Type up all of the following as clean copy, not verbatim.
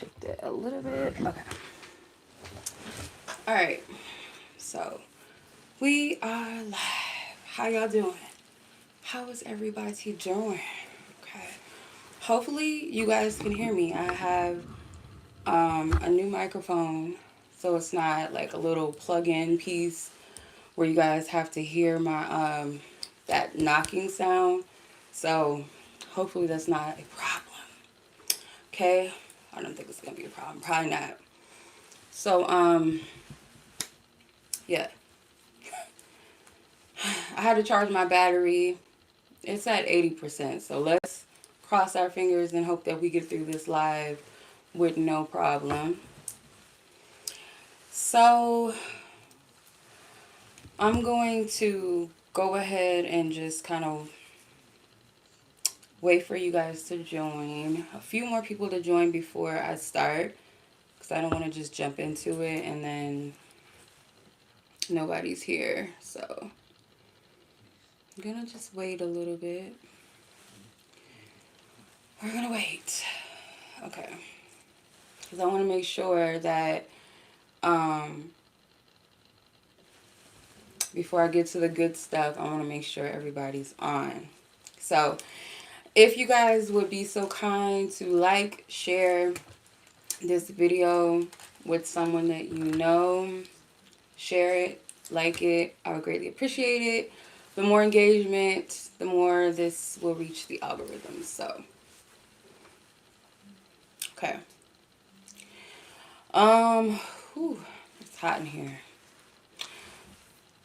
shift it a little bit. Okay. All right. So we are live. How y'all doing? How is everybody doing? Okay. Hopefully you guys can hear me. I have a new microphone, so it's not like a little plug-in piece where you guys have to hear my that knocking sound. So hopefully that's not a problem. Okay. I don't think it's gonna be a problem. Probably not. So yeah. I had to charge my battery. It's at 80%. So let's cross our fingers and hope that we get through this live with no problem. So I'm going to go ahead and just kind of wait for you guys to join. A few more people to join before I start, because I don't want to just jump into it and then nobody's here. So I'm going to just wait a little bit. We're going to wait. Okay. Because I want to make sure that before I get to the good stuff, I want to make sure everybody's on. So if you guys would be so kind to like, share this video with someone that you know, share it, like it, I would greatly appreciate it. The more engagement, the more this will reach the algorithm. So, okay. It's hot in here.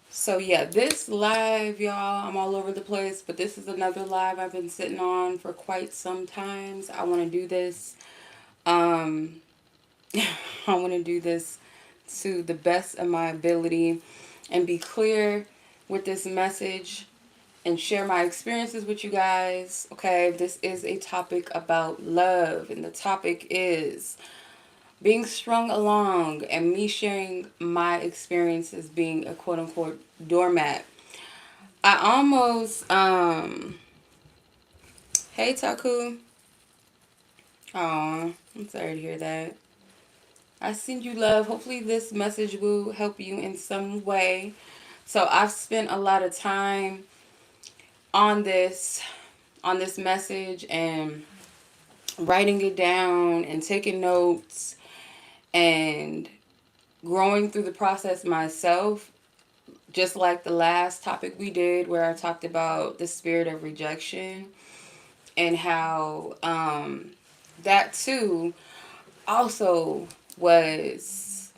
So yeah, this live, y'all, I'm all over the place, but this is another live I've been sitting on for quite some times. I want to do this. I want to do this to the best of my ability and be clear with this message and share my experiences with you guys. Okay, this is a topic about love, and the topic is being strung along and me sharing my experiences being a quote-unquote doormat. I almost hey Taku. Aw, I'm sorry to hear that. I send you love. Hopefully this message will help you in some way. So I've spent a lot of time on this message and writing it down and taking notes and growing through the process myself, just like the last topic we did where I talked about the spirit of rejection and how that too also was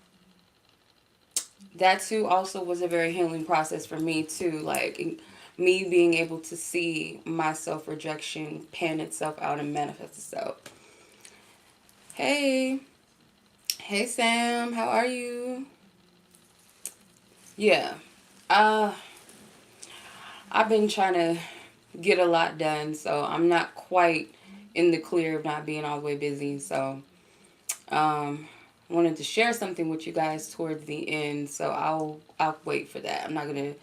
a very healing process for me too, like me being able to see my self-rejection pan itself out and manifest itself. Hey Sam, how are you? Yeah, uh I've been trying to get a lot done, so I'm not quite in the clear of not being all the way busy. So I wanted to share something with you guys towards the end, so I'll wait for that. I'm not gonna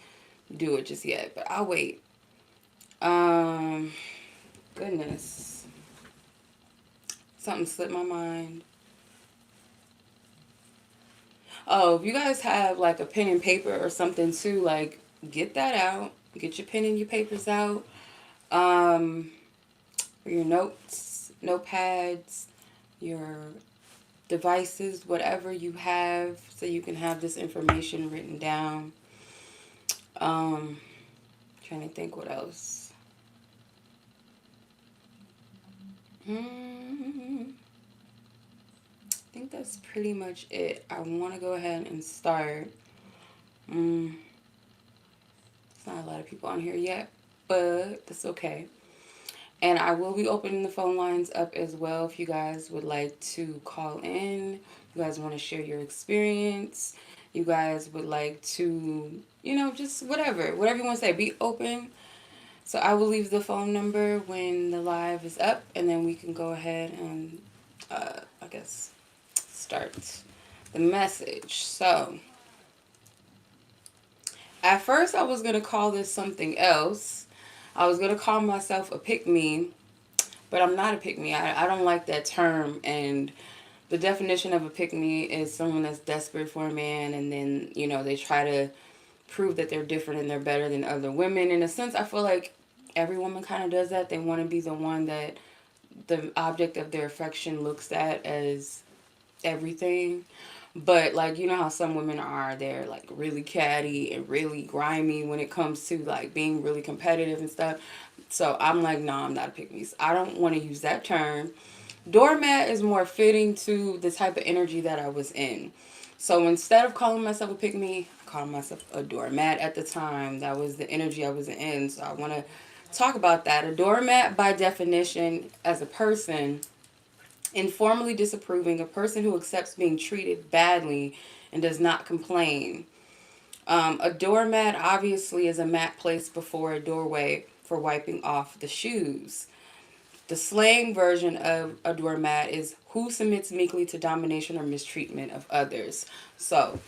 do it just yet, but I'll wait. Goodness, something slipped my mind. Oh, if you guys have like a pen and paper or something too, like get that out. Get your pen and your papers out. For your notes, notepads, your devices, whatever you have, so you can have this information written down. Trying to think what else. I think that's pretty much it. I want to go ahead and start. There's not a lot of people on here yet, but that's okay. And I will be opening the phone lines up as well if you guys would like to call in. You guys want to share your experience. You guys would like to, just whatever you want to say. Be open. So I will leave the phone number when the live is up, and then we can go ahead and, I guess, start the message. So at first I was going to call this something else. I was going to call myself a pick-me, but I'm not a pick-me. I don't like that term, and The definition of a pick me is someone that's desperate for a man, and then, they try to prove that they're different and they're better than other women. In a sense, I feel like every woman kind of does that. They want to be the one that the object of their affection looks at as everything. But like, you know how some women are, they're like really catty and really grimy when it comes to like being really competitive and stuff. So I'm like, no, I'm not a pick me. I don't want to use that term. Doormat is more fitting to the type of energy that I was in. So instead of calling myself a pick me, I called myself a doormat at the time. That was the energy I was in. So I want to talk about that. A doormat, by definition, as a person, informally disapproving, a person who accepts being treated badly and does not complain. A doormat obviously is a mat placed before a doorway for wiping off the shoes. The slang version of a doormat is who submits meekly to domination or mistreatment of others. So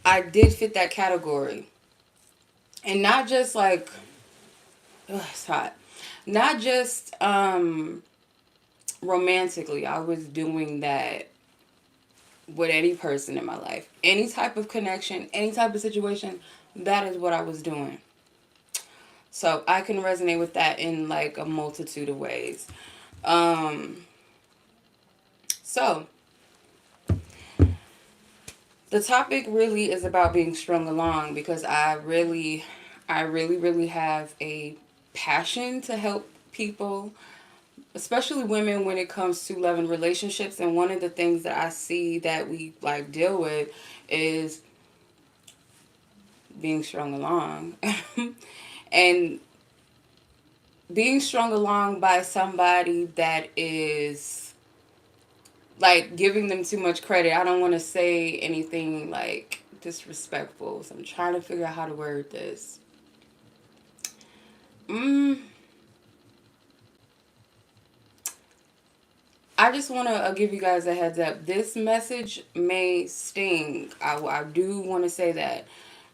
I did fit that category. And not just like, ugh, it's hot. Not just romantically. I was doing that with any person in my life. Any type of connection, any type of situation, that is what I was doing. So I can resonate with that in like a multitude of ways. Um, so the topic really is about being strung along because I really have a passion to help people, especially women, when it comes to love and relationships. And one of the things that I see that we like deal with is being strung along. And being strung along by somebody that is like giving them too much credit. I don't want to say anything like disrespectful, so I'm trying to figure out how to word this. Mm, I just want to give you guys a heads up. This message may sting. I do want to say that.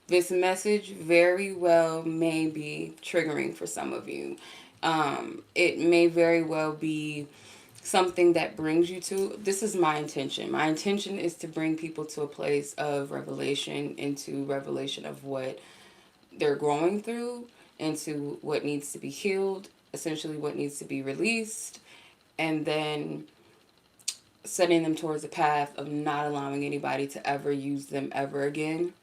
This message very well may be triggering for some of you. It may very well be something that brings you to. This is my intention. My intention is to bring people to a place of revelation, into revelation of what they're growing through, into what needs to be healed, essentially what needs to be released, and then setting them towards a path of not allowing anybody to ever use them ever again,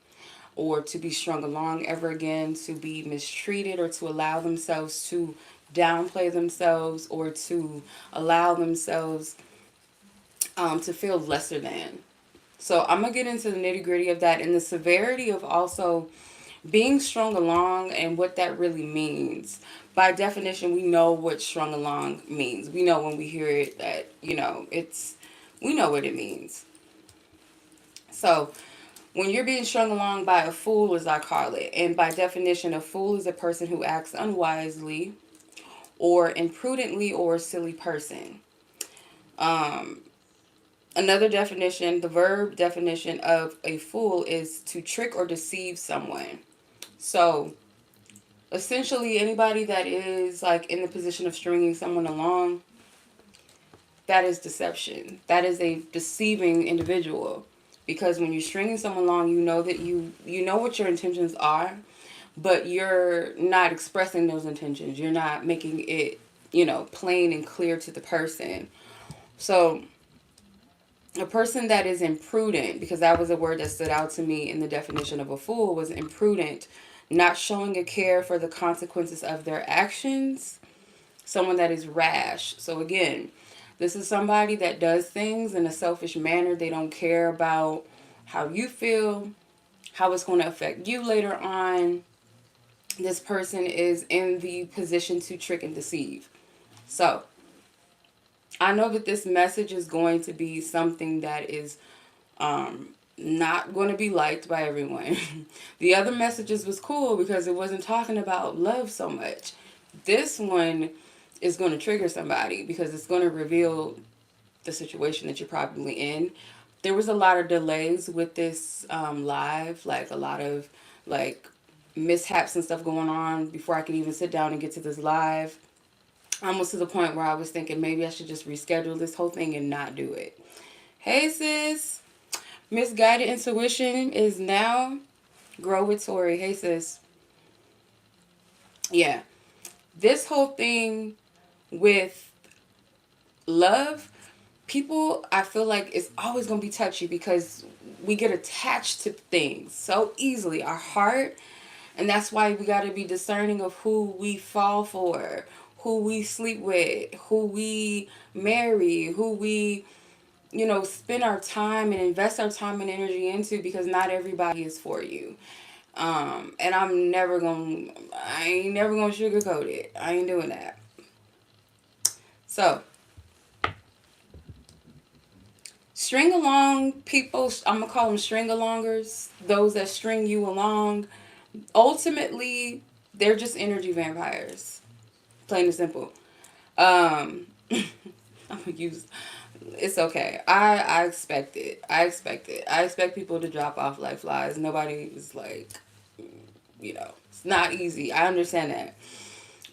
or to be strung along ever again, to be mistreated, or to allow themselves to downplay themselves, or to allow themselves to feel lesser than. So I'm going to get into the nitty gritty of that and the severity of also being strung along and what that really means. By definition, we know what strung along means. We know when we hear it that, we know what it means. So when you're being strung along by a fool, as I call it, and by definition, a fool is a person who acts unwisely or imprudently or a silly person. Um, Another definition, the verb definition of a fool is to trick or deceive someone. So essentially, anybody that is like in the position of stringing someone along, that is deception. That is a deceiving individual. Because when you're stringing someone along, you know that you know what your intentions are, but you're not expressing those intentions. You're not making it, plain and clear to the person. So a person that is imprudent, because that was a word that stood out to me in the definition of a fool, was imprudent, not showing a care for the consequences of their actions. Someone that is rash. So again, this is somebody that does things in a selfish manner. They don't care about how you feel, how it's going to affect you later on. This person is in the position to trick and deceive. So I know that this message is going to be something that is not going to be liked by everyone. The other messages was cool because it wasn't talking about love so much. This one is going to trigger somebody because it's going to reveal the situation that you're probably in. There was a lot of delays with this live, like a lot of like mishaps and stuff going on before I could even sit down and get to this live. Almost to the point where I was thinking maybe I should just reschedule this whole thing and not do it. Hey, sis. Misguided intuition is now grow with Tori. Hey, sis. Yeah. This whole thing with love, people, I feel like it's always going to be touchy because we get attached to things so easily. Our heart. And that's why we got to be discerning of who we fall for, who we sleep with, who we marry, who we, spend our time and invest our time and energy into, because not everybody is for you. And I ain't never gonna sugarcoat it. I ain't doing that. So, string along people, I'm gonna call them string alongers, those that string you along. Ultimately, they're just energy vampires. Plain and simple. I'm gonna use. It's okay. I expect it. I expect it. I expect people to drop off like flies. Nobody is like, it's not easy. I understand that.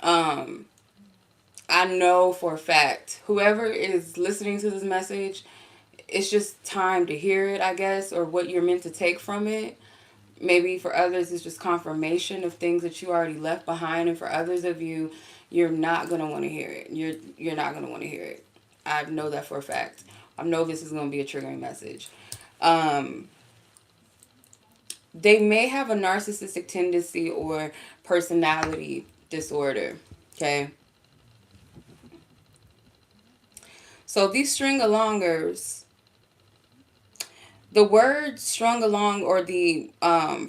Um, I know for a fact whoever is listening to this message, it's just time to hear it, I guess, or what you're meant to take from it. Maybe for others, it's just confirmation of things that you already left behind, and for others of you, you're not gonna want to hear it. You're not gonna want to hear it. I know that for a fact. I know this is gonna be a triggering message. Um, they may have a narcissistic tendency or personality disorder. Okay, so these string alongers, the word strung along, or the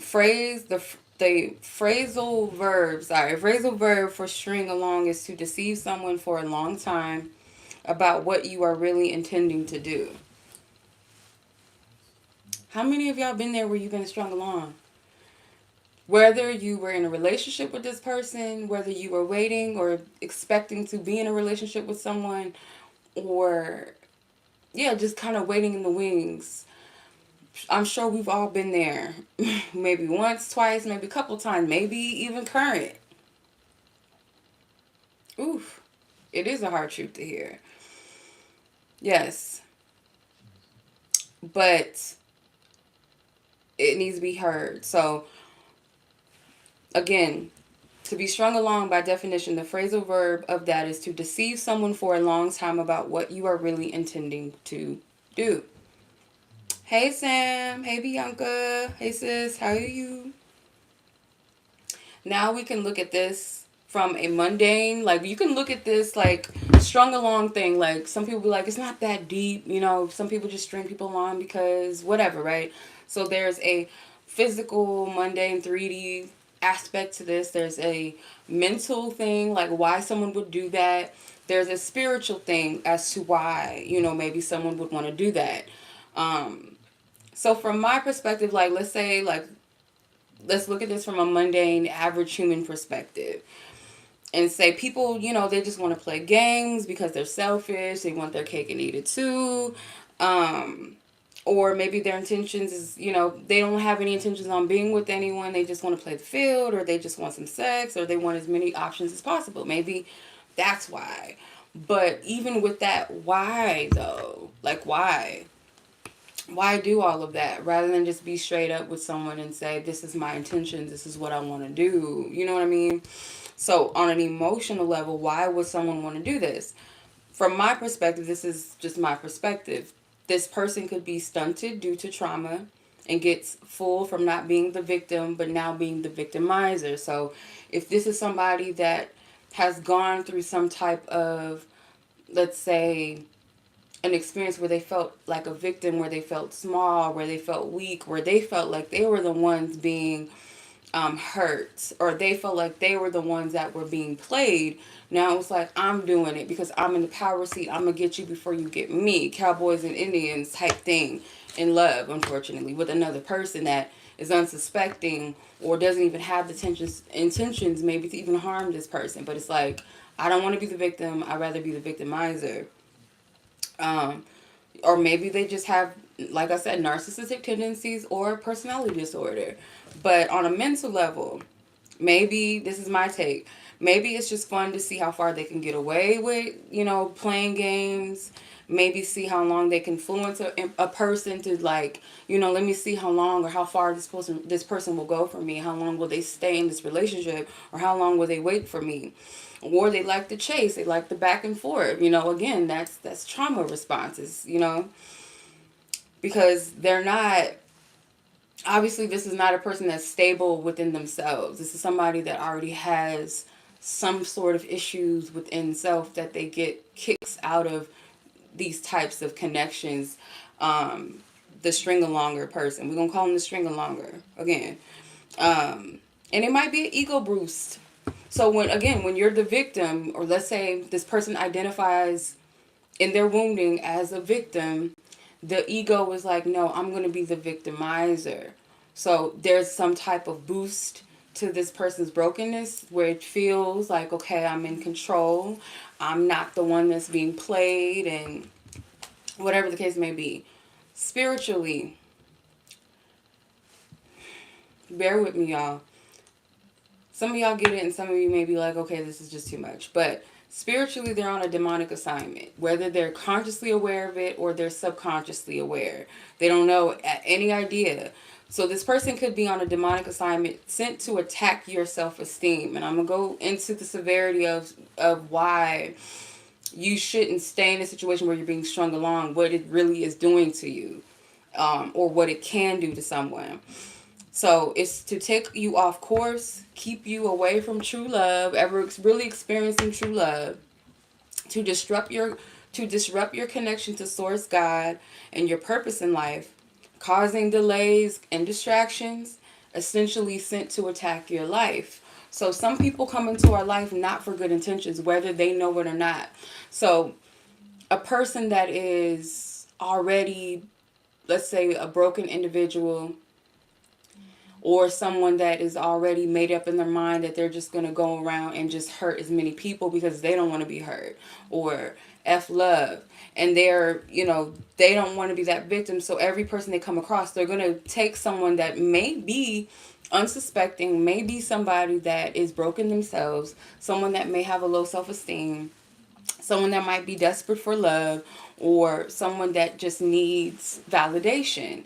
phrase, the phrasal verb for string along is to deceive someone for a long time about what you are really intending to do. How many of y'all been there where you've been strung along? Whether you were in a relationship with this person, whether you were waiting or expecting to be in a relationship with someone, or yeah, just kind of waiting in the wings. I'm sure we've all been there. Maybe once, twice, maybe a couple times, maybe even current. Oof. It is a hard truth to hear. Yes. But it needs to be heard. So, again, to be strung along, by definition, the phrasal verb of that is to deceive someone for a long time about what you are really intending to do. Hey, Sam. Hey, Bianca. Hey, sis. How are you? Now we can look at this from a mundane, like you can look at this like strung along thing. Like some people be like, it's not that deep, some people just string people along because whatever, right? So there's a physical, mundane, 3D aspect to this. There's a mental thing, like why someone would do that. There's a spiritual thing as to why, maybe someone would want to do that. So from my perspective, like let's say like let's look at this from a mundane, average human perspective and say people, they just want to play games because they're selfish. They want their cake and eat it too. Or maybe their intentions is, they don't have any intentions on being with anyone. They just want to play the field, or they just want some sex, or they want as many options as possible. Maybe that's why. But even with that, why though? Like, why? Why do all of that rather than just be straight up with someone and say, this is my intentions, this is what I want to do? You know what I mean? So on an emotional level, why would someone want to do this? From my perspective, this is just my perspective. This person could be stunted due to trauma and gets full from not being the victim, but now being the victimizer. So if this is somebody that has gone through some type of, let's say, an experience where they felt like a victim, where they felt small, where they felt weak, where they felt like they were the ones being hurt, or they felt like they were the ones that were being played. Now it's like, I'm doing it because I'm in the power seat. I'm going to get you before you get me. Cowboys and Indians type thing in love, unfortunately, with another person that is unsuspecting or doesn't even have the intentions maybe to even harm this person. But it's like, I don't want to be the victim. I'd rather be the victimizer. Um, or maybe they just have, like I said, narcissistic tendencies or personality disorder. But on a mental level, maybe this is my take. Maybe it's just fun to see how far they can get away with, playing games. maybe see how long they can influence a person to, like, let me see how long or how far this person will go for me. How long will they stay in this relationship, or how long will they wait for me? Or they like the chase, they like the back and forth. Again, that's trauma responses. Because they're not, obviously this is not a person that's stable within themselves. This is somebody that already has some sort of issues within self that they get kicks out of these types of connections. The string-alonger person, we're gonna call them the string-alonger again. And it might be an ego boost. So when you're the victim, or let's say this person identifies in their wounding as a victim, the ego is like, no, I'm going to be the victimizer. So there's some type of boost to this person's brokenness where it feels like, okay, I'm in control. I'm not the one that's being played, and whatever the case may be. Spiritually, bear with me, y'all. Some of y'all get it, and some of you may be like, okay, this is just too much. But spiritually, they're on a demonic assignment, whether they're consciously aware of it or they're subconsciously aware. They don't know any idea. So this person could be on a demonic assignment sent to attack your self-esteem. And I'm going to go into the severity of why you shouldn't stay in a situation where you're being strung along, what it really is doing to you, or what it can do to someone. So it's to take you off course, keep you away from true love, ever really experiencing true love, to disrupt your connection to Source God and your purpose in life, causing delays and distractions, essentially sent to attack your life. So some people come into our life not for good intentions, whether they know it or not. So a person that is already, let's say, a broken individual, or someone that is already made up in their mind that they're just going to go around and just hurt as many people because they don't want to be hurt, or F love, and they don't want to be that victim. So every person they come across, they're going to take someone that may be unsuspecting, may be somebody that is broken themselves, someone that may have a low self-esteem, someone that might be desperate for love, or someone that just needs validation.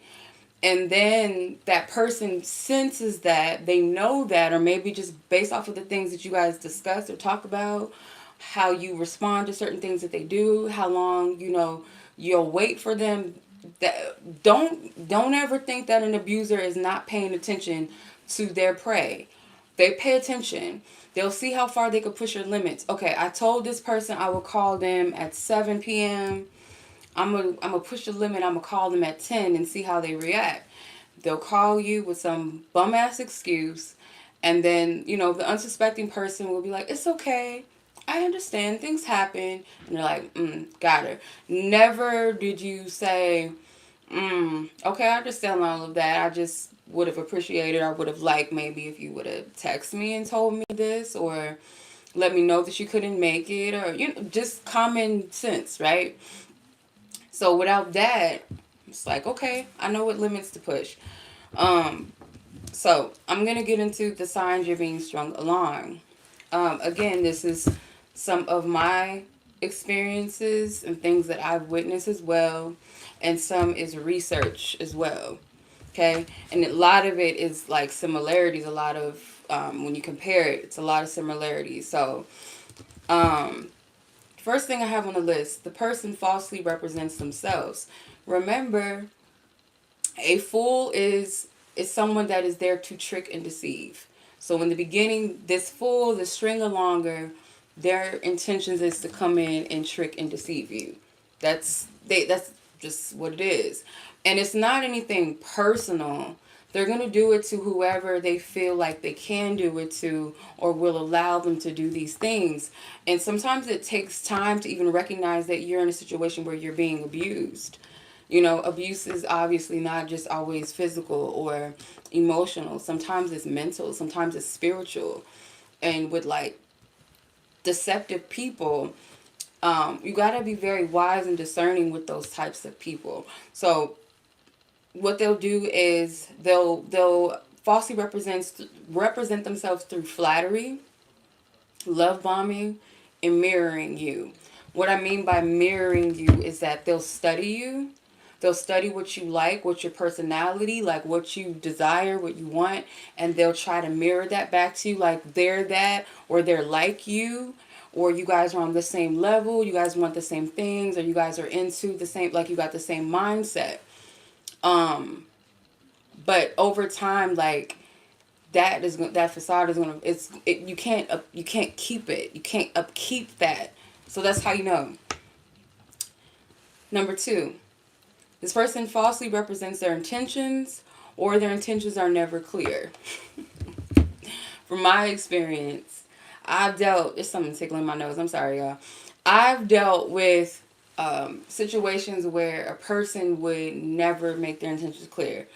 And then that person senses that, they know that, or maybe just based off of the things that you guys discuss or talk about, how you respond to certain things that they do, how long, you'll wait for them. That don't ever think that an abuser is not paying attention to their prey. They pay attention. They'll see how far they could push your limits. Okay, I told this person I would call them at 7 p.m. I'm gonna push the limit. I'm gonna call them at 10 and see how they react. They'll call you with some bum ass excuse, and then the unsuspecting person will be like, "It's okay, I understand. Things happen." And they're like, "Got her." Never did you say, "Okay, I understand all of that. I just would have appreciated. I would have liked maybe if you would have texted me and told me this, or let me know that you couldn't make it, or just common sense, right?" So without that, it's like, okay, I know what limits to push. So I'm going to get into the signs you're being strung along. Again, this is some of my experiences and things that I've witnessed as well. And some is research as well. Okay. And a lot of it is like similarities. A lot of, when you compare it, it's a lot of similarities. So, first thing I have on the list, the person falsely represents themselves. Remember, a fool is someone that is there to trick and deceive. So in the beginning, this fool, the string-alonger, their intentions is to come in and trick and deceive you. That's just what it is. And it's not anything personal. They're going to do it to whoever they feel like they can do it to, or will allow them to do these things. And sometimes it takes time to even recognize that you're in a situation where you're being abused. Abuse is obviously not just always physical or emotional. Sometimes it's mental. Sometimes it's spiritual. And with like deceptive people, you got to be very wise and discerning with those types of people. So what they'll do is they'll falsely represent themselves through flattery, love bombing, and mirroring you. What I mean by mirroring you is that they'll study you. They'll study what you like, what your personality, like what you desire, what you want, and they'll try to mirror that back to you, like they're that, or they're like you, or you guys are on the same level, you guys want the same things, or you guys are into the same, like you got the same mindset. Um, but over time, like that facade is gonna you can't keep it, you can't upkeep that. So that's how you know. Number two, this person falsely represents their intentions, or their intentions are never clear. From my experience, I've dealt. There's something tickling my nose. I'm sorry, y'all. I've dealt with situations where a person would never make their intentions clear.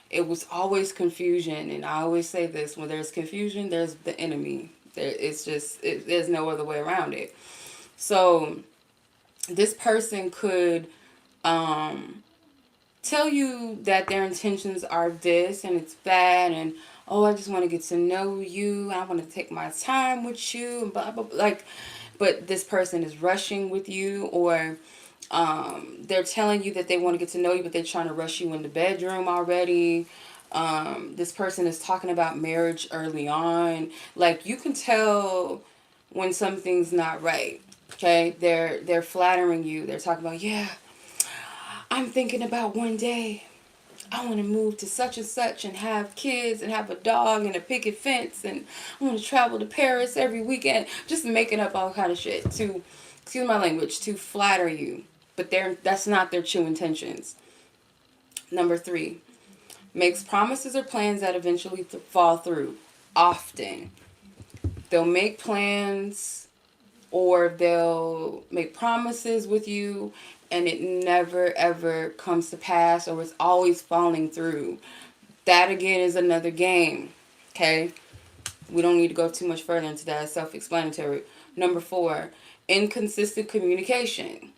It was always confusion, and I always say this: when there's confusion, there's the enemy. There's no other way around it. So this person could um, tell you that their intentions are this and it's that, and oh, I just want to get to know you, I want to take my time with you, and blah blah blah. Like, but this person is rushing with you, or they're telling you that they want to get to know you, but they're trying to rush you in the bedroom already. This person is talking about marriage early on. Like, you can tell when something's not right. Okay, they're flattering you. They're talking about, yeah, I'm thinking about one day I want to move to such and such and have kids and have a dog and a picket fence, and I want to travel to Paris every weekend. Just making up all kind of shit to, excuse my language, to flatter you. But that's not their true intentions. Number three, makes promises or plans that eventually fall through. Often. They'll make plans or they'll make promises with you and it never ever comes to pass, or it's always falling through. That again is another game. Okay? We don't need to go too much further into that. It's self-explanatory. Number four, inconsistent communication.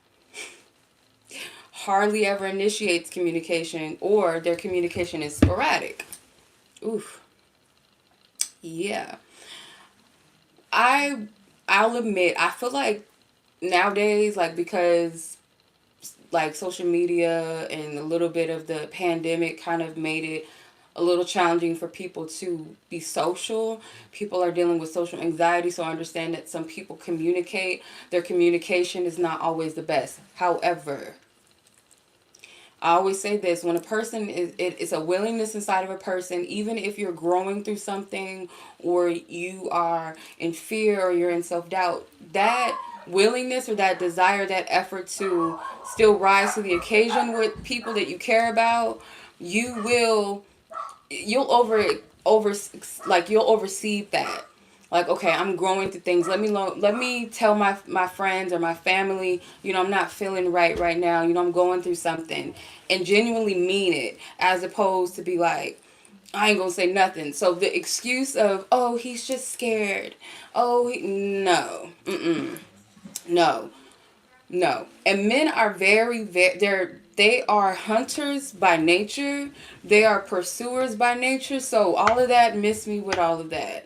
Hardly ever initiates communication, or their communication is sporadic. Oof. Yeah. I I'll admit, I feel like nowadays, like, because like social media and a little bit of the pandemic kind of made it a little challenging for people to be social. People are dealing with social anxiety, so I understand that some people communicate. Their communication is not always the best. However, I always say this: when a person it's a willingness inside of a person, even if you're growing through something, or you are in fear, or you're in self-doubt, that willingness or that desire, that effort to still rise to the occasion with people that you care about, you will you'll over like you'll oversee that. Like, okay, I'm growing through things. Let me tell my friends or my family, I'm not feeling right now. I'm going through something, and genuinely mean it, as opposed to be like, I ain't gonna say nothing. So the excuse of, oh, he's just scared. Oh, no, no, no. And men are they are hunters by nature. They are pursuers by nature. So all of that, miss me with all of that.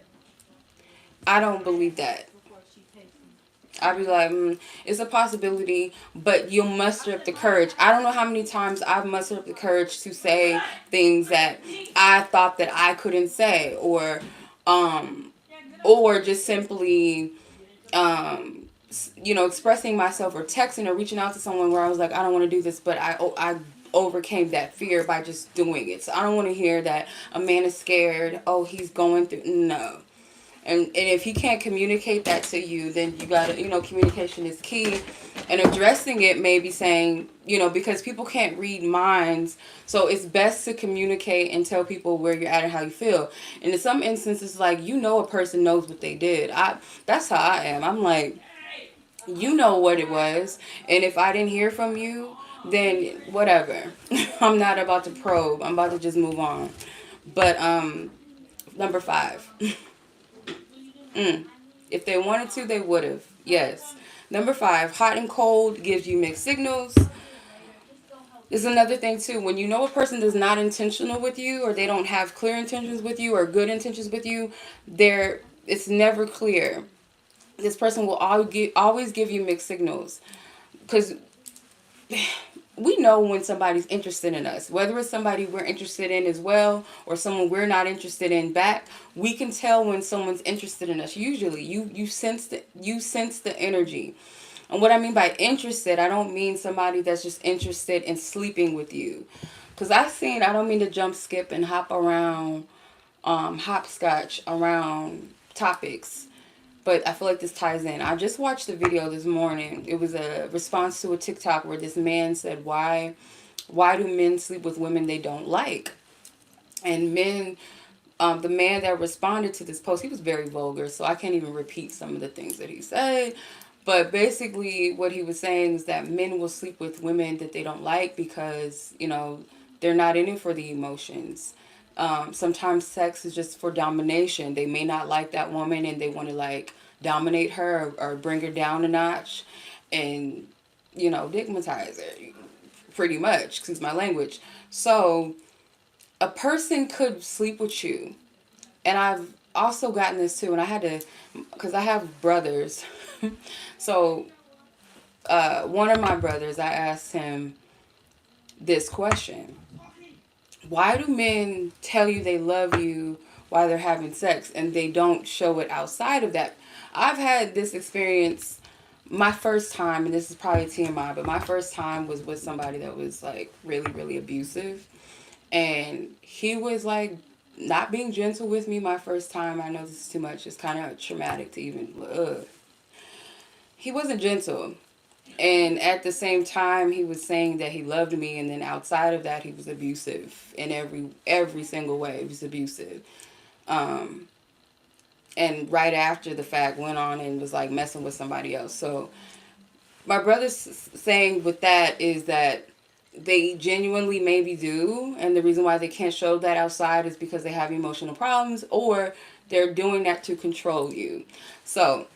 I don't believe that. I'd be like, it's a possibility, but you'll muster up the courage. I don't know how many times I've mustered up the courage to say things that I thought that I couldn't say, um, or just simply, expressing myself, or texting or reaching out to someone where I was like, I don't want to do this, but I overcame that fear by just doing it. So I don't want to hear that a man is scared. Oh, he's going through. No. And if he can't communicate that to you, then you gotta, communication is key. And addressing it, maybe saying, because people can't read minds, so it's best to communicate and tell people where you're at and how you feel. And in some instances, like, a person knows what they did. That's how I am. I'm like, you know what it was, and if I didn't hear from you, then whatever. I'm not about to probe. I'm about to just move on. But number five. If they wanted to, they would have. Yes. Number five, hot and cold gives you mixed signals. Is another thing too. When a person is not intentional with you, or they don't have clear intentions with you, or good intentions with you, it's never clear. this person will always give you mixed signals, because we know when somebody's interested in us, whether it's somebody we're interested in as well or someone we're not interested in back. We can tell when someone's interested in us. Usually you sense the energy. And what I mean by interested, I don't mean somebody that's just interested in sleeping with you, because I don't mean to jump, skip, and hop around, hopscotch around topics, but I feel like this ties in. I just watched a video this morning. It was a response to a TikTok where this man said, why do men sleep with women they don't like? And the man that responded to this post, he was very vulgar, so I can't even repeat some of the things that he said. But basically, what he was saying is that men will sleep with women that they don't like because, they're not in it for the emotions. Sometimes sex is just for domination. They may not like that woman and they want to like dominate her, or bring her down a notch and, digmatize her, pretty much, excuse my language. So a person could sleep with you. And I've also gotten this too, and I had to, because I have brothers. So one of my brothers, I asked him this question: why do men tell you they love you while they're having sex and they don't show it outside of that? I've had this experience my first time, and this is probably TMI, but my first time was with somebody that was like really, really abusive. And he was like not being gentle with me my first time. I know this is too much. It's kind of traumatic to even, he wasn't gentle. And at the same time, he was saying that he loved me, and then outside of that, he was abusive in every single way. He was abusive. Um, and right after the fact, went on and was like messing with somebody else. So my brother's saying with that is that they genuinely maybe do, and the reason why they can't show that outside is because they have emotional problems, or they're doing that to control you. So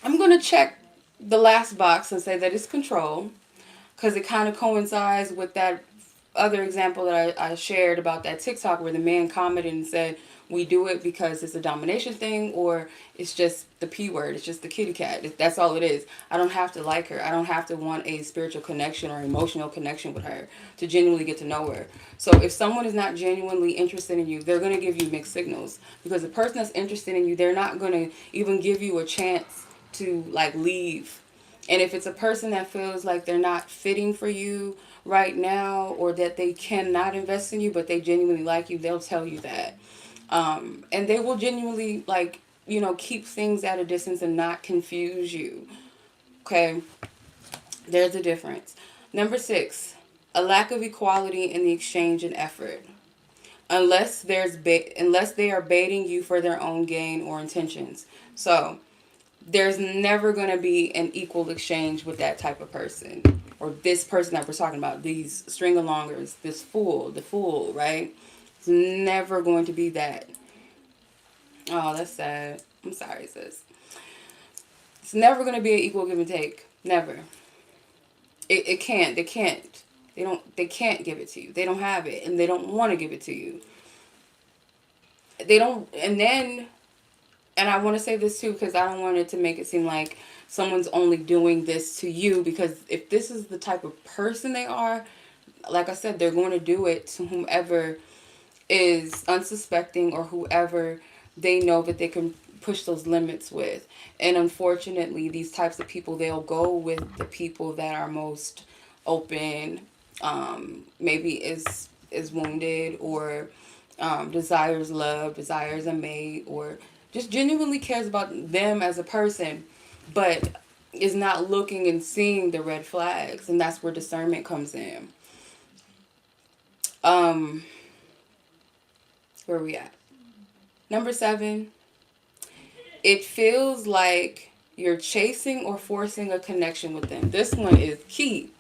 I'm going to check the last box and say that it's control, because it kind of coincides with that other example that I shared about that TikTok where the man commented and said, we do it because it's a domination thing, or it's just the P word, it's just the kitty cat. That's all it is. I don't have to like her. I don't have to want a spiritual connection or emotional connection with her to genuinely get to know her. So if someone is not genuinely interested in you, they're going to give you mixed signals, because the person that's interested in you, they're not going to even give you a chance to like leave. And if it's a person that feels like they're not fitting for you right now, or that they cannot invest in you, but they genuinely like you, they'll tell you that. And they will genuinely like, keep things at a distance and not confuse you. Okay. There's a difference. Number 6, a lack of equality in the exchange and effort. Unless unless they are baiting you for their own gain or intentions. So there's never going to be an equal exchange with that type of person, or this person that we're talking about, these string alongers, the fool, right? It's never going to be that. Oh, that's sad. I'm sorry, sis. It's never going to be an equal give and take. Never. It can't. They can't. They can't give it to you. They don't have it, and they don't want to give it to you. They don't, and I want to say this too, because I don't want it to make it seem like someone's only doing this to you, because if this is the type of person they are, like I said, they're going to do it to whomever is unsuspecting, or whoever they know that they can push those limits with. And unfortunately, these types of people, they'll go with the people that are most open, maybe is wounded, or desires love, desires a mate, or just genuinely cares about them as a person, but is not looking and seeing the red flags. And that's where discernment comes in. Where are we at? Number 7, it feels like you're chasing or forcing a connection with them. This one is key.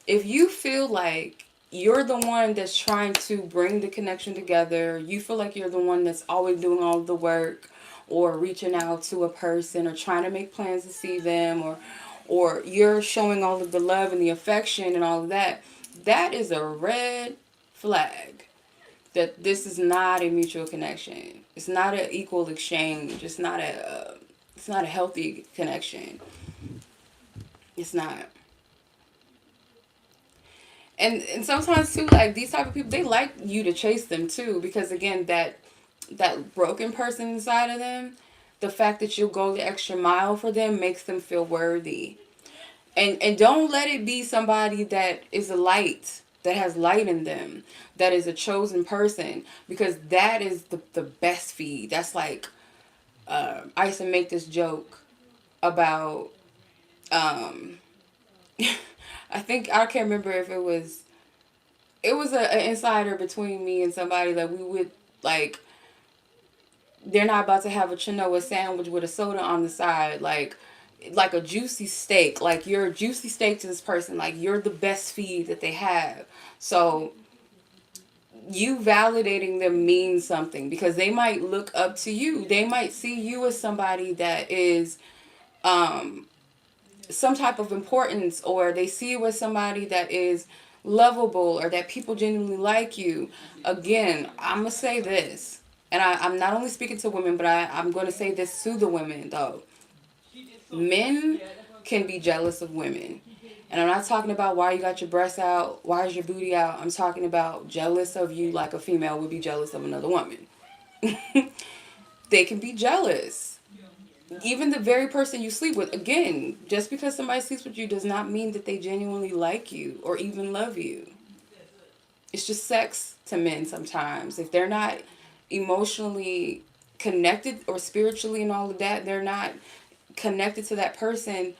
If you feel like you're the one that's trying to bring the connection together, you feel like you're the one that's always doing all the work, or reaching out to a person, or trying to make plans to see them, or you're showing all of the love and the affection and all of that, that is a red flag that this is not a mutual connection. It's not an equal exchange. It's not It's not a healthy connection. It's not. And sometimes too, like these type of people, they like you to chase them too, because again, that broken person inside of them, the fact that you'll go the extra mile for them makes them feel worthy. And don't let it be somebody that is a light, that has light in them, that is a chosen person, because that is the best feed. That's like, I used to make this joke about, um, I think, I can't remember if it was an insider between me and somebody that we would, like, they're not about to have a Chinoa sandwich with a soda on the side, like a juicy steak. Like, you're a juicy steak to this person. Like, you're the best feed that they have. So you validating them means something, because they might look up to you. They might see you as somebody that is um some type of importance, or they see you as somebody that is lovable, or that people genuinely like you. Again, I'm gonna say this, and I'm not only speaking to women, but I'm gonna say this to the women though. Men can be jealous of women. And I'm not talking about why you got your breasts out, why is your booty out. I'm talking about jealous of you like a female would be jealous of another woman. They can be jealous. Even the very person you sleep with. Again, just because somebody sleeps with you does not mean that they genuinely like you or even love you. It's just sex to men sometimes. If they're not emotionally connected or spiritually and all of that, they're not connected to that person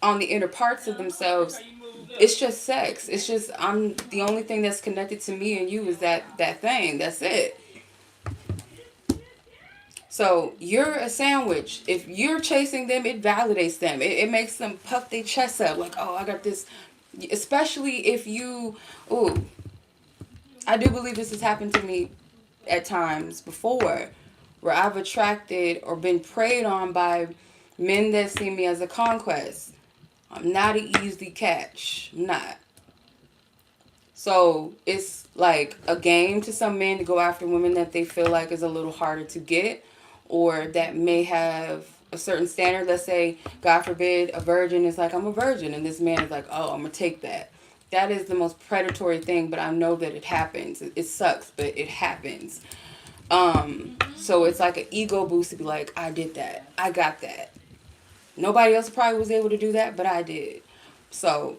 on the inner parts of themselves. It's just sex. It's just, I'm the only thing that's connected to me and you is that thing. That's it. So you're a sandwich. If you're chasing them, it validates them. It makes them puff their chest up like, oh, I got this. Especially if you, ooh, I do believe this has happened to me at times before, where I've attracted or been preyed on by men that see me as a conquest. I'm not an easy catch. I'm not. So it's like a game to some men to go after women that they feel like is a little harder to get, or that may have a certain standard. Let's say, God forbid, a virgin is like, I'm a virgin, and this man is like, oh, I'm gonna take that. That is the most predatory thing, but I know that it happens. It sucks, but it happens. So it's like an ego boost to be like, I did that. I got that. Nobody else probably was able to do that, but I did. So,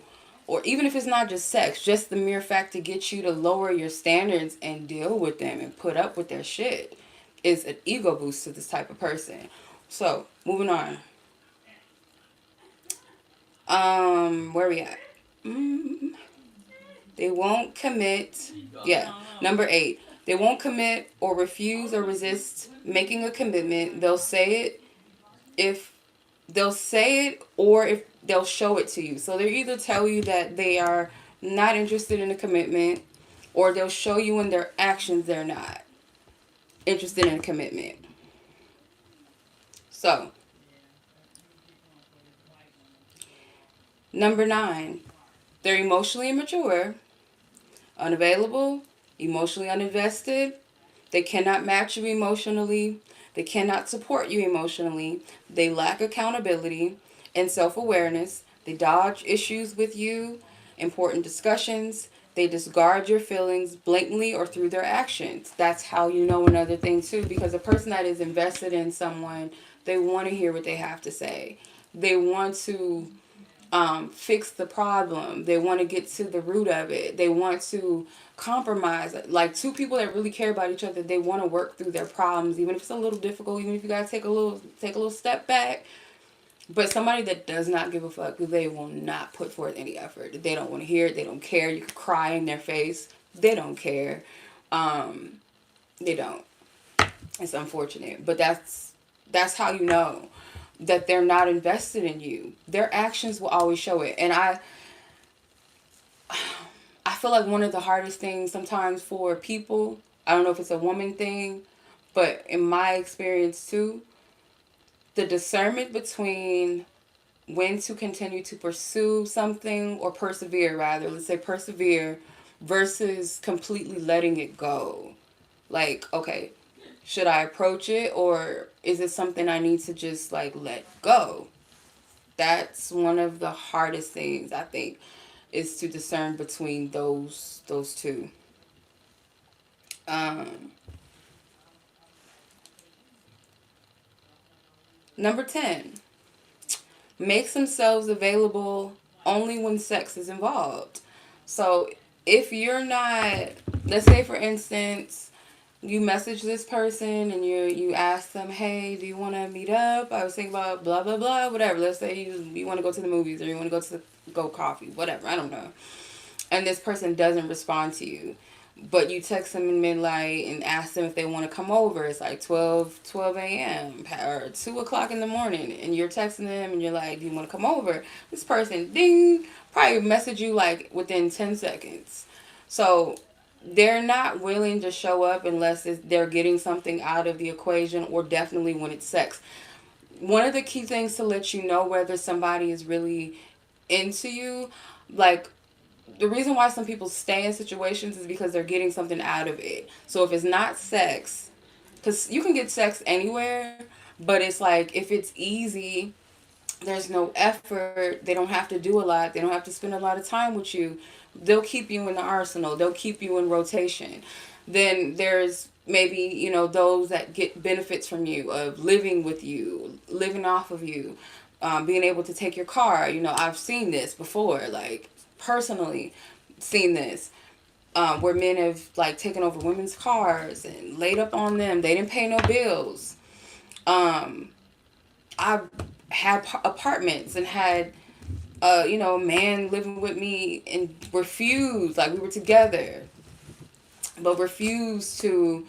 or even if it's not just sex, just the mere fact to get you to lower your standards and deal with them and put up with their shit is an ego boost to this type of person. So, moving on. Where we at? They won't commit. Yeah, number 8. They won't commit or refuse or resist making a commitment. If they'll say it, or if they'll show it to you. So they either tell you that they are not interested in a commitment, or they'll show you in their actions they're not interested in a commitment. So, number 9, they're emotionally immature, unavailable, emotionally uninvested. They cannot match you emotionally. They cannot support you emotionally. They lack accountability and self-awareness. They dodge issues with you, important discussions. They discard your feelings blatantly or through their actions. That's how you know another thing too, because a person that is invested in someone, they want to hear what they have to say. They want to fix the problem. They want to get to the root of it. They want to compromise. Like, two people that really care about each other, they want to work through their problems, even if it's a little difficult, even if you gotta take a little step back. But somebody that does not give a fuck, they will not put forth any effort. They don't want to hear it. They don't care. You can cry in their face. They don't care. They don't. It's unfortunate, but that's how you know that they're not invested in you. Their actions will always show it. And I feel like one of the hardest things sometimes for people, I don't know if it's a woman thing, but in my experience too, the discernment between when to continue to pursue something, or persevere rather, let's say persevere, versus completely letting it go. Like, okay, Should I approach it, or is it something I need to just like let go? That's one of the hardest things, I think, is to discern between those two. Um, Number 10, makes themselves available only when sex is involved. So if you're not, let's say for instance, you message this person and you ask them, hey, do you want to meet up? I was thinking about blah blah blah, whatever. Let's say you want to go to the movies, or you want to go coffee, whatever. I don't know. And this person doesn't respond to you, but you text them in midnight and ask them if they want to come over. It's like 12 a.m. or 2 o'clock in the morning, and you're texting them and you're like, do you want to come over? This person, ding, probably message you like within 10 seconds. So they're not willing to show up unless they're getting something out of the equation, or definitely when it's sex. One of the key things to let you know whether somebody is really into you, like, the reason why some people stay in situations is because they're getting something out of it. So if it's not sex, because you can get sex anywhere, but it's like if it's easy, there's no effort, they don't have to do a lot, they don't have to spend a lot of time with you, they'll keep you in the arsenal, they'll keep you in rotation. Then there's maybe, those that get benefits from you, of living with you, living off of you, being able to take your car. I've seen this before, like personally seen this, where men have like taken over women's cars and laid up on them. They didn't pay no bills. um I had apartments and had a man living with me and refused, like we were together, but refused to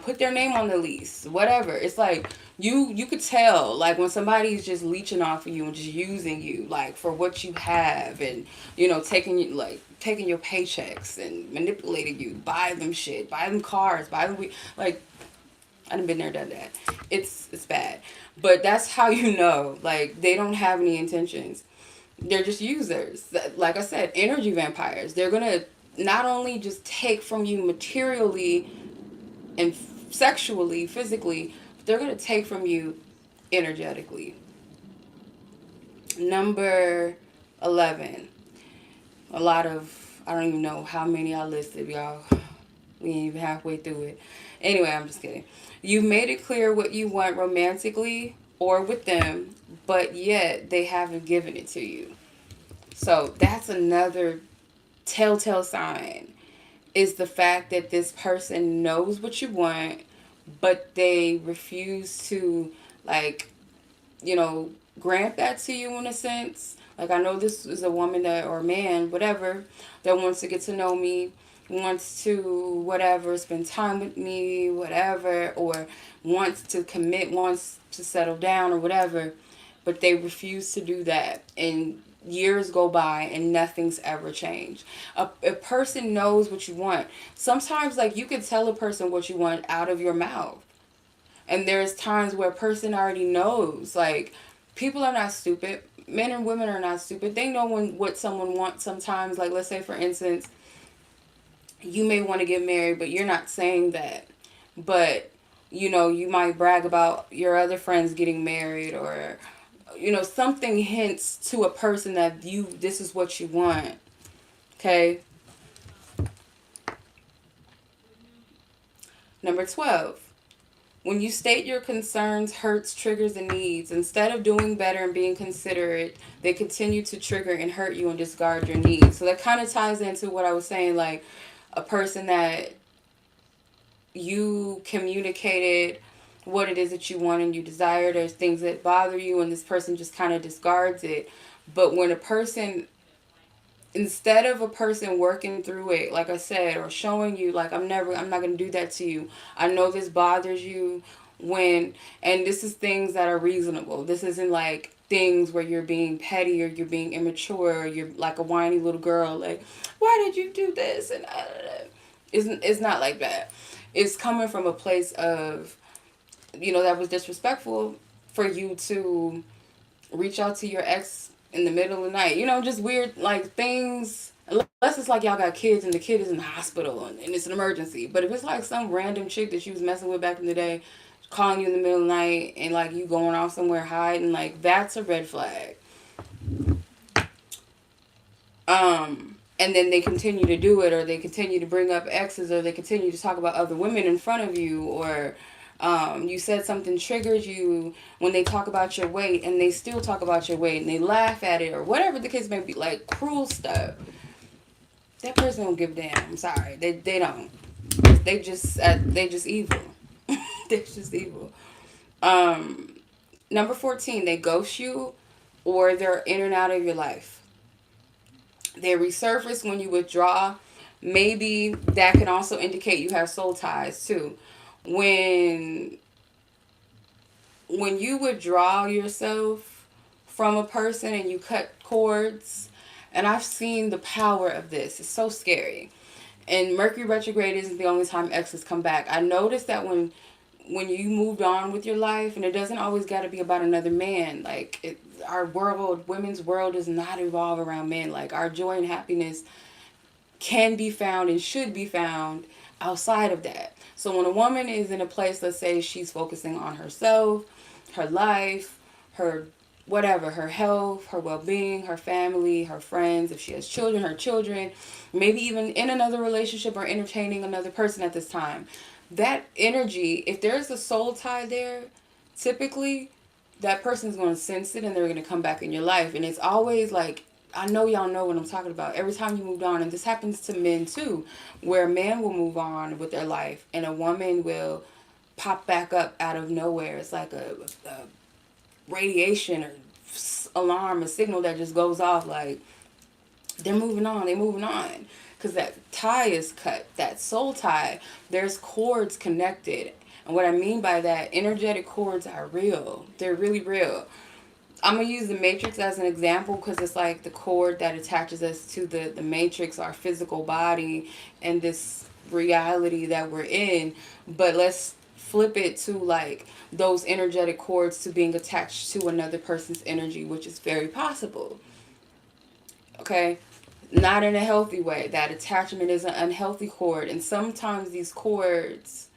put their name on the lease, whatever. It's like you could tell, like, when somebody's just leeching off of you and just using you, like, for what you have, and taking your paychecks and manipulating you, buy them shit, buy them cars, buy them like, I done been there, done that. It's bad, but that's how you know, like, they don't have any intentions. They're just users. Like I said, energy vampires. They're gonna not only just take from you materially and sexually, physically, they're going to take from you energetically. Number 11. A lot of, I don't even know how many I listed, y'all. We ain't even halfway through it. Anyway, I'm just kidding. You've made it clear what you want romantically or with them, but yet they haven't given it to you. So that's another telltale sign, is the fact that this person knows what you want, but they refuse to, like, you know, grant that to you in a sense. Like, I know this is a woman that, or a man, whatever, that wants to get to know me, wants to, whatever, spend time with me, whatever, or wants to commit, wants to settle down, or whatever, but they refuse to do that. And years go by and nothing's ever changed. A person knows what you want. Sometimes, like, you can tell a person what you want out of your mouth. And there's times where a person already knows. Like, people are not stupid. Men and women are not stupid. They know what someone wants sometimes. Like, let's say, for instance, you may want to get married, but you're not saying that. But, you might brag about your other friends getting married, or, something hints to a person that this is what you want. Okay? Number 12. When you state your concerns, hurts, triggers, and needs, instead of doing better and being considerate, they continue to trigger and hurt you and discard your needs. So that kind of ties into what I was saying, like, a person that you communicated what it is that you want and you desire. There's things that bother you, and this person just kind of discards it. But when a person, instead of a person working through it, like I said, or showing you, like, I'm not going to do that to you. I know this bothers you, and this is things that are reasonable. This isn't like things where you're being petty or you're being immature, or you're like a whiny little girl, like, why did you do this? And it's not like that. It's coming from a place of, that was disrespectful for you to reach out to your ex in the middle of the night. Just weird, like, things. Unless it's like y'all got kids and the kid is in the hospital and it's an emergency. But if it's like some random chick that you was messing with back in the day, calling you in the middle of the night and like you going off somewhere hiding, like that's a red flag. And then they continue to do it, or they continue to bring up exes, or they continue to talk about other women in front of you, or you said something triggers you when they talk about your weight, and they still talk about your weight, and they laugh at it, or whatever the case may be, like cruel stuff. That person don't give a damn. I'm sorry, they don't. They just evil. They're just evil. Um, Number 14, they ghost you, or they're in and out of your life. They resurface when you withdraw. Maybe that can also indicate you have soul ties too. When when you withdraw yourself from a person and you cut cords, and I've seen the power of this. It's so scary. And Mercury retrograde isn't the only time exes come back. I noticed that when you moved on with your life, and it doesn't always got to be about another man. Like our world, women's world, does not evolve around men. Like our joy and happiness can be found and should be found outside of that. So when a woman is in a place, let's say she's focusing on herself, her life, her whatever, her health, her well-being, her family, her friends, if she has children, her children, maybe even in another relationship or entertaining another person at this time. That energy, if there's a soul tie there, typically that person's going to sense it and they're going to come back in your life. And it's always like, I know y'all know what I'm talking about. Every time you moved on, and this happens to men too, where a man will move on with their life and a woman will pop back up out of nowhere. It's like a radiation or alarm, a signal that just goes off like they're moving on. Because that tie is cut, that soul tie, there's cords connected. And what I mean by that, energetic cords are real. They're really real. I'm going to use the matrix as an example because it's like the cord that attaches us to the matrix, our physical body, and this reality that we're in. But let's flip it to like those energetic cords to being attached to another person's energy, which is very possible. Okay? Not in a healthy way. That attachment is an unhealthy cord. And sometimes these cords,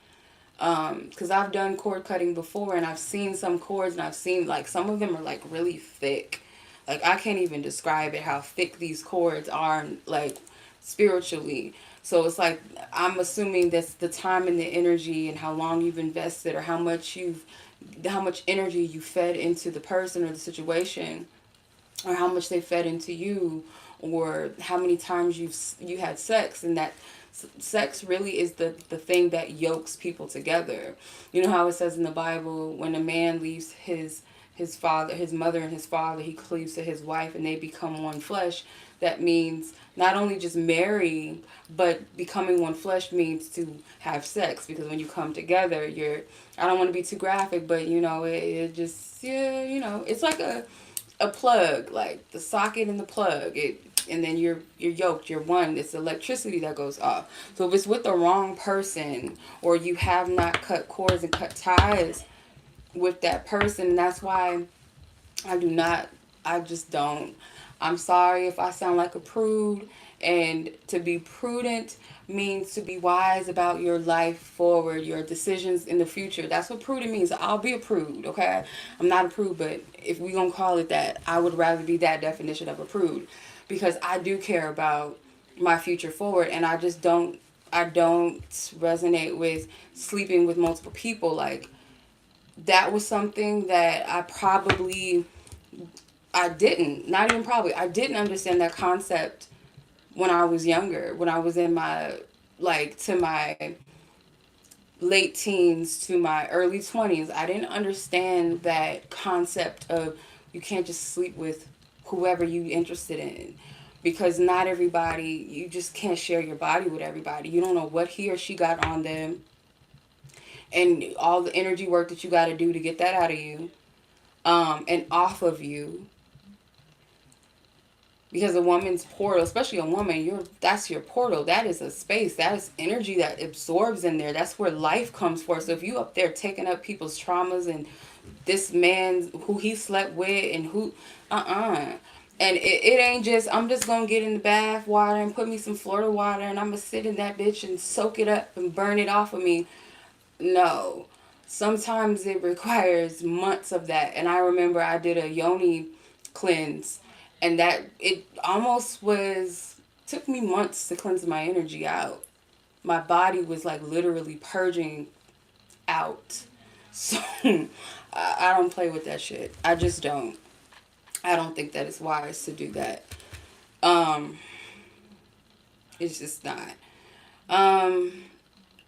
because I've done cord cutting before and I've seen some cords and I've seen like some of them are like really thick. Like I can't even describe it how thick these cords are, like spiritually. So it's like I'm assuming that's the time and the energy and how long you've invested, or how much energy you fed into the person or the situation, or how much they fed into you, or how many times you had sex. And that sex really is the thing that yokes people together. You know how it says in the Bible, when a man leaves his father, his mother and his father, he cleaves to his wife and they become one flesh. That means not only just marrying, but becoming one flesh means to have sex, because when you come together, I don't want to be too graphic, but it just, yeah, it's like a plug, like the socket and the plug. And then you're yoked, you're one. It's electricity that goes off. So if it's with the wrong person, or you have not cut cords and cut ties with that person, that's why I do not, I just don't. I'm sorry if I sound like a prude. And to be prudent means to be wise about your life forward, your decisions in the future. That's what prudent means. I'll be a prude, okay? I'm not a prude, but if we gonna call it that, I would rather be that definition of a prude, because I do care about my future forward, and I don't resonate with sleeping with multiple people. Like that was something that I didn't, not even probably, I didn't understand that concept when I was younger, when I was in my, like, to my late teens to my early 20s. I didn't understand that concept of you can't just sleep with whoever you interested in, because not everybody, you just can't share your body with everybody. You don't know what he or she got on them, and all the energy work that you got to do to get that out of you, and off of you. Because a woman's portal, especially a woman, that's your portal. That is a space. That is energy that absorbs in there. That's where life comes for. So if you up there taking up people's traumas and this man who he slept with and who, And it ain't just, I'm just gonna get in the bath water and put me some Florida water and I'm gonna sit in that bitch and soak it up and burn it off of me. No. Sometimes it requires months of that. And I remember I did a yoni cleanse, and that it almost was, took me months to cleanse my energy out. My body was like literally purging out. So I don't play with that shit. I just don't. I don't think that it's wise to do that. Um, it's just not. Um,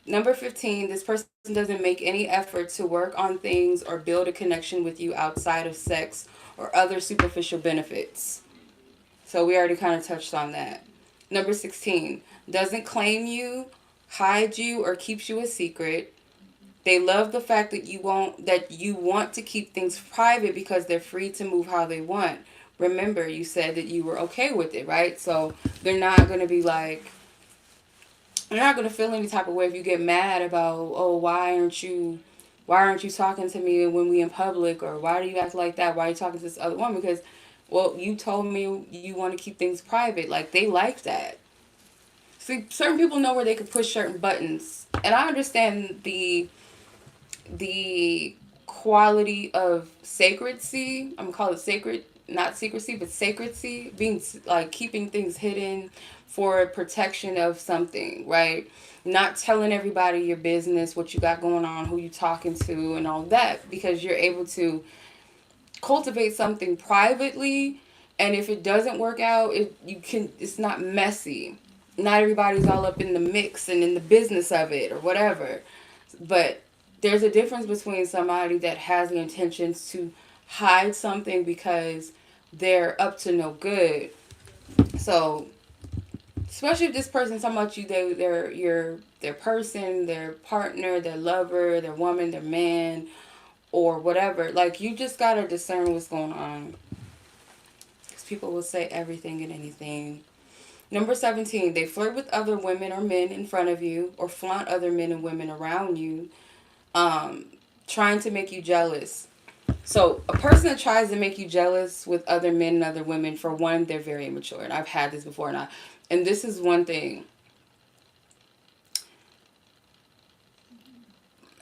Number 15, this person doesn't make any effort to work on things or build a connection with you outside of sex or other superficial benefits. So we already kind of touched on that. Number 16, doesn't claim you, hide you, or keeps you a secret. They love the fact that you want to keep things private because they're free to move how they want. Remember, you said that you were okay with it, right? So they're not going to be like, you're not gonna feel any type of way if you get mad about, oh, why aren't you talking to me when we in public, or why do you act like that? Why are you talking to this other woman? Because, well, you told me you want to keep things private. Like, they like that. See, certain people know where they can push certain buttons, and I understand the quality of sacredcy. I'm gonna call it sacred, not secrecy, but sacredcy, being like keeping things hidden for protection of something, right? Not telling everybody your business, what you got going on, who you talking to, and all that, because you're able to cultivate something privately, and if it doesn't work out, it's not messy. Not everybody's all up in the mix and in the business of it or whatever. But there's a difference between somebody that has the intentions to hide something because they're up to no good. So, especially if this person's talking about you, their person, their partner, their lover, their woman, their man, or whatever. Like, you just gotta discern what's going on. Because people will say everything and anything. Number 17, they flirt with other women or men in front of you, or flaunt other men and women around you, um, trying to make you jealous. So a person that tries to make you jealous with other men and other women, for one, they're very immature, and I've had this before, and this is one thing.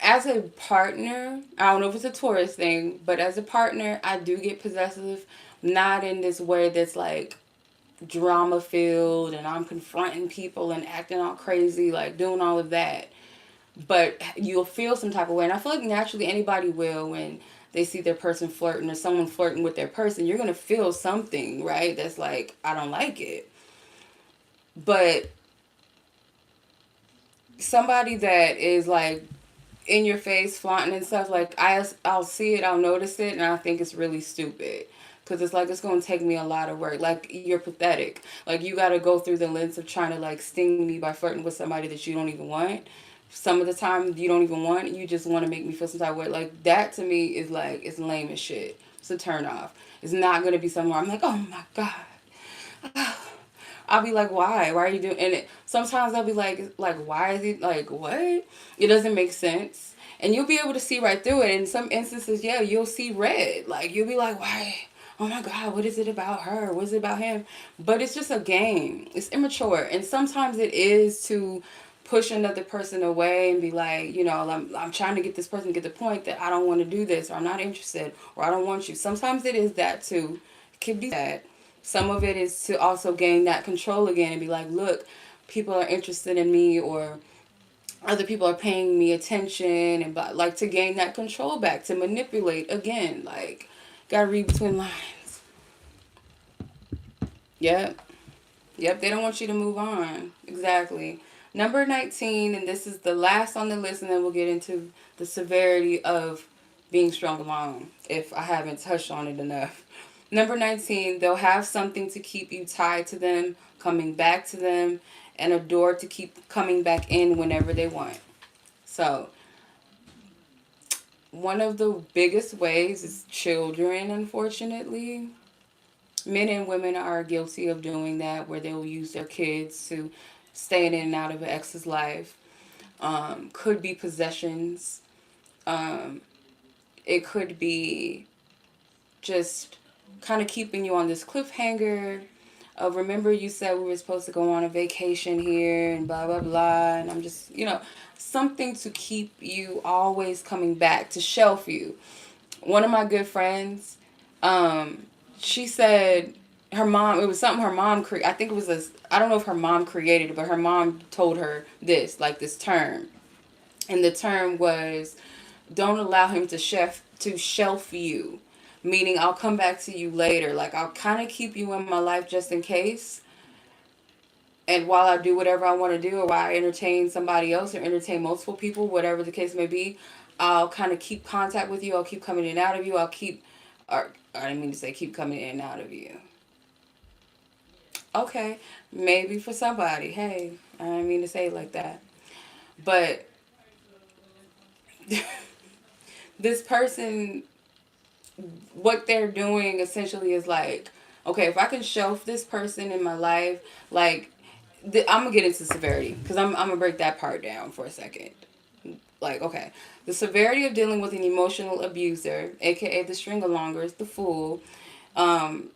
As a partner, I don't know if it's a Taurus thing, but as a partner, I do get possessive, not in this way that's like drama filled and I'm confronting people and acting all crazy, like doing all of that. But you'll feel some type of way, and I feel like naturally anybody will when they see their person flirting or someone flirting with their person. You're gonna feel something, right? That's like, I don't like it. But somebody that is like in your face flaunting and stuff, like I'll see it, I'll notice it, and I think it's really stupid. Cause it's like, it's gonna take me a lot of work. Like, you're pathetic. Like, you gotta go through the lens of trying to like sting me by flirting with somebody that you don't even want. Some of the time you don't even want. You just want to make me feel some type of way. Like, that to me is like, it's lame as shit. It's a turn off. It's not gonna be somewhere I'm like, oh my god. I'll be like, why? Why are you doing? And sometimes I'll be like, why is it like what? It doesn't make sense. And you'll be able to see right through it. In some instances, yeah, you'll see red. Like, you'll be like, why? Oh my God, what is it about her? What is it about him? But it's just a game. It's immature, and sometimes it is to push another person away and be like, I'm trying to get this person to get the point that I don't want to do this, or I'm not interested, or I don't want you. Sometimes it is that too. It could be that. Some of it is to also gain that control again and be like, look, people are interested in me, or other people are paying me attention, and like to gain that control back, to manipulate again. Like, gotta read between lines. Yep. Yep, they don't want you to move on. Exactly. Number 19, and this is the last on the list, and then we'll get into the severity of being strung along, if I haven't touched on it enough. Number 19, they'll have something to keep you tied to them, coming back to them, and a door to keep coming back in whenever they want. So, one of the biggest ways is children, unfortunately. Men and women are guilty of doing that, where they will use their kids to stay in and out of an ex's life. Could be possessions. Um, it could be just kind of keeping you on this cliffhanger of, remember you said we were supposed to go on a vacation here and blah blah blah, and I'm just, something to keep you always coming back, to shelf you. One of my good friends, she said her mom, it was something her mom I think it was I don't know if her mom created it, but her mom told her this, like this term, and the term was, don't allow him to shelf you, meaning I'll come back to you later. Like, I'll kind of keep you in my life just in case, and while I do whatever I want to do, or while I entertain somebody else or entertain multiple people, whatever the case may be, I'll kind of keep contact with you. I'll keep coming in and out of you. Or I didn't mean to say keep coming in and out of you. Okay, maybe for somebody. Hey, I didn't mean to say it like that. But this person, what they're doing essentially is like, okay, if I can shelf this person in my life, like, I'm gonna get into severity, because I'm gonna break that part down for a second. Like, okay, the severity of dealing with an emotional abuser, aka the string alongers, the fool, um,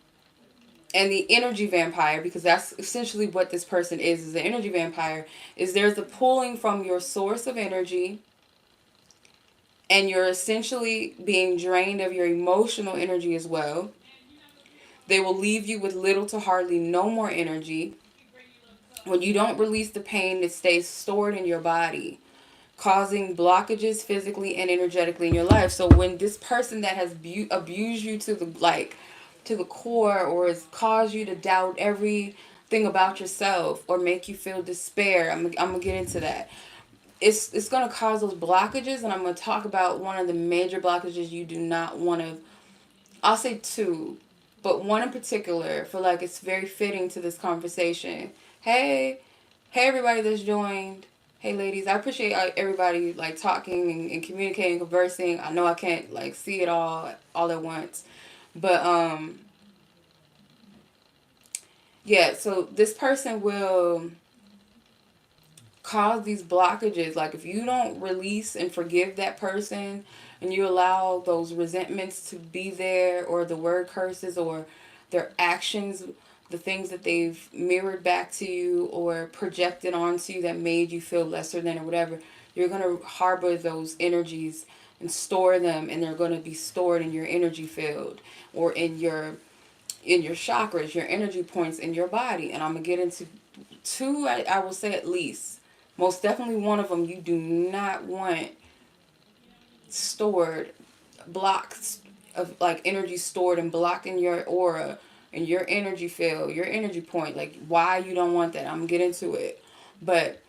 and the energy vampire, because that's essentially what this person is an energy vampire, is there's a pulling from your source of energy, and you're essentially being drained of your emotional energy as well. They will leave you with little to hardly no more energy. When you don't release the pain, it stays stored in your body, causing blockages physically and energetically in your life. So when this person that has abused you to the, like, to the core, or has caused you to doubt everything about yourself, or make you feel despair, I'm gonna get into that. It's gonna cause those blockages, and I'm gonna talk about one of the major blockages you do not want to. I'll say two, but one in particular, for like it's very fitting to this conversation. Hey, hey everybody that's joined. Hey ladies, I appreciate everybody like talking and communicating, conversing. I know I can't like see it all at once, but yeah. So this person will cause these blockages. Like, if you don't release and forgive that person, and you allow those resentments to be there, or the word curses, or their actions, the things that they've mirrored back to you or projected onto you that made you feel lesser than or whatever, you're going to harbor those energies and store them, and they're going to be stored in your energy field, or in your chakras, your energy points in your body. And I'm going to get into two, I will say at least. Most definitely one of them you do not want stored, blocks of like energy stored and blocked in your aura, in your energy field, your energy point. Like, why you don't want that, I'm going to get into it. But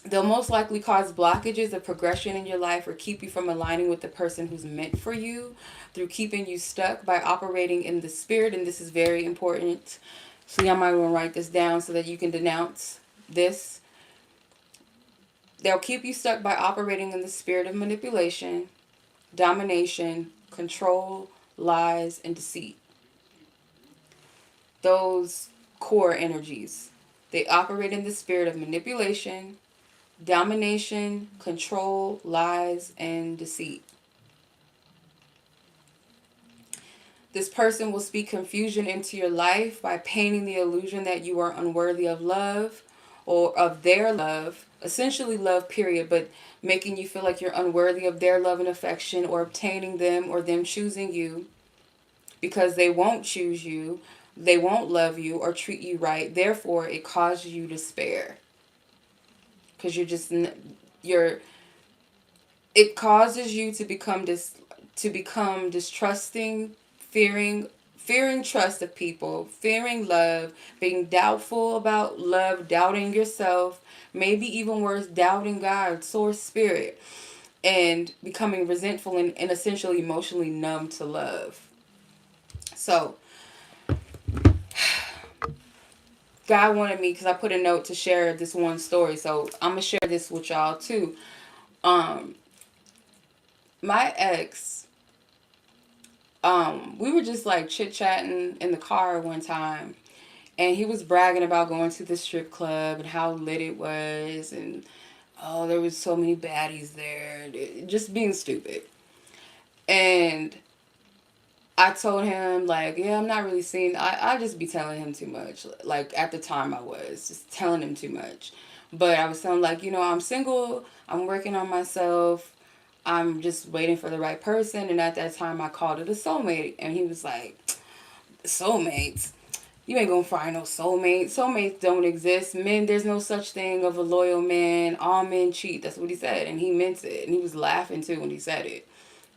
they'll most likely cause blockages of progression in your life, or keep you from aligning with the person who's meant for you, through keeping you stuck by operating in the spirit. And this is very important. So y'all might want to write this down so that you can denounce this. They'll keep you stuck by operating in the spirit of manipulation, domination, control, lies, and deceit. Those core energies. They operate in the spirit of manipulation, domination, control, lies, and deceit. This person will speak confusion into your life by painting the illusion that you are unworthy of love, or of their love, essentially love period, but making you feel like you're unworthy of their love and affection, or obtaining them, or them choosing you, because they won't choose you, they won't love you or treat you right. Therefore, it causes you despair, because you're it causes you to become distrusting, fearing trust of people, fearing love, being doubtful about love, doubting yourself, maybe even worse, doubting God, source, spirit, and becoming resentful, and essentially emotionally numb to love. So God wanted me, because I put a note to share this one story, so I'm gonna share this with y'all too. um my ex, we were just like chit-chatting in the car one time, and he was bragging about going to the strip club and how lit it was, and oh, there was so many baddies there, just being stupid. And I told him, like, yeah, I'm not really seeing. I just be telling him too much. Like, at the time, I was just telling him too much. But I was telling, like, I'm single. I'm working on myself. I'm just waiting for the right person. And at that time, I called it a soulmate. And he was like, soulmates? You ain't gonna find no soulmate. Soulmates don't exist. Men, there's no such thing of a loyal man. All men cheat. That's what he said. And he meant it. And he was laughing too when he said it.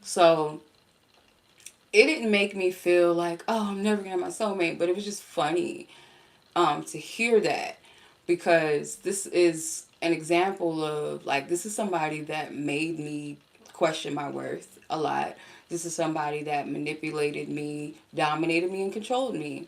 So it didn't make me feel like, oh, I'm never gonna have my soulmate, but it was just funny to hear that, because this is an example of, like, this is somebody that made me question my worth a lot. This is somebody that manipulated me, dominated me, and controlled me.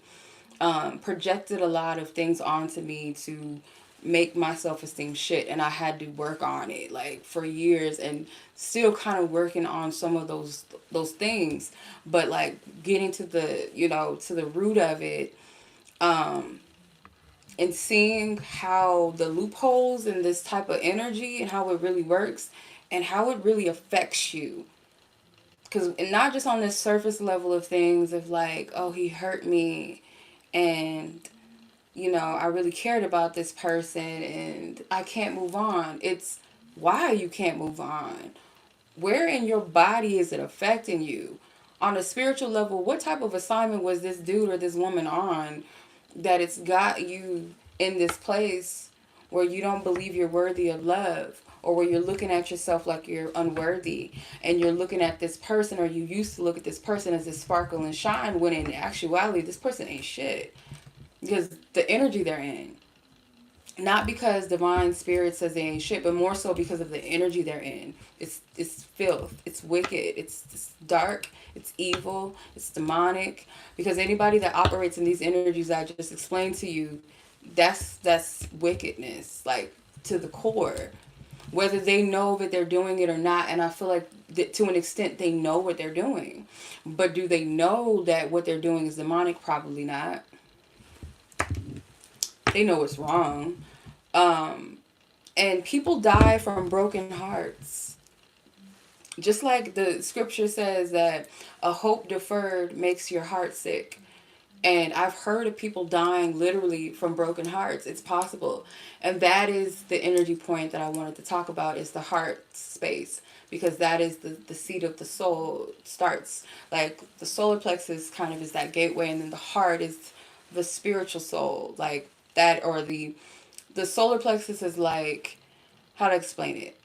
Projected a lot of things onto me to make my self-esteem shit, and I had to work on it, like, for years, and still kind of working on some of those things, but like getting to the to the root of it, um and seeing how the loopholes in this type of energy and how it really works and how it really affects you, because not just on this surface level of things of like, oh, he hurt me, and I really cared about this person and I can't move on. It's why you can't move on. Where in your body is it affecting you? On a spiritual level, what type of assignment was this dude or this woman on that it's got you in this place where you don't believe you're worthy of love, or where you're looking at yourself like you're unworthy, and you're looking at this person, or you used to look at this person as this sparkle and shine, when in actuality this person ain't shit, because the energy they're in. Not because divine spirit says they ain't shit, but more so because of the energy they're in. It's filth. It's wicked. It's dark. It's evil. It's demonic. Because anybody that operates in these energies I just explained to you, that's wickedness, like, to the core. Whether they know that they're doing it or not, and I feel like that to an extent they know what they're doing, but do they know that what they're doing is demonic? Probably not. They know it's wrong. Um, and people die from broken hearts. Just like the scripture says that a hope deferred makes your heart sick. And I've heard of people dying literally from broken hearts. It's possible. And that is the energy point that I wanted to talk about, is the heart space. Because that is the seat of the soul. It starts, like, the solar plexus kind of is that gateway, and then the heart is the spiritual soul. Like that, or the solar plexus is like, how to explain it?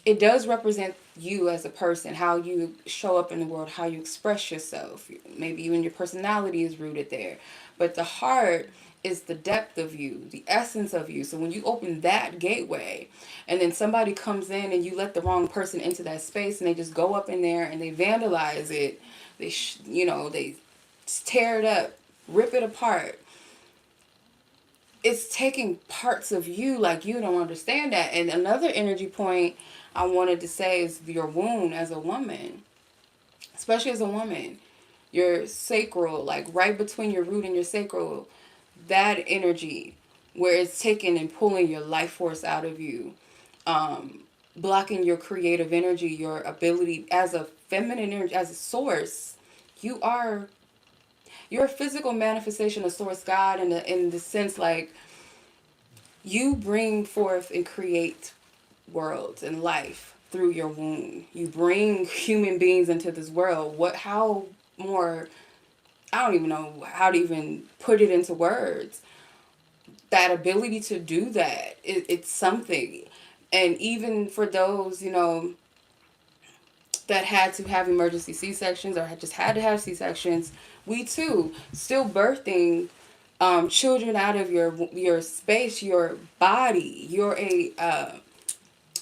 It does represent you as a person, how you show up in the world, how you express yourself. Maybe even your personality is rooted there. But the heart is the depth of you, the essence of you. So when you open that gateway, and then somebody comes in and you let the wrong person into that space, and they just go up in there and they vandalize it, they tear it up, rip it apart. It's taking parts of you, like, you don't understand that. And another energy point I wanted to say is your wound as a woman, especially as a woman, your sacral, like right between your root and your sacral, that energy where it's taking and pulling your life force out of you, blocking your creative energy, your ability as a feminine energy, as a source. You are you're a physical manifestation of source God, in the sense, like, you bring forth and create worlds and life through your womb. You bring human beings into this world. How more, I don't even know how to even put it into words. That ability to do that, it's something. And even for those, that had to have emergency C-sections, or just had to have C-sections, we too still birthing children out of your space, your body. You're a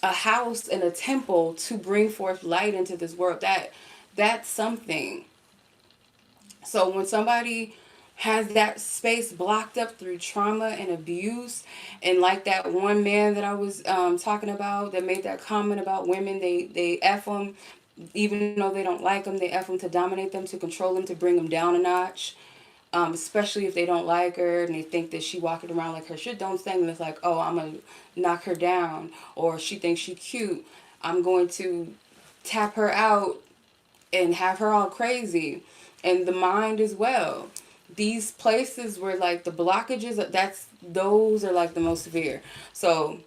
house and a temple to bring forth light into this world. That's something. So when somebody has that space blocked up through trauma and abuse, and like that one man that I was talking about that made that comment about women, they F them, even though they don't like them, they F them to dominate them, to control them, to bring them down a notch. Especially if they don't like her and they think that she walking around like her shit don't stink, and it's like, oh, I'm gonna knock her down, or she thinks she cute, I'm going to tap her out and have her all crazy, and the mind as well. These places where like the blockages, those are like the most severe. So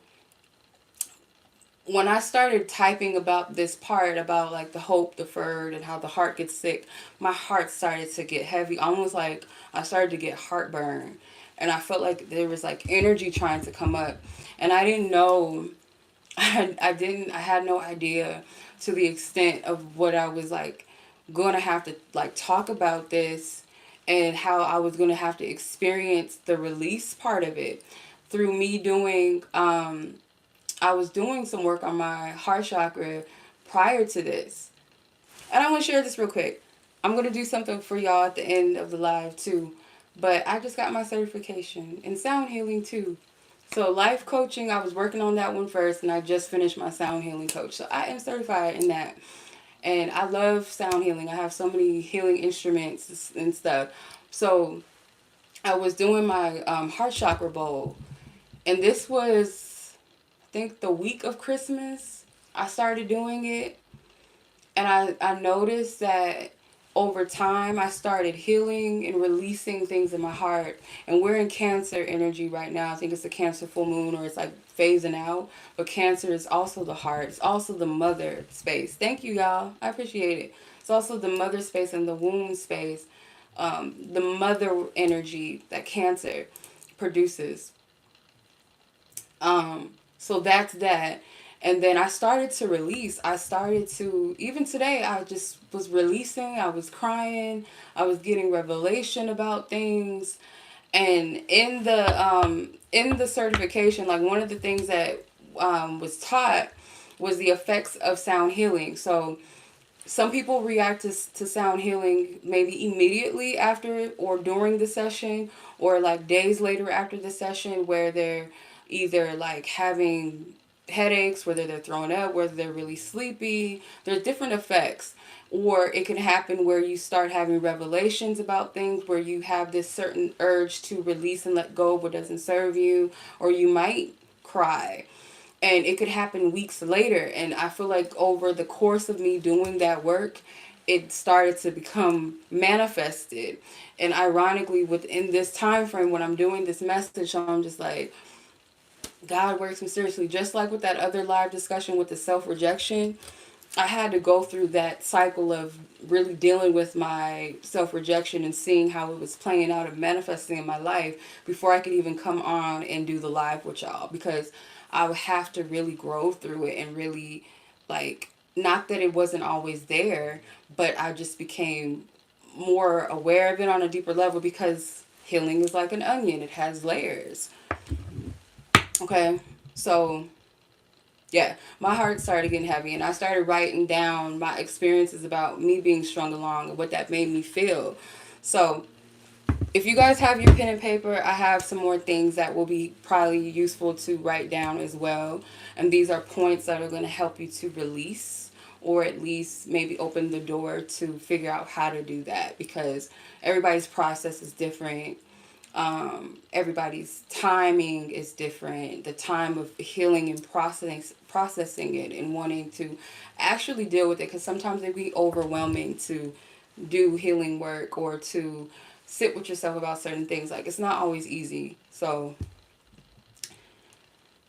when I started typing about this part about like the hope deferred and how the heart gets sick, my heart started to get heavy, almost like I started to get heartburn. And I felt like there was like energy trying to come up. And I didn't know, I had no idea to the extent of what I was like going to have to like talk about this, and how I was going to have to experience the release part of it through me doing I was doing some work on my heart chakra prior to this. And I want to share this real quick. I'm going to do something for y'all at the end of the live too. But I just got my certification in sound healing too. So life coaching, I was working on that one first, and I just finished my sound healing coach. So I am certified in that. And I love sound healing. I have so many healing instruments and stuff. So I was doing my heart chakra bowl. And this was, I think, the week of Christmas. I started doing it. And I noticed that over time I started healing and releasing things in my heart. And we're in Cancer energy right now. I think it's a Cancer full moon, or it's like phasing out. But Cancer is also the heart. It's also the mother space. Thank you, y'all. I appreciate it. It's also the mother space and the womb space. The mother energy that Cancer produces. So that's that. And then I started to release. I started to, even today, I just was releasing. I was crying. I was getting revelation about things. And in the certification, like one of the things that was taught was the effects of sound healing. So some people react to sound healing maybe immediately after or during the session, or like days later after the session, where they're either like having headaches, whether they're throwing up, whether they're really sleepy. There's different effects. Or it can happen where you start having revelations about things, where you have this certain urge to release and let go of what doesn't serve you, or you might cry. And it could happen weeks later. And I feel like over the course of me doing that work, it started to become manifested. And ironically, within this time frame, when I'm doing this message, I'm just like, God works mysteriously. Just like with that other live discussion with the self-rejection, I had to go through that cycle of really dealing with my self-rejection and seeing how it was playing out and manifesting in my life before I could even come on and do the live with y'all. Because I would have to really grow through it and really, like, not that it wasn't always there, but I just became more aware of it on a deeper level, because healing is like an onion. It has layers. Okay, so yeah, my heart started getting heavy, and I started writing down my experiences about me being strung along and what that made me feel. So if you guys have your pen and paper, I have some more things that will be probably useful to write down as well. And these are points that are going to help you to release, or at least maybe open the door to figure out how to do that, because everybody's process is different. Everybody's timing is different. The time of healing and processing it and wanting to actually deal with it, because sometimes it can be overwhelming to do healing work or to sit with yourself about certain things. Like, it's not always easy. So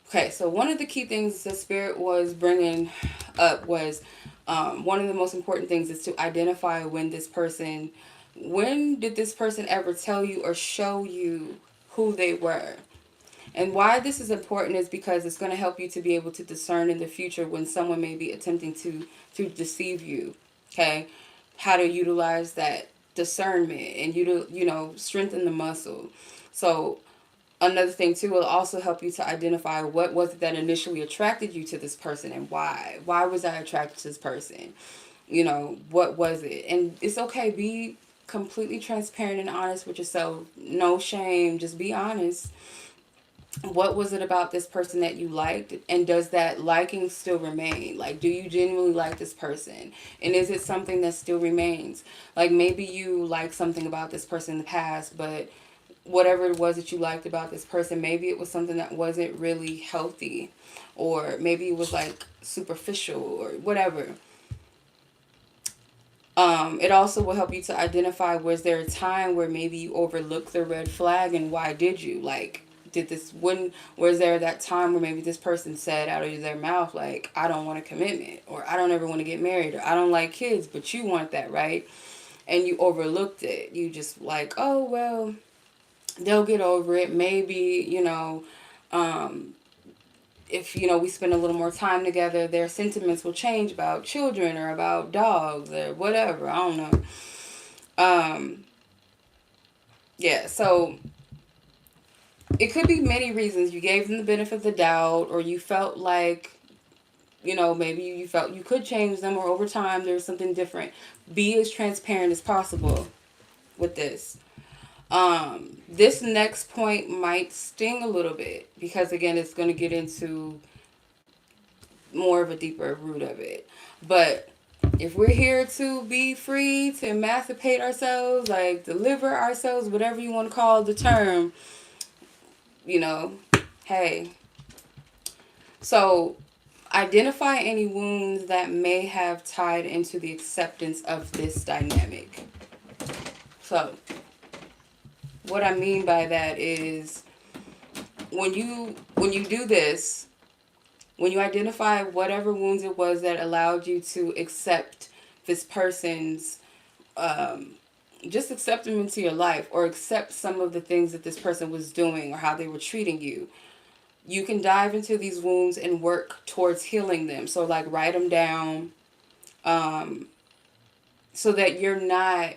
okay, so one of the key things the spirit was bringing up was one of the most important things is to identify when did this person ever tell you or show you who they were? And why this is important is because it's going to help you to be able to discern in the future when someone may be attempting to deceive you. Okay? How to utilize that discernment and strengthen the muscle. So another thing too will also help you to identify what was it that initially attracted you to this person, and why. Why was I attracted to this person? What was it? And it's okay. Be completely transparent and honest with yourself. No shame. Just be honest. What was it about this person that you liked, and does that liking still remain? Like, do you genuinely like this person, and is it something that still remains? Like, maybe you like something about this person in the past, but whatever it was that you liked about this person, maybe it was something that wasn't really healthy, or maybe it was like superficial or whatever. It also will help you to identify, was there a time where maybe you overlooked the red flag, and why did you? Like, did this, when was there that time where maybe this person said out of their mouth, like, I don't want a commitment, or I don't ever want to get married, or I don't like kids, but you want that, right? And you overlooked it. You just like, oh, well, they'll get over it. Maybe, um, if we spend a little more time together, their sentiments will change about children or about dogs or whatever. I don't know. um yeah, so it could be many reasons. You gave them the benefit of the doubt, or you felt like, maybe you felt you could change them, or over time there's something different. Be as transparent as possible with this. This next point might sting a little bit, because again, it's going to get into more of a deeper root of it. But if we're here to be free, to emancipate ourselves, like deliver ourselves, whatever you want to call the term, you know, hey. So identify any wounds that may have tied into the acceptance of this dynamic. So what I mean by that is, when you do this, when you identify whatever wounds it was that allowed you to accept this person's, um, just accept them into your life, or accept some of the things that this person was doing or how they were treating you, you can dive into these wounds and work towards healing them. So like write them down, um, so that you're not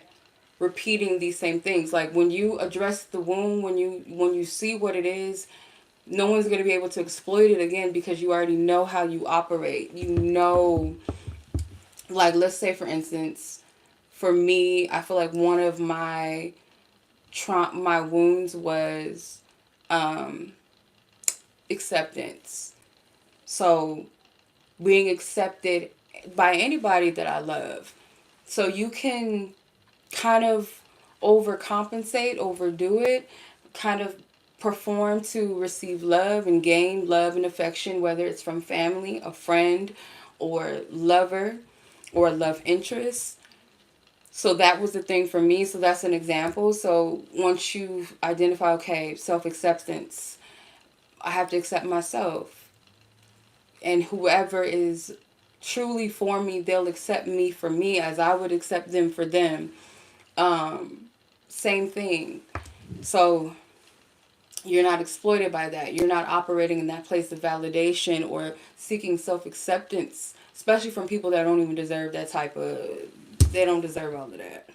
repeating these same things. Like when you address the wound, when you see what it is, no one's going to be able to exploit it again, because you already know how you operate. Like, let's say for instance, for me, I feel like one of my wounds was, um, acceptance. So being accepted by anybody that I love. So you can kind of overcompensate, overdo it, kind of perform to receive love and gain love and affection, whether it's from family, a friend, or lover, or love interest. So that was the thing for me. So that's an example. So once you identify, okay, self acceptance, I have to accept myself. And whoever is truly for me, they'll accept me for me as I would accept them for them. Um, Same thing. So you're not exploited by that. You're not operating in that place of validation or seeking self acceptance, especially from people that don't even deserve that type of. They don't deserve all of that.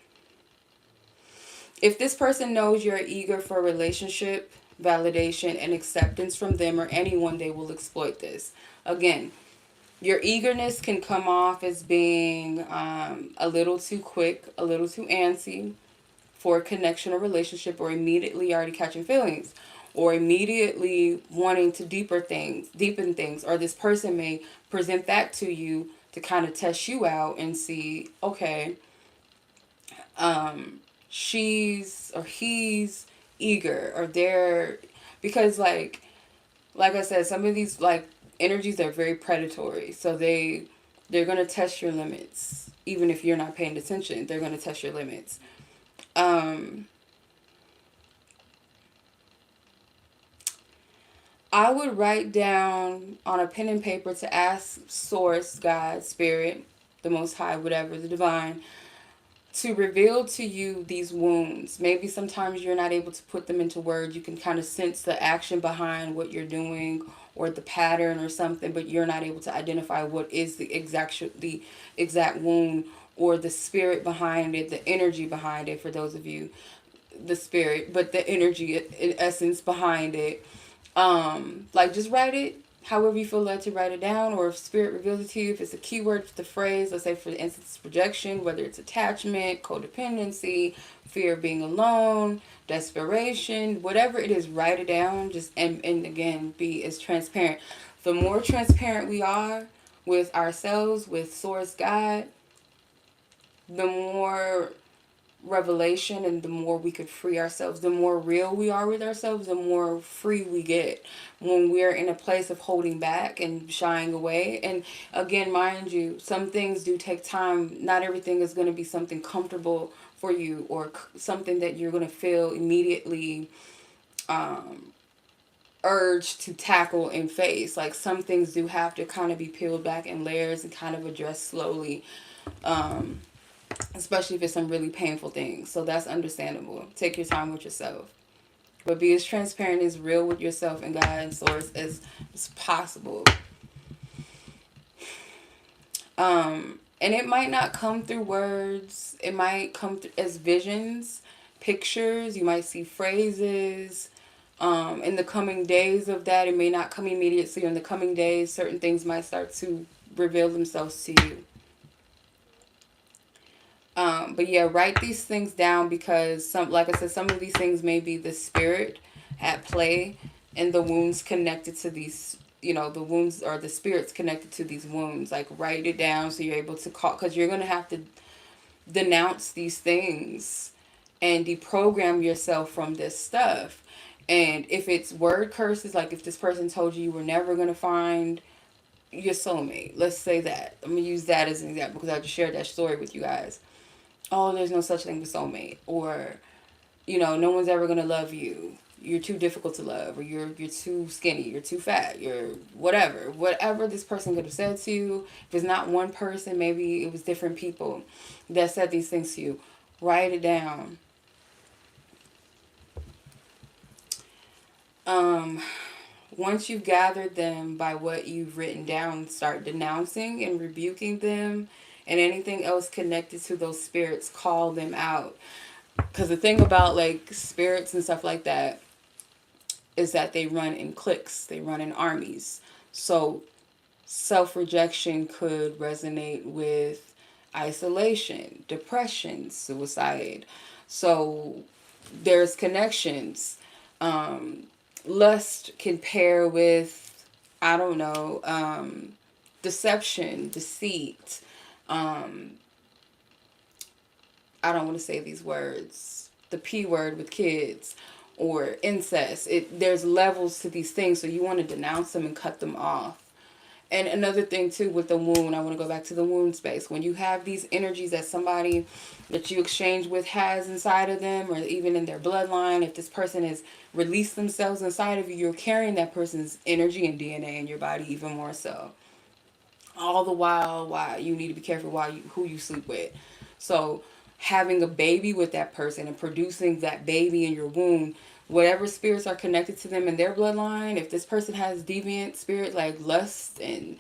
If this person knows you're eager for a relationship, validation, and acceptance from them or anyone, they will exploit this. Again, your eagerness can come off as being, a little too quick, a little too antsy for a connection or relationship, or immediately already catching feelings, or immediately wanting to deepen things, or this person may present that to you to kind of test you out and see, okay, um, she's or he's eager, or they're, because like I said, some of these like energies are very predatory, so they're gonna test your limits, even if you're not paying attention. They're gonna test your limits. Um, I would write down on a pen and paper to ask Source, God, Spirit, the Most High, whatever, the Divine, to reveal to you these wounds. Maybe sometimes you're not able to put them into words. You can kind of sense the action behind what you're doing, or the pattern or something, but you're not able to identify what is the exact wound, or the spirit behind it, the energy behind it. For those of you, the spirit, but the energy in essence behind it. Like just write it however you feel led to write it down, or if spirit reveals it to you, if it's a keyword, the phrase, let's say for instance projection, whether it's attachment, codependency, fear of being alone, desperation, whatever it is, write it down. Just and again, be as transparent. The more transparent we are with ourselves, with Source, God, the more revelation and the more we could free ourselves, the more real we are with ourselves, the more free we get when we're in a place of holding back and shying away. And again, mind you, some things do take time. Not everything is going to be something comfortable for you or something that you're going to feel immediately um, urge to tackle and face. Like some things do have to kind of be peeled back in layers and kind of addressed slowly. Um, Especially if it's some really painful things. So that's understandable. Take your time with yourself. But be as transparent, as real with yourself and God and source as possible. And it might not come through words. It might come as visions, pictures. You might see phrases. In the coming days of that, it may not come immediately. In the coming days, certain things might start to reveal themselves to you. But yeah, write these things down because some, like I said, some of these things may be the spirit at play and the wounds connected to these, the wounds or the spirits connected to these wounds. Like write it down so you're able to call, because you're going to have to denounce these things and deprogram yourself from this stuff. And if it's word curses, like if this person told you were never going to find your soulmate, let's say that. I'm going to use that as an example because I just shared that story with you guys. Oh, there's no such thing as soulmate, or no one's ever gonna love you. You're too difficult to love, or you're too skinny, you're too fat, you're whatever this person could have said to you. If it's not one person, maybe it was different people that said these things to you. Write it down. Um, Once you've gathered them by what you've written down, start denouncing and rebuking them, and anything else connected to those spirits, call them out. Because the thing about like spirits and stuff like that is that they run in cliques, they run in armies. So self rejection could resonate with isolation, depression, suicide. So there's connections. Lust can pair with, I don't know, deception, deceit. Um, I don't want to say these words, the P word with kids, or incest. There's levels to these things, so you want to denounce them and cut them off. And another thing too with the wound, I want to go back to the wound space. When you have these energies that somebody that you exchange with has inside of them, or even in their bloodline, if this person has released themselves inside of you, you're carrying that person's energy and DNA in your body even more so. All the while, why you need to be careful who you sleep with. So having a baby with that person and producing that baby in your womb, whatever spirits are connected to them in their bloodline, if this person has deviant spirit like lust and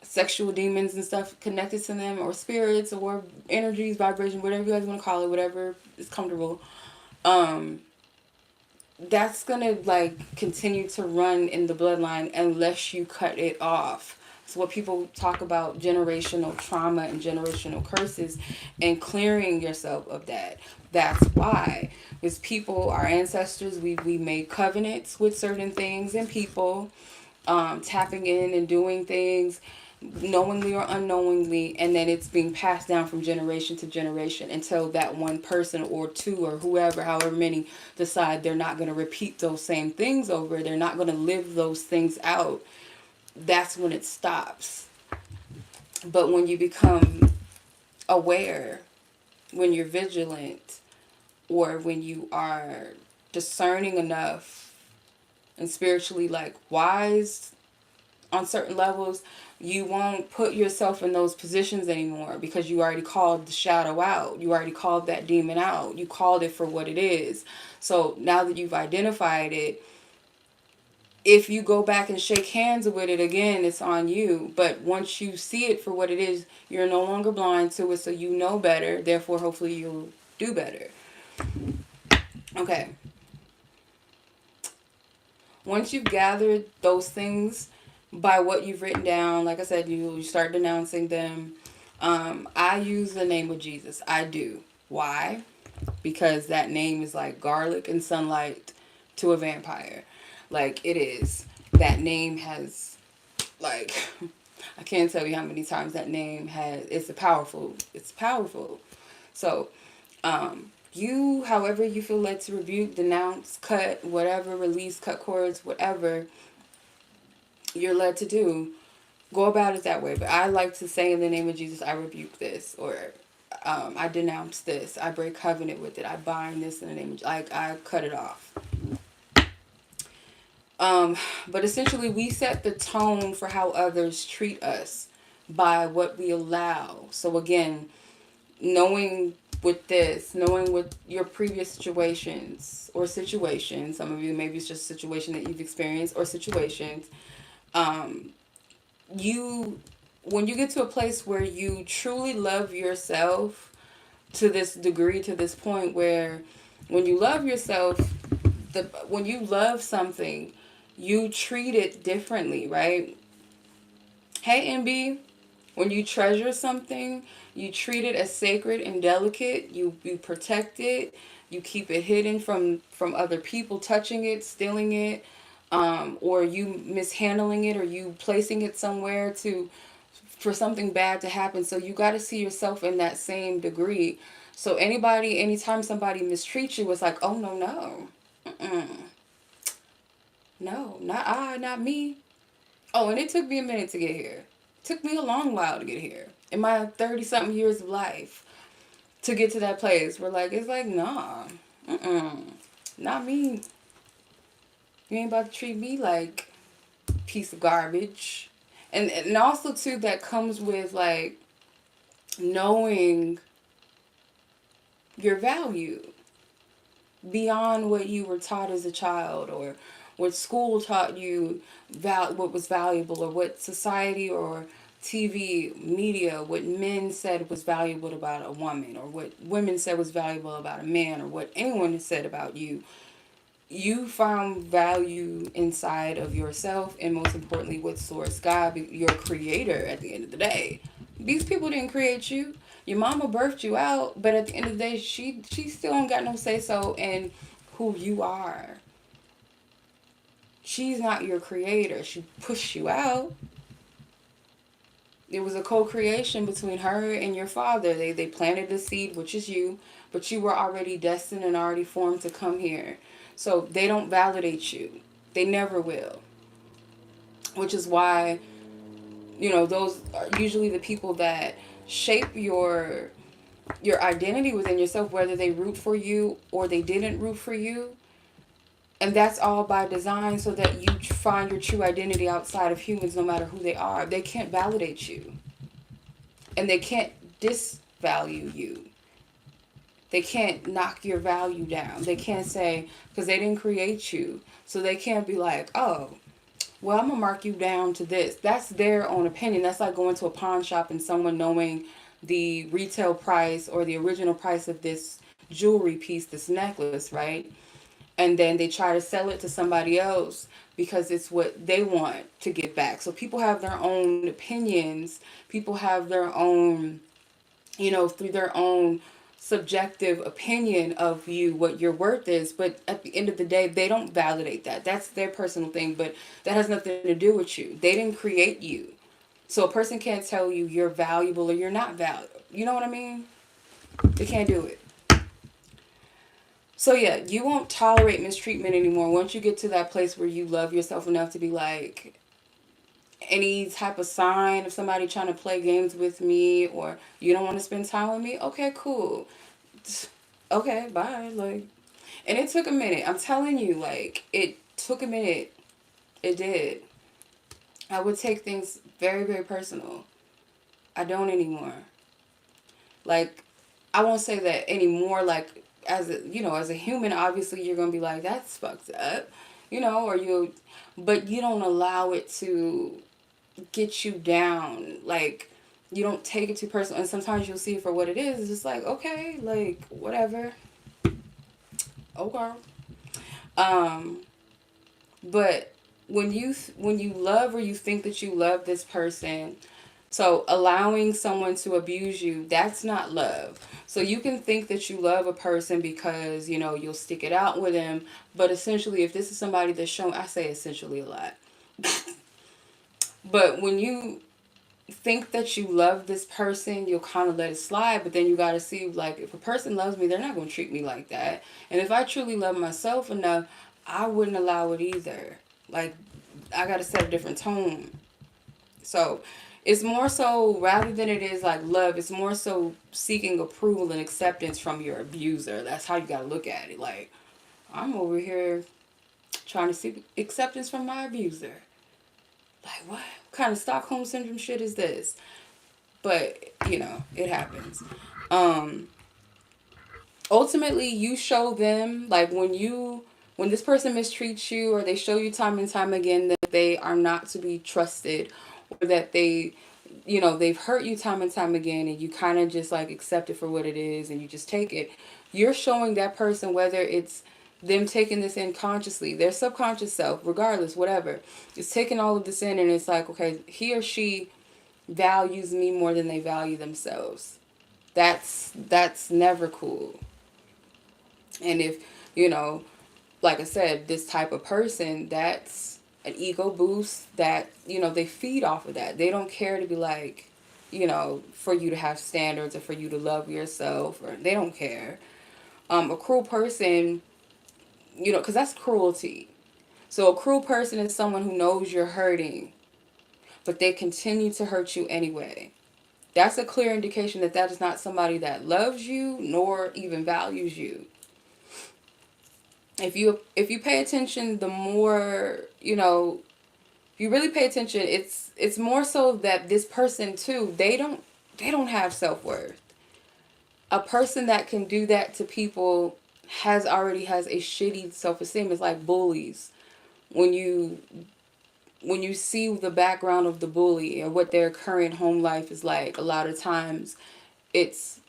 sexual demons and stuff connected to them, or spirits or energies, vibration, whatever you guys want to call it, whatever is comfortable, um that's gonna like continue to run in the bloodline unless you cut it off. So what people talk about, generational trauma and generational curses, and clearing yourself of that. That's why, because people, our ancestors, we made covenants with certain things and people, tapping in and doing things knowingly or unknowingly, and then it's being passed down from generation to generation until that one person or two or whoever, however many, decide they're not going to repeat those same things over, they're not going to live those things out. That's when it stops. But when you become aware, when you're vigilant, or when you are discerning enough and spiritually like wise on certain levels, you won't put yourself in those positions anymore because you already called the shadow out. You already called that demon out. You called it for what it is. So now that you've identified it, if you go back and shake hands with it again, it's on you. But once you see it for what it is, you're no longer blind to it, so you know better. Therefore, hopefully you'll do better. Okay. Once you've gathered those things by what you've written down, like I said, you start denouncing them. I use the name of Jesus. I do. Why? Because that name is like garlic and sunlight to a vampire. Like it is. That name has, like, I can't tell you how many times that name has. It's powerful. So You, however you feel led to rebuke, denounce, cut, whatever, release, cut cords, whatever you're led to do, go about it that way. But I like to say, in the name of Jesus, I rebuke this, or I denounce this, I break covenant with it, I bind this in the name of, like, I cut it off. But essentially, we set the tone for how others treat us by what we allow. So again, knowing with this, knowing with your previous situations, some of you, maybe it's just a situation that you've experienced or situations, um, you, when you get to a place where you truly love yourself to this degree, to this point where when you love yourself, when you love something, you treat it differently, right? Hey, MB, when you treasure something, you treat it as sacred and delicate. You protect it. You keep it hidden from other people touching it, stealing it, or you mishandling it, or you placing it somewhere to for something bad to happen. So you got to see yourself in that same degree. So anytime somebody mistreats you, it's like, oh no, no, mm-mm. No, not me. Oh, and it took me a minute to get here. It took me a long while to get here. In my 30 something years of life to get to that place where, like, it's like, nah, mm-mm, not me. You ain't about to treat me like piece of garbage. And also too, that comes with like knowing your value beyond what you were taught as a child, or what school taught you, what was valuable, or what society or TV, media, what men said was valuable about a woman, or what women said was valuable about a man, or what anyone said about you. You found value inside of yourself, and most importantly with source God, your creator. At the end of the day, these people didn't create you. Your mama birthed you out, but at the end of the day, she still don't got no say so in who you are. She's not your creator. She pushed you out. It was a co-creation between her and your father. They planted the seed, which is you, but you were already destined and already formed to come here. So they don't validate you. They never will. Which is why, those are usually the people that shape your identity within yourself, whether they root for you or they didn't root for you. And that's all by design, so that you find your true identity outside of humans, no matter who they are. They can't validate you. And they can't disvalue you. They can't knock your value down. They can't say, because they didn't create you. So they can't be like, oh, well, I'm going to mark you down to this. That's their own opinion. That's like going to a pawn shop and someone knowing the retail price or the original price of this jewelry piece, this necklace, right? And then they try to sell it to somebody else because it's what they want to get back. So people have their own opinions. People have their own, through their own subjective opinion of you, what your worth is. But at the end of the day, they don't validate that. That's their personal thing, but that has nothing to do with you. They didn't create you. So a person can't tell you you're valuable or you're not valuable. You know what I mean? They can't do it. So yeah, you won't tolerate mistreatment anymore once you get to that place where you love yourself enough to be like, any type of sign of somebody trying to play games with me, or you don't want to spend time with me, okay, cool. Okay, bye. Like, and it took a minute. I'm telling you, like, it took a minute. It did. I would take things very, very personal. I don't anymore. Like, I won't say that anymore. Like, as a human, obviously you're gonna be like, that's fucked up, or but you don't allow it to get you down. Like, you don't take it too personal, and sometimes you'll see it for what it is. It's just like, okay, like, whatever. Okay. Um, but when you love, or you think that you love this person, so allowing someone to abuse you, that's not love. So you can think that you love a person because, you'll stick it out with them. But essentially, if this is somebody that's shown, I say essentially a lot. But think that you love this person, you'll kind of let it slide, but then you got to see, like, if a person loves me, they're not going to treat me like that. And if I truly love myself enough, I wouldn't allow it either. Like, I got to set a different tone. So it's more so, rather than it is like love, it's more so seeking approval and acceptance from your abuser. That's how you got to look at it. Like, I'm over here trying to seek acceptance from my abuser. Like, what kind of Stockholm syndrome shit is this? But, it happens. Um, Ultimately, you show them, like, when this person mistreats you, or they show you time and time again that they are not to be trusted, or that they've hurt you time and time again, and you kind of just like accept it for what it is and you just take it. You're showing that person, whether it's them taking this in consciously, their subconscious self, regardless, whatever, it's taking all of this in, and it's like, okay, he or she values me more than they value themselves. That's never cool. And if, you know, like I said, this type of person, that's an ego boost that, they feed off of that. They don't care to be like, for you to have standards or for you to love yourself, or they don't care. A cruel person, because that's cruelty. So a cruel person is someone who knows you're hurting, but they continue to hurt you anyway. That's a clear indication that that is not somebody that loves you nor even values you. If you pay attention, the more, if you really pay attention, it's more so that this person too, they don't have self-worth. A person that can do that to people already has a shitty self-esteem. It's like bullies. When you when you see the background of the bully and what their current home life is like, a lot of times it's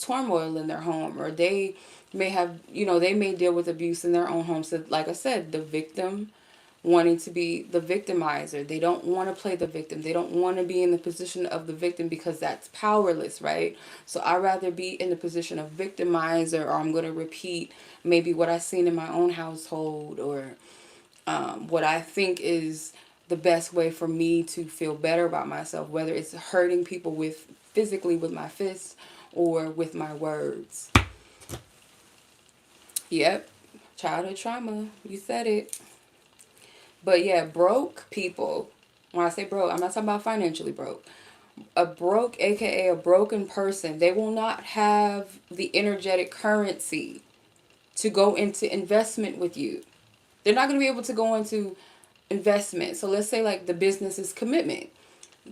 turmoil in their home, or they may have, they may deal with abuse in their own home. So like I said, the victim wanting to be the victimizer, they don't want to play the victim, they don't want to be in the position of the victim, because that's powerless, right? So I'd rather be in the position of victimizer, or I'm going to repeat maybe what I've seen in my own household, or what I think is the best way for me to feel better about myself, whether it's hurting people with physically with my fists or with my words. Yep, childhood trauma. You said it. But yeah, broke people. When I say broke, I'm not talking about financially broke. A broke, aka a broken person, they will not have the energetic currency to go into investment with you. They're not going to be able to go into investment. So let's say like the business is commitment.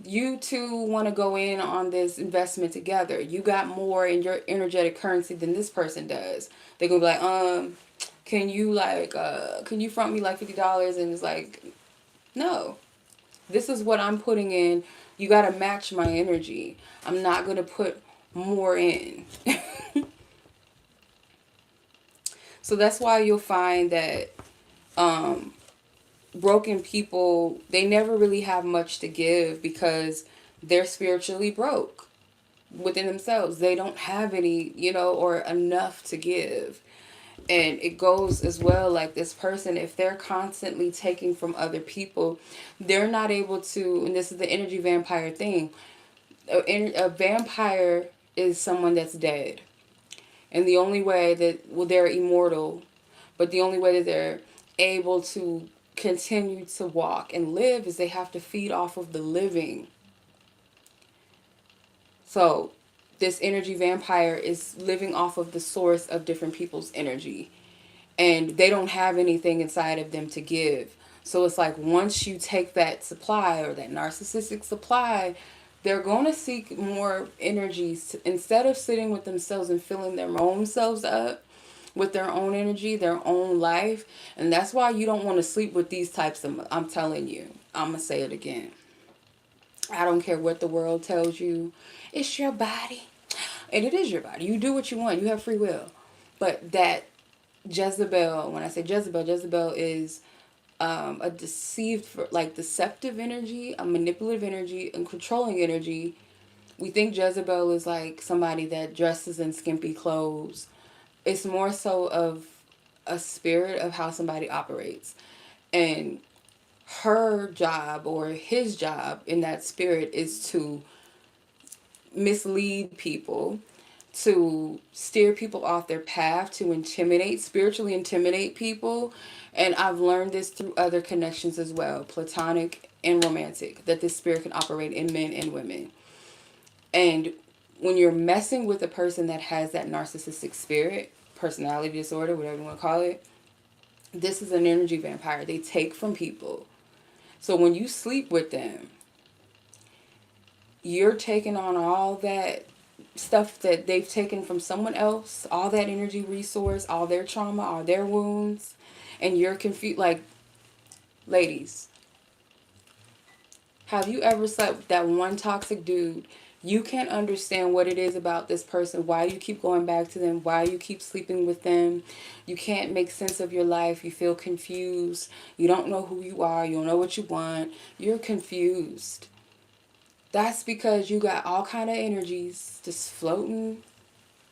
You two want to go in on this investment together. You got more in your energetic currency than this person does. They're going to be like, can you front me like $50? And it's like, no, this is what I'm putting in. You got to match my energy. I'm not going to put more in. So that's why you'll find that broken people, they never really have much to give, because they're spiritually broke within themselves. They don't have any, or enough to give. And it goes as well, like this person, if they're constantly taking from other people, they're not able to, and this is the energy vampire thing. A vampire is someone that's dead. And the only way that, well, they're immortal, but the only way that they're able to continue to walk and live is they have to feed off of the living. So this energy vampire is living off of the source of different people's energy, and they don't have anything inside of them to give. So it's like, once you take that supply, or that narcissistic supply, they're going to seek more energies instead of sitting with themselves and filling their own selves up with their own energy, their own life. And that's why you don't want to sleep with these types of, I'm telling you, I'm going to say it again. I don't care what the world tells you. It's your body. And it is your body. You do what you want. You have free will. But that Jezebel, when I say Jezebel is a deceptive energy, a manipulative energy, and controlling energy. We think Jezebel is like somebody that dresses in skimpy clothes. It's more so of a spirit of how somebody operates. And her job or his job in that spirit is to mislead people, to steer people off their path, to intimidate, spiritually intimidate people. And I've learned this through other connections as well, platonic and romantic, that this spirit can operate in men and women. And when you're messing with a person that has that narcissistic spirit, personality disorder, whatever you want to call it, this is an energy vampire. They take from people. So when you sleep with them, you're taking on all that stuff that they've taken from someone else, all that energy resource, all their trauma, all their wounds, and you're confused. Like, ladies, have you ever slept with that one toxic dude? You can't understand what it is about this person, why you keep going back to them, why you keep sleeping with them. You can't make sense of your life. You feel confused. You don't know who you are. You don't know what you want. You're confused. That's because you got all kind of energies just floating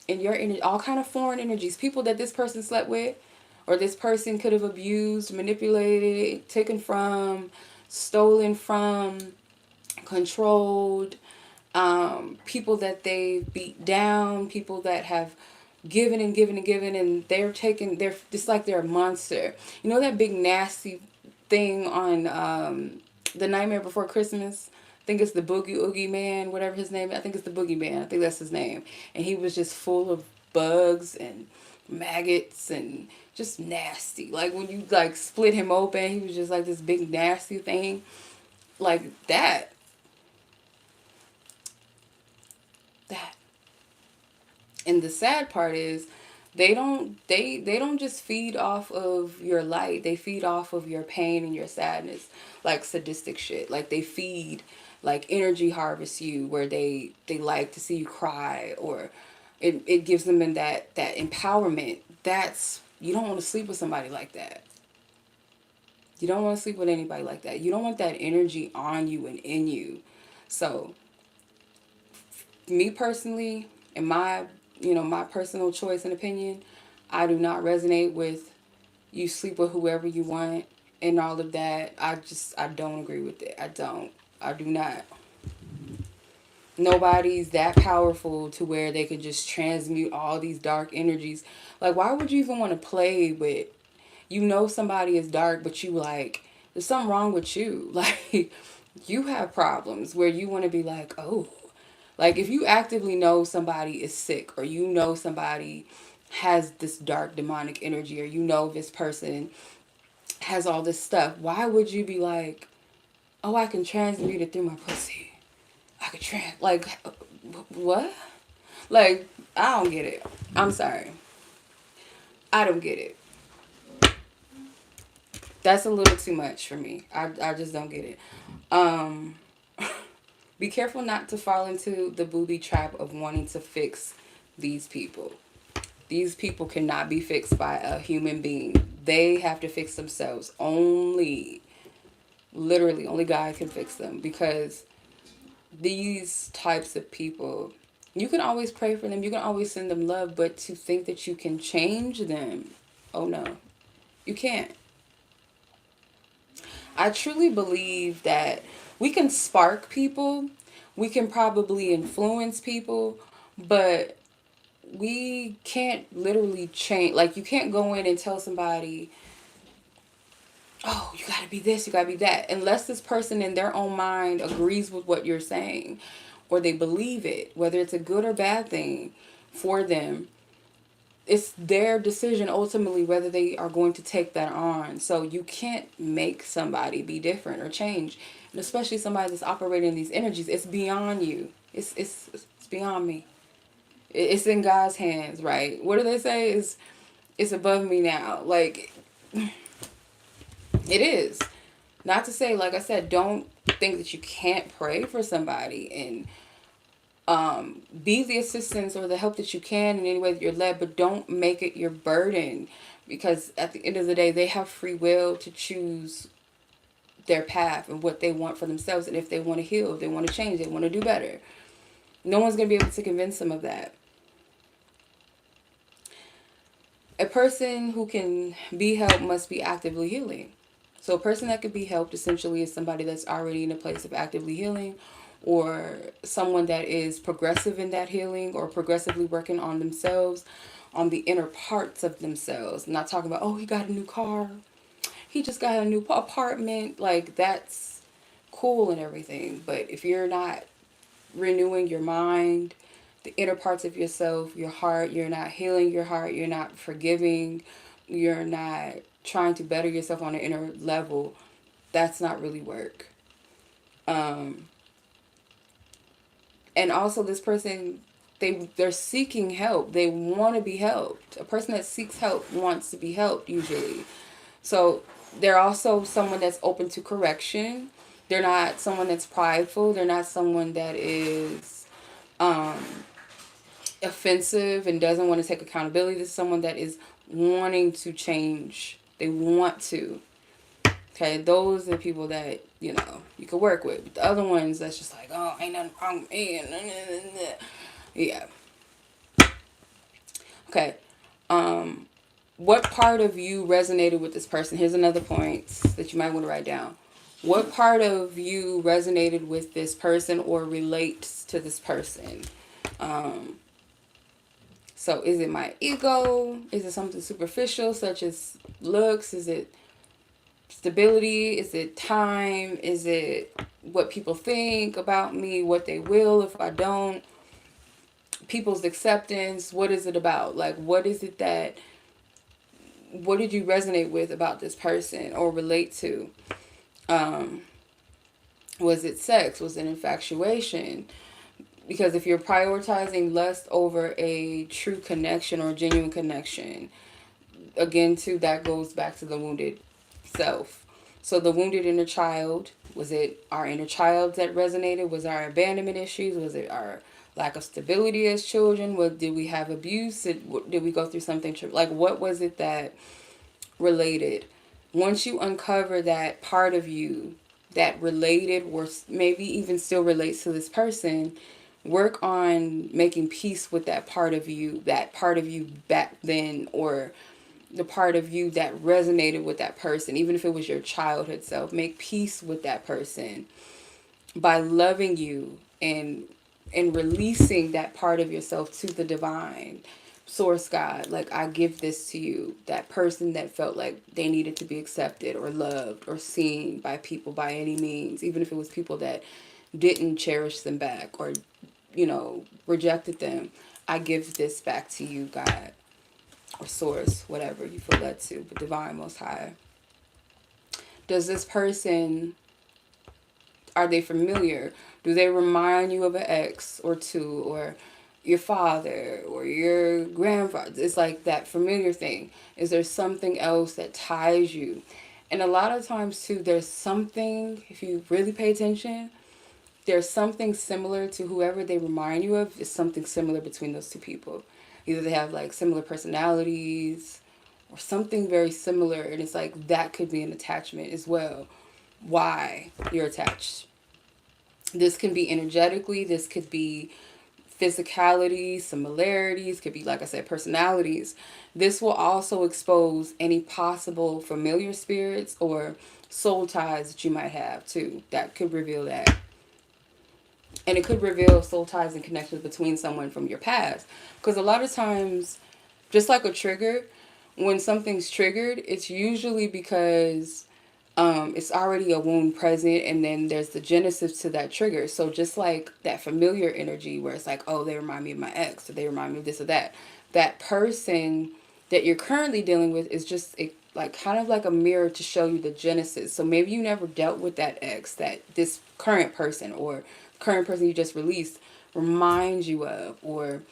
in your energy, all kind of foreign energies, people that this person slept with or this person could have abused, manipulated, taken from, stolen from, controlled, people that they beat down, people that have given and given and given, and they're just like they're a monster. You know that big nasty thing on The Nightmare Before Christmas? I think it's the Boogie Oogie Man, whatever his name is. I think it's the Boogie Man. I think that's his name. And he was just full of bugs and maggots and just nasty. Like when you like split him open, he was just like this big nasty thing. Like that. That. And the sad part is they don't just feed off of your light. They feed off of your pain and your sadness, like sadistic shit. Like they feed, like energy harvest you, where they like to see you cry, or it gives them in that empowerment. That's, you don't want to sleep with somebody like that. You don't want to sleep with anybody like that. You don't want that energy on you and in you. So me personally, in my, my personal choice and opinion, I do not resonate with you sleep with whoever you want and all of that. I don't agree with it. I do not. Nobody's that powerful to where they could just transmute all these dark energies. Like, why would you even want to play with, somebody is dark, but you like, there's something wrong with you. Like, you have problems where you want to be like, oh, like if you actively know somebody is sick, or somebody has this dark demonic energy, or this person has all this stuff, why would you be like, oh, I can transmute it through my pussy? I could like, what? Like, I don't get it. I'm sorry. I don't get it. That's a little too much for me. I just don't get it. Um, be careful not to fall into the booby trap of wanting to fix these people. These people cannot be fixed by a human being. They have to fix themselves. Literally, only God can fix them, because these types of people, you can always pray for them, you can always send them love, but to think that you can change them, oh no, you can't. I truly believe that we can spark people, we can probably influence people, but we can't literally change. Like, you can't go in and tell somebody, oh, you gotta be this, you gotta be that, unless this person in their own mind agrees with what you're saying, or they believe it, whether it's a good or bad thing for them. It's their decision ultimately whether they are going to take that on. So you can't make somebody be different or change, and especially somebody that's operating these energies. It's beyond you. It's beyond me. It's in God's hands, right? What do they say? It's above me now. Like, it is. Not to say, like I said, don't think that you can't pray for somebody and be the assistance or the help that you can in any way that you're led, but don't make it your burden, because at the end of the day, they have free will to choose their path and what they want for themselves, and if they want to heal, if they want to change, they want to do better. No one's going to be able to convince them of that. A person who can be helped must be actively healing. So a person that could be helped essentially is somebody that's already in a place of actively healing, or someone that is progressive in that healing or progressively working on themselves, on the inner parts of themselves. I'm not talking about, oh, he got a new car, he just got a new apartment. Like, that's cool and everything. But if you're not renewing your mind, the inner parts of yourself, your heart, you're not healing your heart, you're not forgiving, you're not trying to better yourself on an inner level, that's not really work. Um, and also this person, they're seeking help. They want to be helped. A person that seeks help wants to be helped usually. So they're also someone that's open to correction. They're not someone that's prideful. They're not someone that is um, offensive and doesn't want to take accountability. This is someone that is wanting to change. They want to. Okay, those are people that, you can work with. But the other ones that's just like, oh, ain't nothing wrong with me. Yeah. Okay. What part of you resonated with this person? Here's another point that you might want to write down. What part of you resonated with this person or relates to this person? Um, so is it my ego? Is it something superficial such as looks? Is it stability? Is it time? Is it what people think about me? What they will if I don't? People's acceptance? What is it about? Like, what is it that, what did you resonate with about this person or relate to? Um, was it sex? Was it infatuation? Because if you're prioritizing lust over a true connection or genuine connection, again, too, that goes back to the wounded self. So the wounded inner child, was it our inner child that resonated? Was our abandonment issues? Was it our lack of stability as children? Did we have abuse? Did we go through something? Like, what was it that related? Once you uncover that part of you that related or maybe even still relates to this person, work on making peace with that part of you back then, or the part of you that resonated with that person, even if it was your childhood self. Make peace with that person by loving you and releasing that part of yourself to the divine source, God. Like, I give this to you. That person that felt like they needed to be accepted or loved or seen by people by any means, even if it was people that didn't cherish them back or rejected them. I give this back to you, God, or source, whatever you feel led to, but divine, most high. Does this person, are they familiar? Do they remind you of an ex or two, or your father or your grandfather? It's like that familiar thing. Is there something else that ties you? And a lot of times too, there's something, if you really pay attention, there's something similar to whoever they remind you of. Is something similar between those two people. Either they have like similar personalities or something very similar, and it's like that could be an attachment as well. Why you're attached. This can be energetically, this could be physicality, similarities, could be, like I said, personalities. This will also expose any possible familiar spirits or soul ties that you might have too. That could reveal that. And it could reveal soul ties and connections between someone from your past. Because a lot of times, just like a trigger, when something's triggered, it's usually because it's already a wound present, and then there's the genesis to that trigger. So just like that familiar energy where it's like, oh, they remind me of my ex, or they remind me of this or that. That person that you're currently dealing with is just like kind of like a mirror to show you the genesis. So maybe you never dealt with that ex that this current person or current person you just released reminds you of, or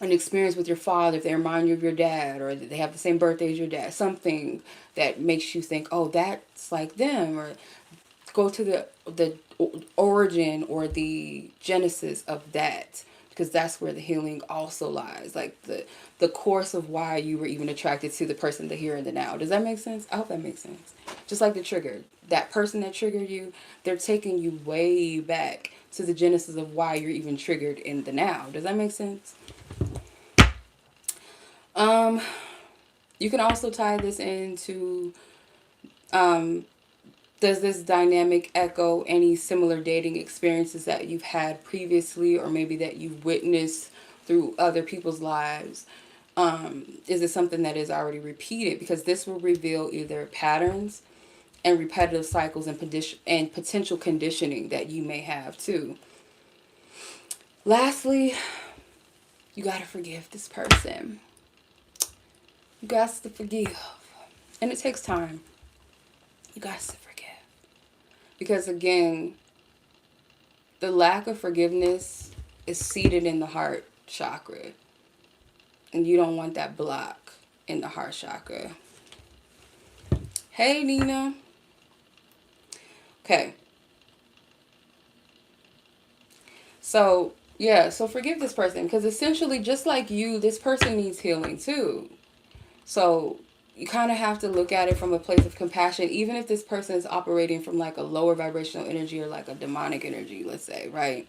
an experience with your father, if they remind you of your dad, or they have the same birthday as your dad, something that makes you think, oh, that's like them, or go to the origin or the genesis of that, because that's where the healing also lies, like the course of why you were even attracted to the person, the here and the now. Does that make sense? I hope that makes sense. Just like the trigger, that person that triggered you, they're taking you way back to the genesis of why you're even triggered in the now. Does that make sense? Um, you can also tie this into Um, does this dynamic echo any similar dating experiences that you've had previously, or maybe that you've witnessed through other people's lives? Is it something that is already repeated? Because this will reveal either patterns and repetitive cycles and potential conditioning that you may have too. Lastly, you gotta forgive this person. You got to forgive. And it takes time. You got to forgive. Because again, the lack of forgiveness is seated in the heart chakra. And you don't want that block in the heart chakra. Hey, Nina. Okay. So, yeah, so forgive this person because essentially, just like you, this person needs healing too. So, you kind of have to look at it from a place of compassion, even if this person is operating from like a lower vibrational energy or like a demonic energy, let's say, right?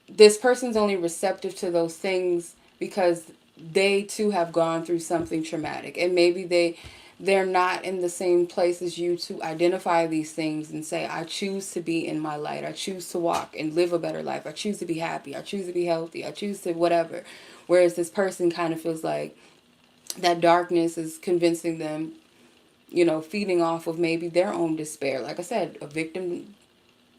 This person's only receptive to those things because they too have gone through something traumatic, and maybe they're not in the same place as you to identify these things and say, I choose to be in my light, I choose to walk and live a better life, I choose to be happy, I choose to be healthy, I choose to whatever. Whereas this person kind of feels like that darkness is convincing them, feeding off of maybe their own despair. Like I said, a victim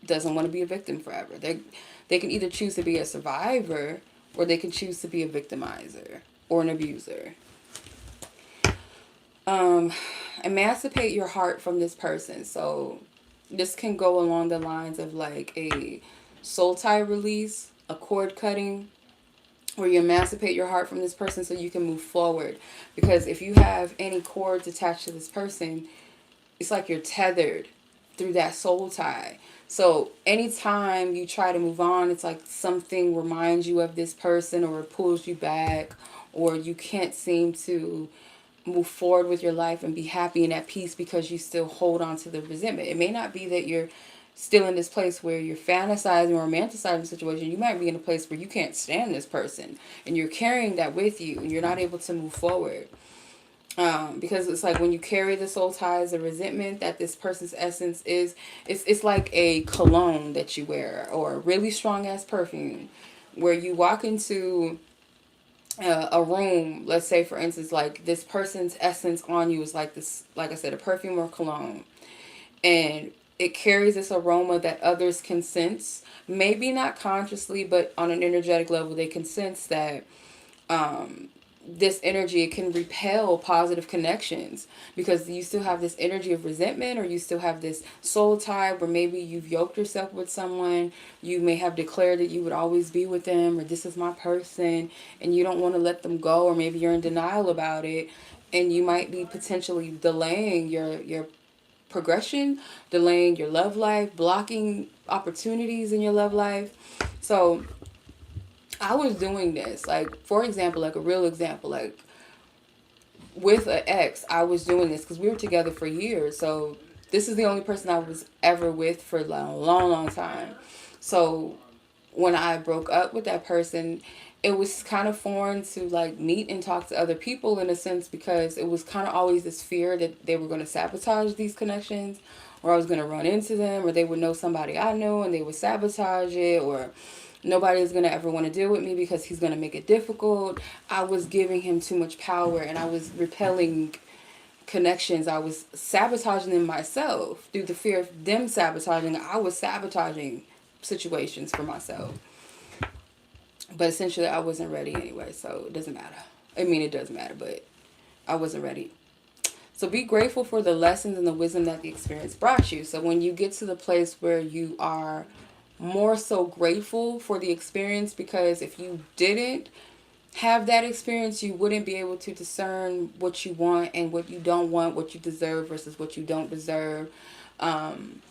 doesn't want to be a victim forever. They can either choose to be a survivor, or they can choose to be a victimizer or an abuser. Um, Emancipate your heart from this person. So this can go along the lines of like a soul tie release, a cord cutting, where you emancipate your heart from this person so you can move forward. Because if you have any cords attached to this person, it's like you're tethered through that soul tie. So anytime you try to move on, it's like something reminds you of this person, or it pulls you back, or you can't seem to move forward with your life and be happy and at peace because you still hold on to the resentment. It may not be that you're still in this place where you're fantasizing or romanticizing the situation. You might be in a place where you can't stand this person and you're carrying that with you and you're not able to move forward. Because it's like when you carry the soul ties, the resentment that this person's essence is, it's like a cologne that you wear or a really strong ass perfume, where you walk into a room. Let's say, for instance, like this person's essence on you is like this, like I said, a perfume or cologne, and it carries this aroma that others can sense. Maybe not consciously, but on an energetic level, they can sense that um, this energy, it can repel positive connections because you still have this energy of resentment, or you still have this soul tie where maybe you've yoked yourself with someone. You may have declared that you would always be with them, or this is my person, and you don't want to let them go, or maybe you're in denial about it, and you might be potentially delaying your progression, delaying your love life, blocking opportunities in your love life. So I was doing this, like, for example, like a real example, like with an ex, I was doing this because we were together for years. So this is the only person I was ever with for a long, long time. So when I broke up with that person, it was kind of foreign to like meet and talk to other people in a sense, because it was kind of always this fear that they were going to sabotage these connections, or I was going to run into them, or they would know somebody I know and they would sabotage it, or nobody's going to ever want to deal with me because he's going to make it difficult. I was giving him too much power and I was repelling connections. I was sabotaging them myself through the fear of them sabotaging. I was sabotaging situations for myself. But essentially, I wasn't ready anyway, so it doesn't matter. I mean, it does matter, but I wasn't ready. So be grateful for the lessons and the wisdom that the experience brought you. So when you get to the place where you are more so grateful for the experience, because if you didn't have that experience, you wouldn't be able to discern what you want and what you don't want, what you deserve versus what you don't deserve, um,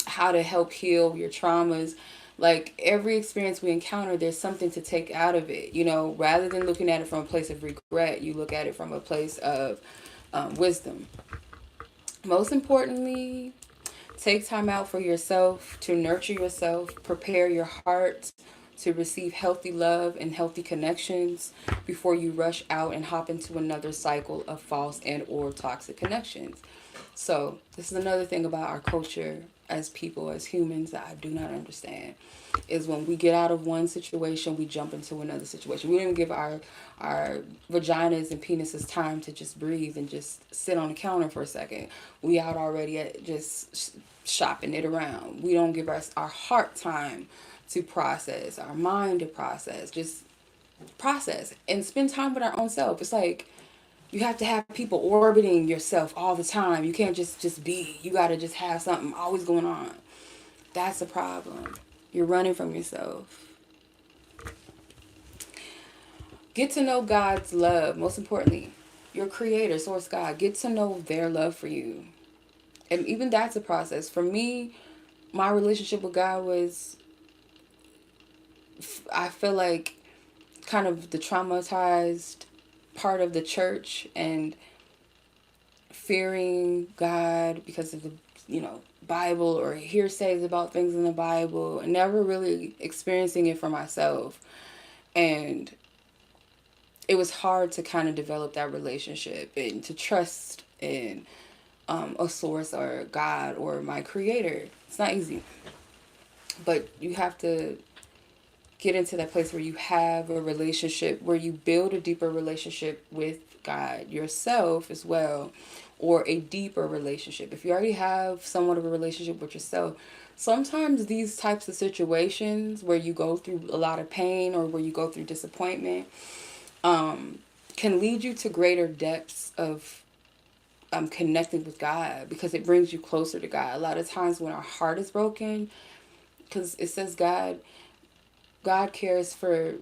how to help heal your traumas. Like every experience we encounter, there's something to take out of it. Rather than looking at it from a place of regret, you look at it from a place of wisdom. Most importantly, take time out for yourself, to nurture yourself, prepare your heart to receive healthy love and healthy connections before you rush out and hop into another cycle of false and or toxic connections. So this is another thing about our culture as people, as humans, that I do not understand, is when we get out of one situation, we jump into another situation. We don't even give our vaginas and penises time to just breathe and just sit on the counter for a second. We out already at just shopping it around. We don't give our heart time to process, our mind to process, just process and spend time with our own self. It's like you have to have people orbiting yourself all the time. You can't just be. You got to just have something always going on. That's a problem. You're running from yourself. Get to know God's love. Most importantly, your creator, source God. Get to know their love for you. And even that's a process. For me, my relationship with God was, I feel like, kind of the traumatized part of the church and fearing God because of the, Bible or hearsays about things in the Bible, and never really experiencing it for myself. And it was hard to kind of develop that relationship and to trust in a source or God or my creator. It's not easy. But you have to get into that place where you have a relationship, where you build a deeper relationship with God, yourself as well, or a deeper relationship. If you already have somewhat of a relationship with yourself, sometimes these types of situations where you go through a lot of pain or where you go through disappointment can lead you to greater depths of connecting with God, because it brings you closer to God. A lot of times when our heart is broken, because it says God cares for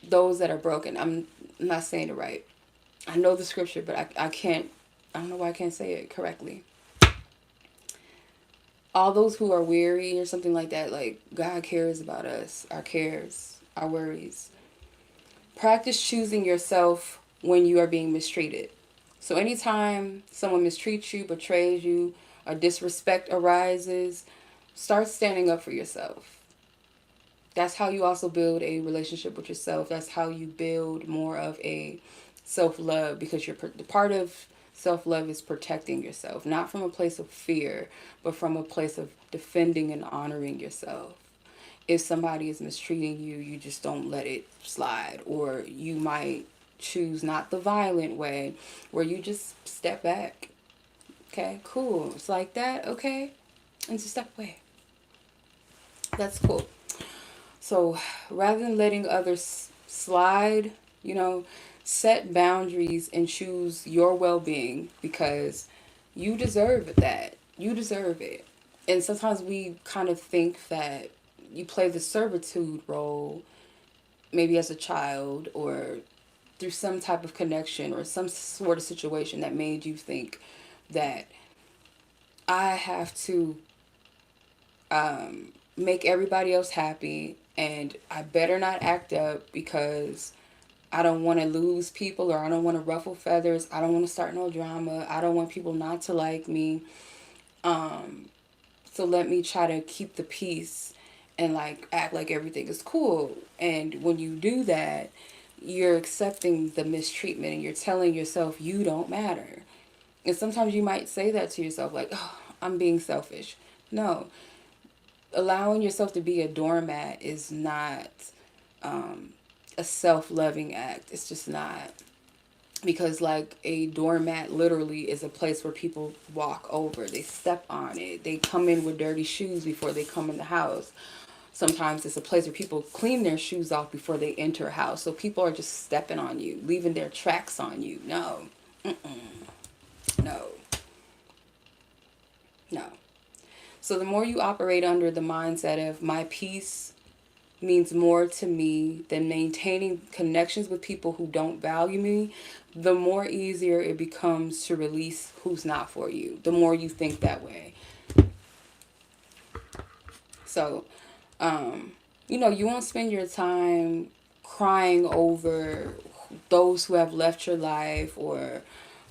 those that are broken. I'm not saying it right. I know the scripture, but I can't. I don't know why I can't say it correctly. All those who are weary or something like that, like God cares about us, our cares, our worries. Practice choosing yourself when you are being mistreated. So anytime someone mistreats you, betrays you, or disrespect arises, start standing up for yourself. That's how you also build a relationship with yourself. That's how you build more of a self-love, because the part of self-love is protecting yourself, not from a place of fear, but from a place of defending and honoring yourself. If somebody is mistreating you, you just don't let it slide, or you might choose not the violent way, where you just step back. Okay, cool. It's like that, okay? And just step away. That's cool. So rather than letting others slide, set boundaries and choose your well-being, because you deserve that. You deserve it. And sometimes we kind of think that you play the servitude role, maybe as a child or through some type of connection or some sort of situation that made you think that I have to make everybody else happy, and I better not act up because I don't want to lose people, or I don't want to ruffle feathers. I don't want to start no drama. I don't want people not to like me. So let me try to keep the peace and like act like everything is cool. And when you do that, you're accepting the mistreatment and you're telling yourself you don't matter. And sometimes you might say that to yourself, like, oh, I'm being selfish. No, allowing yourself to be a doormat is not a self-loving act. It's just not. Because like a doormat literally is a place where people walk over, they step on it, they come in with dirty shoes before they come in the house. Sometimes it's a place where people clean their shoes off before they enter a house, so people are just stepping on you, leaving their tracks on you. No. No. No. So the more you operate under the mindset of my peace means more to me than maintaining connections with people who don't value me, the more easier it becomes to release who's not for you. The more you think that way. So, you won't spend your time crying over those who have left your life, or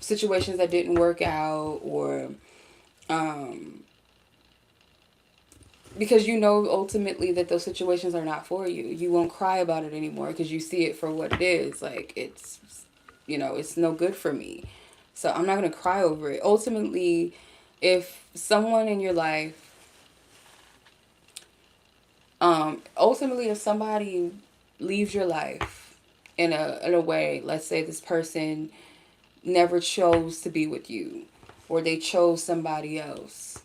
situations that didn't work out, or because ultimately that those situations are not for you. You won't cry about it anymore because you see it for what it is. Like, it's no good for me. So I'm not going to cry over it. Ultimately, if someone in your life, ultimately, if somebody leaves your life in a way, let's say this person never chose to be with you, or they chose somebody else,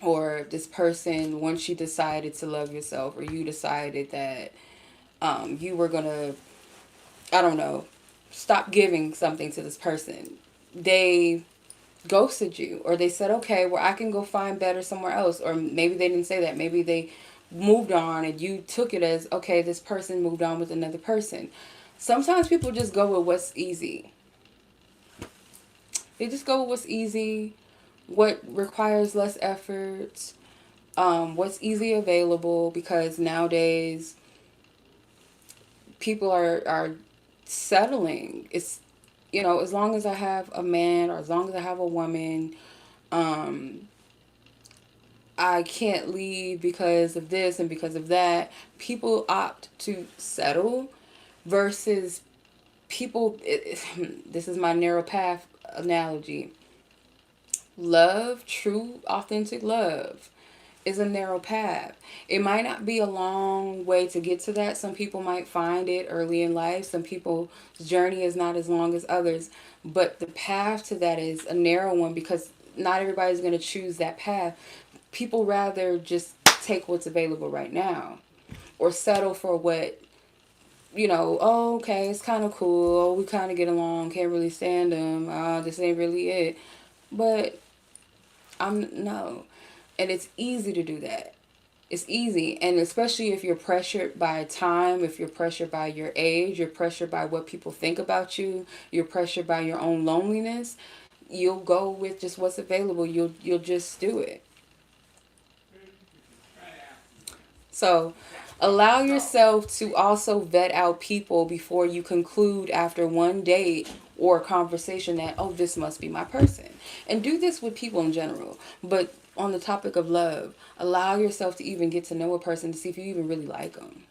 or this person, once you decided to love yourself, or you decided that you were gonna, I don't know, stop giving something to this person, they ghosted you, or they said, okay, well, I can go find better somewhere else, or maybe they didn't say that, maybe they moved on and you took it as, okay, this person moved on with another person. Sometimes people just go with what's easy. They just go with what's easy, what requires less effort, what's easily available, because nowadays people are settling. It's, as long as I have a man, or as long as I have a woman, um, I can't leave because of this and because of that. People opt to settle versus people. This is my narrow path analogy. Love, true, authentic love, is a narrow path. It might not be a long way to get to that. Some people might find it early in life. Some people's journey is not as long as others. But the path to that is a narrow one, because not everybody's going to choose that path. People rather just take what's available right now, or settle for what, oh, okay, it's kind of cool. Oh, we kind of get along. Can't really stand them. This ain't really it. But no. And it's easy to do that. It's easy. And especially if you're pressured by time, if you're pressured by your age, you're pressured by what people think about you, you're pressured by your own loneliness, you'll go with just what's available. You'll just do it. So allow yourself to also vet out people before you conclude after one date or a conversation that, oh, this must be my person. And do this with people in general. But on the topic of love, allow yourself to even get to know a person to see if you even really like them.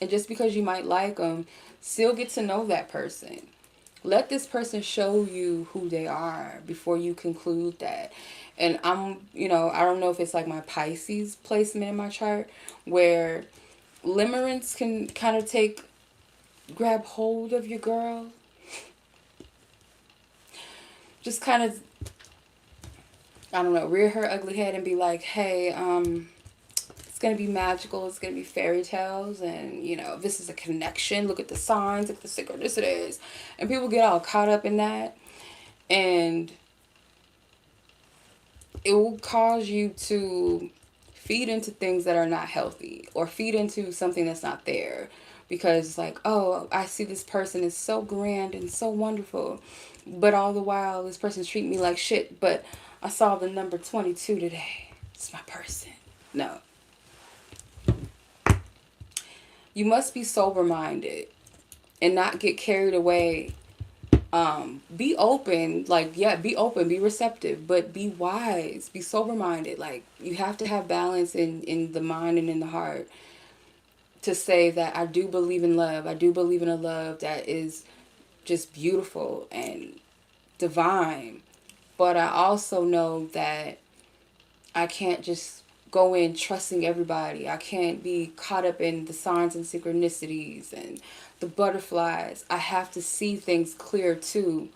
And just because you might like them, still get to know that person. Let this person show you who they are before you conclude that. And I don't know if it's like my Pisces placement in my chart, where limerence can kind of grab hold of your girl. Just kind of, I don't know, rear her ugly head and be like, hey, it's going to be magical. It's going to be fairy tales. And, this is a connection. Look at the signs. Look at the synchronicities. And people get all caught up in that. And it will cause you to feed into things that are not healthy, or feed into something that's not there, because it's like, oh, I see this person is so grand and so wonderful, but all the while this person's treating me like shit. But I saw the number 22 today. It's my person. No. You must be sober minded and not get carried away. Be open, be open, be receptive, but be wise, be sober minded. Like, you have to have balance in the mind and in the heart to say that I do believe in love. I do believe in a love that is just beautiful and divine. But I also know that I can't just go in trusting everybody. I can't be caught up in the signs and synchronicities and the butterflies. I have to see things clear too.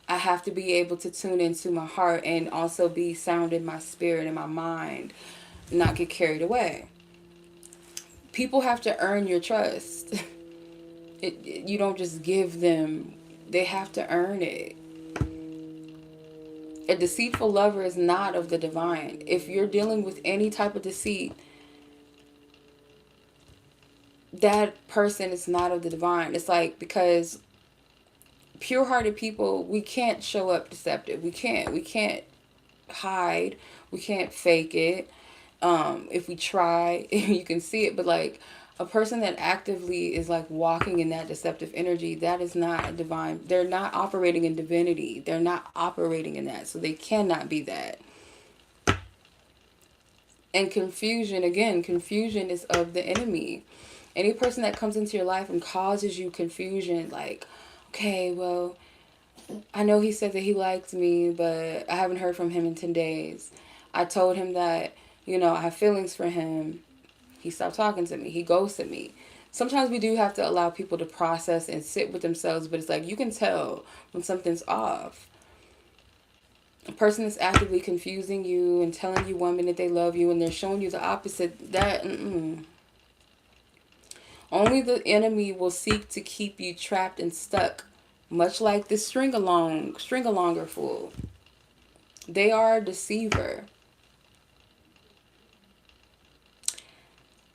I have to be able to tune into my heart and also be sound in my spirit and my mind, not get carried away. People have to earn your trust. You don't just give them, they have to earn it. A deceitful lover is not of the divine. If you're dealing with any type of deceit, that person is not of the divine. It's like, because pure-hearted people, we can't show up deceptive. We can't hide. We can't fake it. If we try, you can see it. But like, a person that actively is like walking in that deceptive energy, that is not a divine. They're not operating in divinity. They're not operating in that. So they cannot be that. And confusion, again, confusion is of the enemy. Any person that comes into your life and causes you confusion, like, okay, well, I know he said that he liked me, but I haven't heard from him in 10 days. I told him that, I have feelings for him. He stopped talking to me. He ghosted me. Sometimes we do have to allow people to process and sit with themselves, but it's like you can tell when something's off. A person is actively confusing you and telling you 1 minute they love you and they're showing you the opposite. Only the enemy will seek to keep you trapped and stuck, much like this string-alonger fool. They are a deceiver.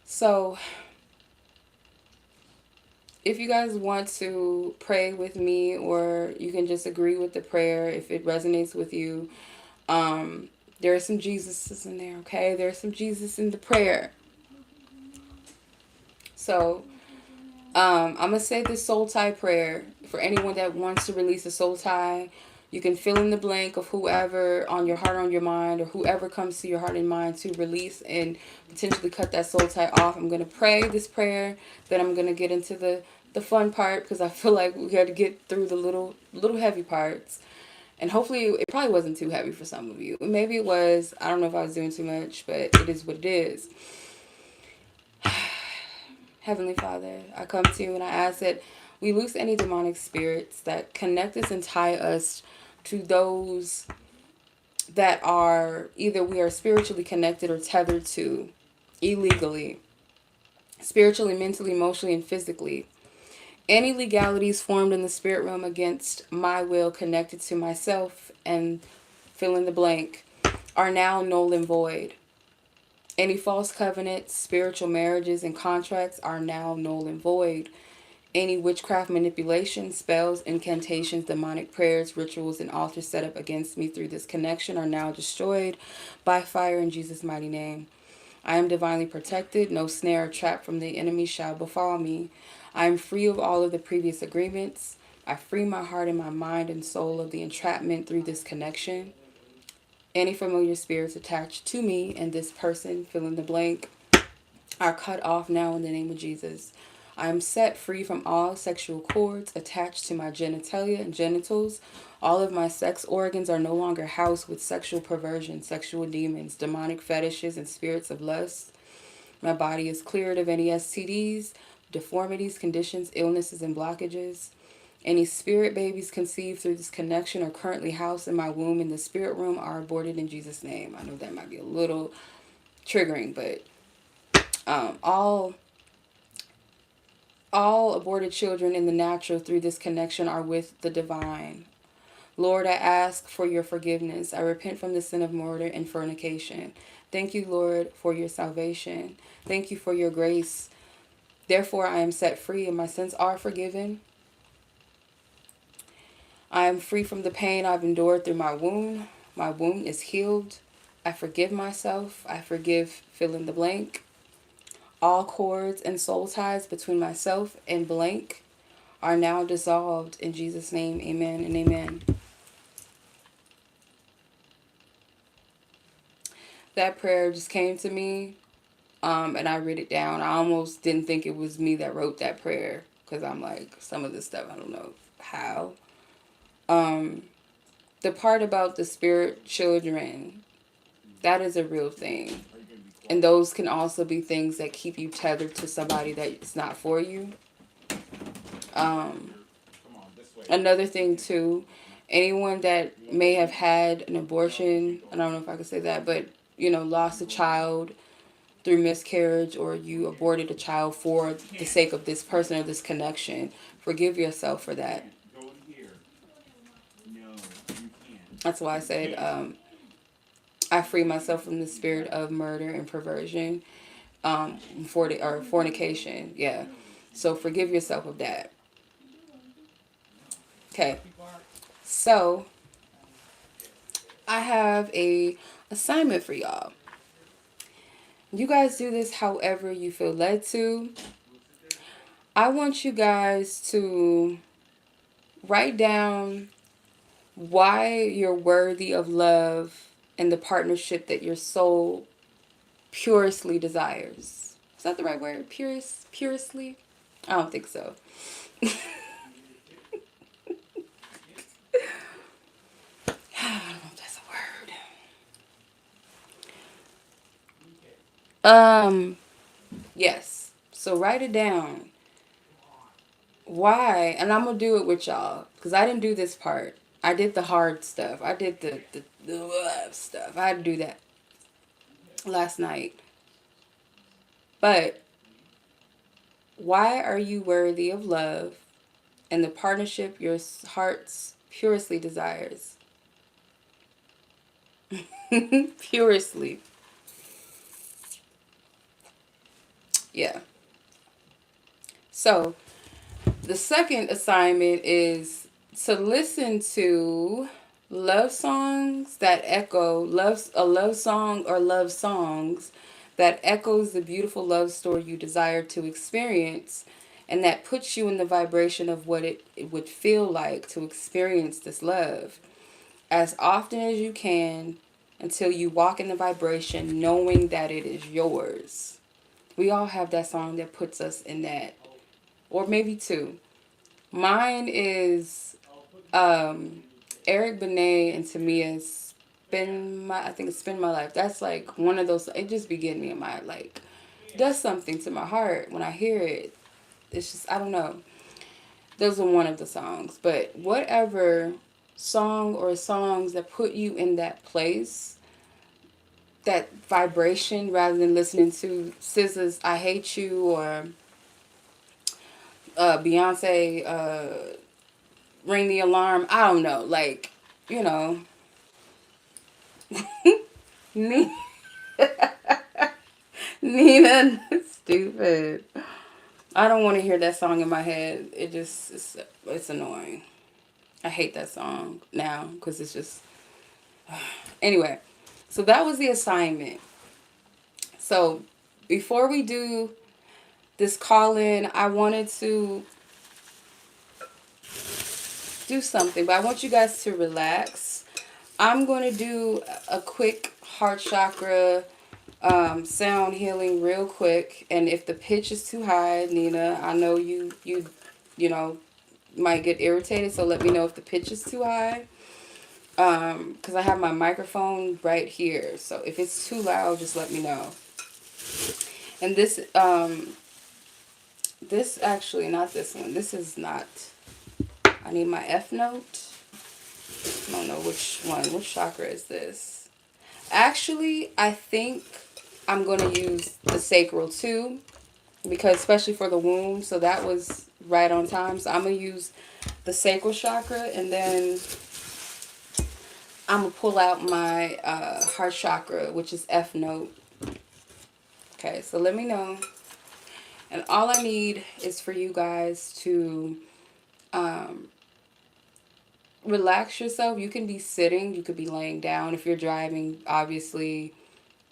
So, if you guys want to pray with me, or you can just agree with the prayer if it resonates with you, there are some Jesuses in there, okay? There's some Jesus in the prayer. So, I'm going to say this soul tie prayer for anyone that wants to release a soul tie. You can fill in the blank of whoever on your heart, on your mind, or whoever comes to your heart and mind to release and potentially cut that soul tie off. I'm going to pray this prayer. Then I'm going to get into the fun part, because I feel like we got to get through the little heavy parts. And hopefully it probably wasn't too heavy for some of you. Maybe it was. I don't know if I was doing too much, but it is what it is. Heavenly Father, I come to you and I ask that we loose any demonic spirits that connect us and tie us to those that are either we are spiritually connected or tethered to illegally, spiritually, mentally, emotionally, and physically. Any legalities formed in the spirit realm against my will connected to myself and fill in the blank are now null and void. Any false covenants, spiritual marriages, and contracts are now null and void. Any witchcraft manipulation, spells, incantations, demonic prayers, rituals, and altars set up against me through this connection are now destroyed by fire in Jesus' mighty name. I am divinely protected. No snare or trap from the enemy shall befall me. I am free of all of the previous agreements. I free my heart and my mind and soul of the entrapment through this connection. Any familiar spirits attached to me and this person, fill in the blank, are cut off now in the name of Jesus. I am set free from all sexual cords attached to my genitalia and genitals. All of my sex organs are no longer housed with sexual perversion, sexual demons, demonic fetishes, and spirits of lust. My body is cleared of any STDs, deformities, conditions, illnesses, and blockages. Any spirit babies conceived through this connection or currently housed in my womb in the spirit room are aborted in Jesus' name. I know that might be a little triggering, but all aborted children in the natural through this connection are with the divine. Lord, I ask for your forgiveness. I repent from the sin of murder and fornication. Thank you, Lord, for your salvation. Thank you for your grace. Therefore, I am set free and my sins are forgiven. I am free from the pain I've endured through my wound. My wound is healed. I forgive myself. I forgive fill in the blank. All cords and soul ties between myself and blank are now dissolved in Jesus' name. Amen and amen. That prayer just came to me, and I read it down. I almost didn't think it was me that wrote that prayer, because I'm like, some of this stuff, I don't know how. The part about the spirit children, that is a real thing. And those can also be things that keep you tethered to somebody that's not for you. Another thing too, anyone that may have had an abortion, I don't know if I could say that, but lost a child through miscarriage, or you aborted a child for the sake of this person or this connection, forgive yourself for that. That's why I said I free myself from the spirit of murder and perversion, or fornication. Yeah, so forgive yourself of that. Okay, so I have a assignment for y'all. You guys do this however you feel led to. I want you guys to write down why you're worthy of love and the partnership that your soul purely desires. Is that the right word? Purely? I don't think so. Um, yes. So write it down. Why? And I'm gonna do it with y'all because I didn't do this part. I did the hard stuff. I did the stuff. I had to do that last night. But why are you worthy of love and the partnership your heart's purely desires? Purely. Yeah. So the second assignment is to listen to love songs that echo a love song or love songs that echoes the beautiful love story you desire to experience and that puts you in the vibration of what it would feel like to experience this love as often as you can until you walk in the vibration knowing that it is yours. We all have that song that puts us in that, or maybe two. Mine is Eric Benet and Tamia's I think it's Spin My Life. That's like one of those, it just be getting me in my, like, does something to my heart when I hear it. It's just, I don't know. Those are one of the songs. But whatever song or songs that put you in that place, that vibration, rather than listening to SZA's I Hate You or Beyonce, Ring the Alarm. I don't know. Like, you know, Nina, Nina, stupid. I don't want to hear that song in my head. It's annoying. I hate that song now because it's just. Anyway, so that was the assignment. So before we do this call in, I wanted to do something, but I want you guys to relax. I'm going to do a quick heart chakra sound healing real quick. And if the pitch is too high, Nina, I know you know, might get irritated. So let me know if the pitch is too high. Because I have my microphone right here. So if it's too loud, just let me know. And this actually, not this one. This is not, I need my F note. I don't know which one. Which chakra is this? Actually, I think I'm going to use the sacral too, because especially for the womb. So that was right on time. So I'm going to use the sacral chakra, and then I'm going to pull out my heart chakra, which is F note. Okay, so let me know. And all I need is for you guys to um, relax yourself. You can be sitting, you could be laying down. If you're driving, obviously,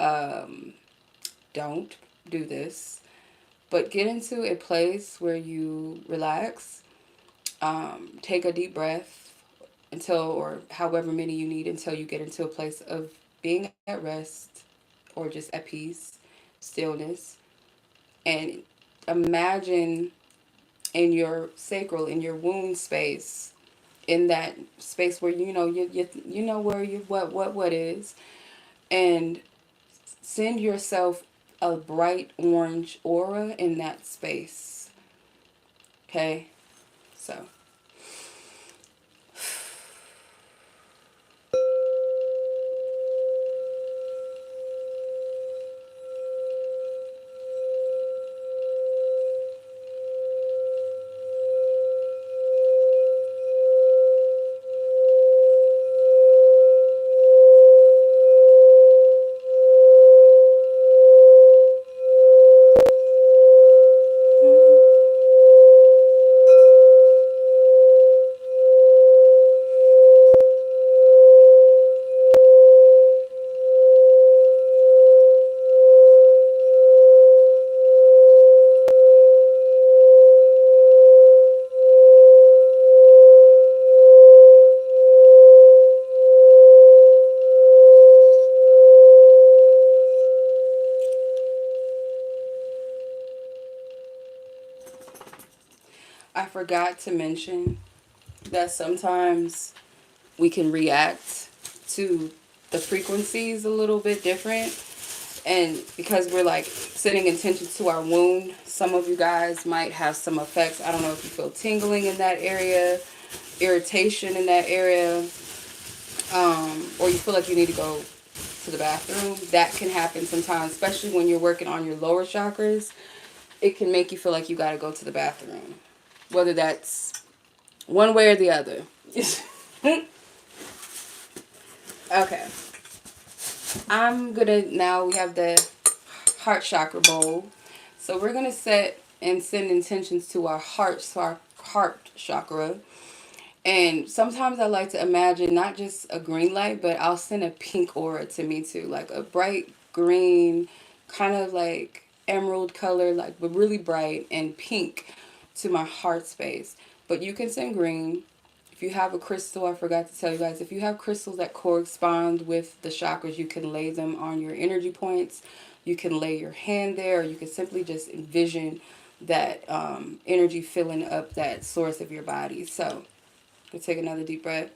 um, don't do this. But get into a place where you relax. Take a deep breath until, or however many you need, until you get into a place of being at rest or just at peace, stillness. And imagine in your sacral, in your womb space, in that space where you know where you what is, and send yourself a bright orange aura in that space. Okay, so I forgot to mention that sometimes we can react to the frequencies a little bit different. And because we're like setting intention to our wound, some of you guys might have some effects. I don't know if you feel tingling in that area, irritation in that area, or you feel like you need to go to the bathroom. That can happen sometimes, especially when you're working on your lower chakras. It can make you feel like you got to go to the bathroom, whether that's one way or the other. Okay. I'm gonna, now we have the heart chakra bowl. So we're gonna set and send intentions to our heart chakra. And sometimes I like to imagine not just a green light, but I'll send a pink aura to me too, like a bright green, kind of like emerald color, like but really bright, and pink to my heart space. But you can send green. If you have a crystal, I forgot to tell you guys, if you have crystals that correspond with the chakras, you can lay them on your energy points. You can lay your hand there, or you can simply just envision that energy filling up that source of your body. So, we'll take another deep breath.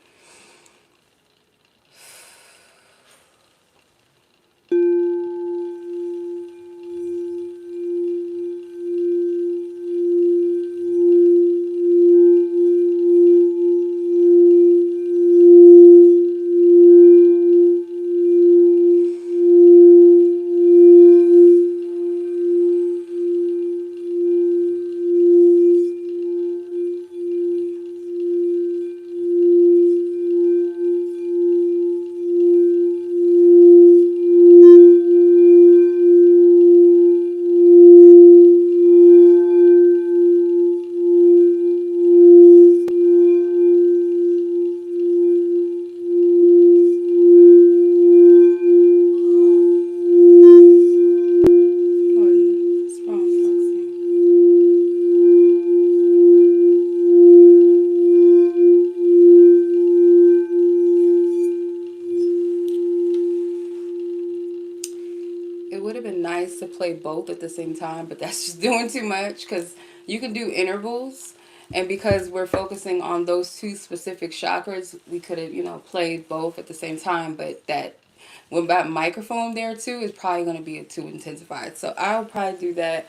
What's wrong, Foxy? It would have been nice to play both at the same time, but that's just doing too much because you can do intervals. And because we're focusing on those two specific chakras, we could have, played both at the same time. But that, with that microphone there too, is probably going to be too intensified. So I'll probably do that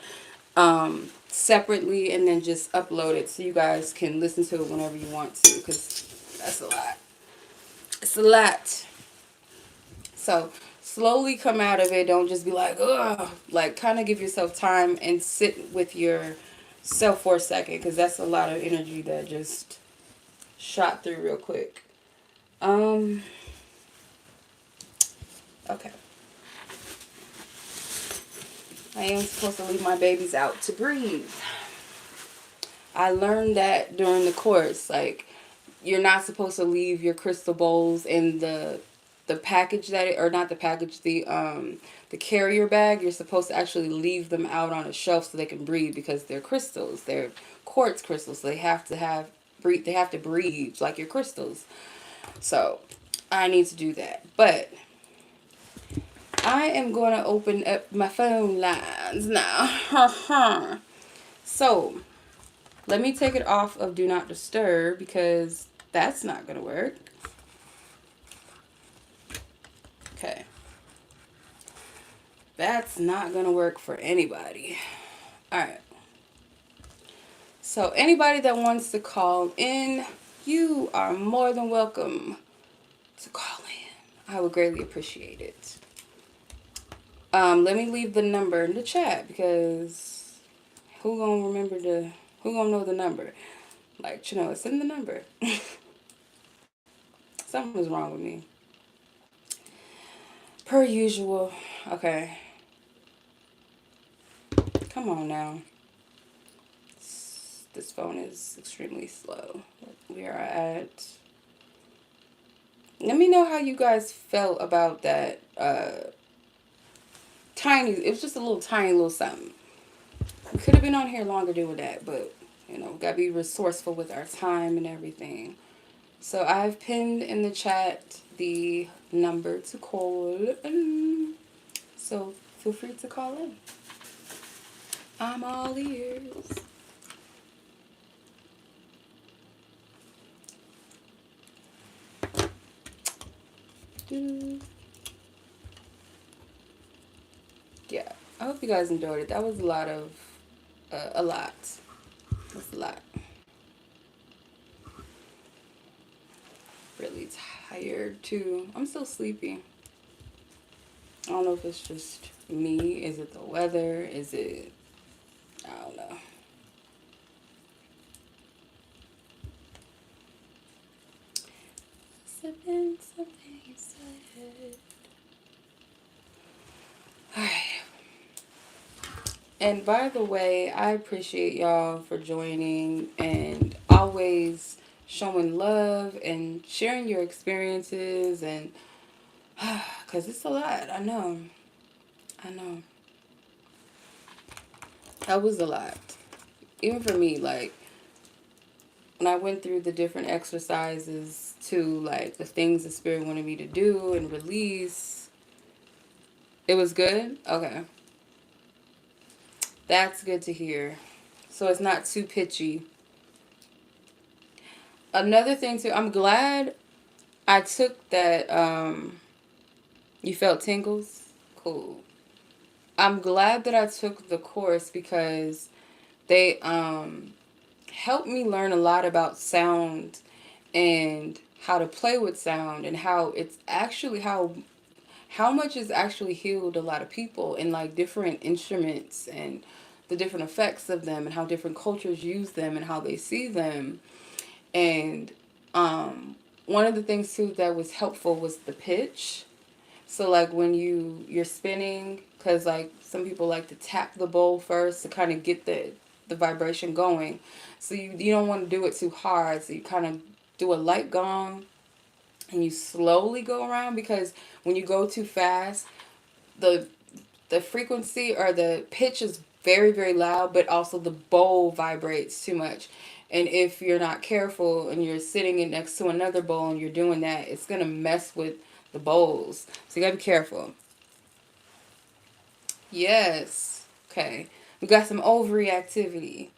separately and then just upload it so you guys can listen to it whenever you want to, because that's a lot. It's a lot. So slowly come out of it. Don't just be like, ugh. Like, kind of give yourself time and sit with yourself for a second, because that's a lot of energy that just shot through real quick. Okay. I am supposed to leave my babies out to breathe. I learned that during the course. Like, you're not supposed to leave your crystal bowls in the package or not the package, the carrier bag. You're supposed to actually leave them out on a shelf so they can breathe, because they're crystals. They're quartz crystals. So they have to breathe. They have to breathe like your crystals. So I need to do that. But I am going to open up my phone lines now. So let me take it off of Do Not Disturb, because that's not going to work. Okay. That's not going to work for anybody. Alright. So anybody that wants to call in, you are more than welcome to call in. I would greatly appreciate it. Let me leave the number in the chat, because who gonna know the number? Like, it's in the number. Something was wrong with me. Per usual. Okay. Come on now. This phone is extremely slow. We are at... Let me know how you guys felt about that tiny... It was just a tiny little something. We could have been on here longer doing that, but, we gotta be resourceful with our time and everything. So I've pinned in the chat the number to call in. So feel free to call in. I'm all ears. I hope you guys enjoyed it. That was a lot of, a lot. That's a lot. Really tired too. I'm still sleepy. I don't know if it's just me. Is it the weather? Is it? I don't know. Something, something you said. Alright. And by the way, I appreciate y'all for joining and always showing love and sharing your experiences and because it's a lot. I know. I know. That was a lot. Even for me, like when I went through the different exercises to like the things the spirit wanted me to do and release, it was good. Okay. That's good to hear. So it's not too pitchy. Another thing too, I'm glad I took that you felt tingles. Cool. I'm glad that I took the course because they helped me learn a lot about sound and how to play with sound and how it's actually how much is actually healed a lot of people and like different instruments and the different effects of them and how different cultures use them and how they see them. And one of the things too that was helpful was the pitch. So like when you're spinning, because like some people like to tap the bowl first to kind of get the vibration going. So you don't want to do it too hard. So you kind of do a light gong and you slowly go around because when you go too fast, the the frequency or the pitch is very very loud, but also the bowl vibrates too much. And if you're not careful and you're sitting in next to another bowl and you're doing that, it's gonna mess with the bowls. So you gotta be careful. Yes. Okay. We got some overreactivity.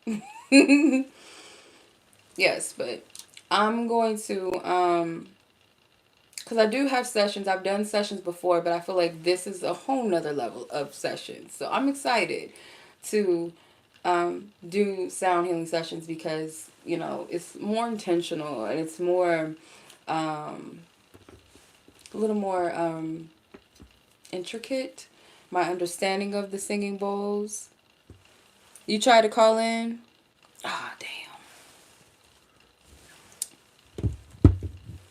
Yes, but I'm going to because I do have sessions. I've done sessions before, but I feel like this is a whole nother level of sessions. So I'm excited to do sound healing sessions because, you know, it's more intentional and it's more, a little more intricate. My understanding of the singing bowls. You try to call in? Ah, damn.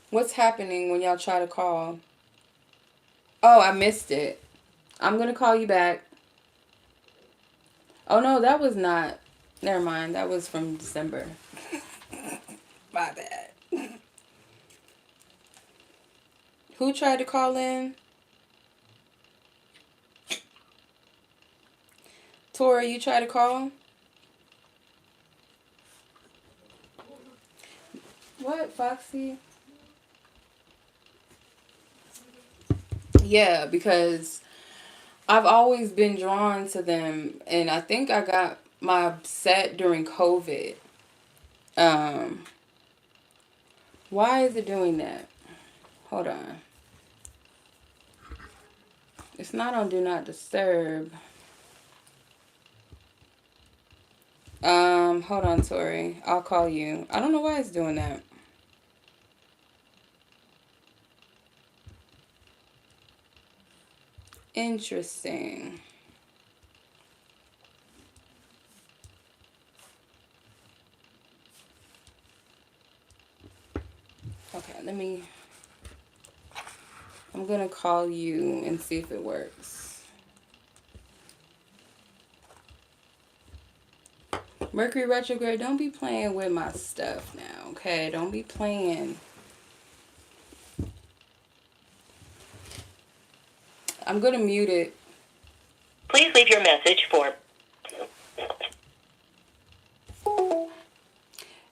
What's happening when y'all try to call? Oh, I missed it. I'm going to call you back. Oh, no, that was not. Never mind. That was from December. My bad. Who tried to call in? Tori, you tried to call? What, Foxy? Yeah, because I've always been drawn to them, and I think I got my set during COVID. Um, why is it doing that? Hold on. It's not on Do Not Disturb. Hold on, Tori. I'll call you. I don't know why it's doing that. Interesting. Okay, I'm gonna call you and see if it works. Mercury retrograde, don't be playing with my stuff now, okay? Don't be playing. I'm gonna mute it. Please leave your message for...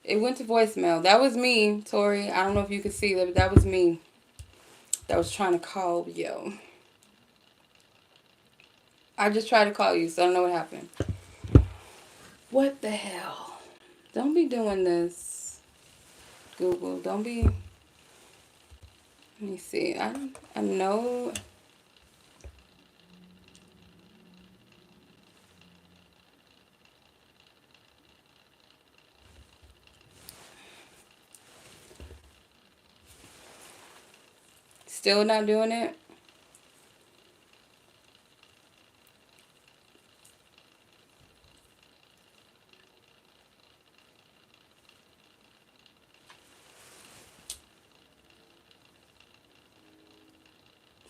It went to voicemail. That was me, Tori. I don't know if you could see that, but that was me. That was trying to call yo. I just tried to call you, so I don't know what happened. What the hell? Don't be doing this, Google. Don't be. Let me see. I know. Still not doing it?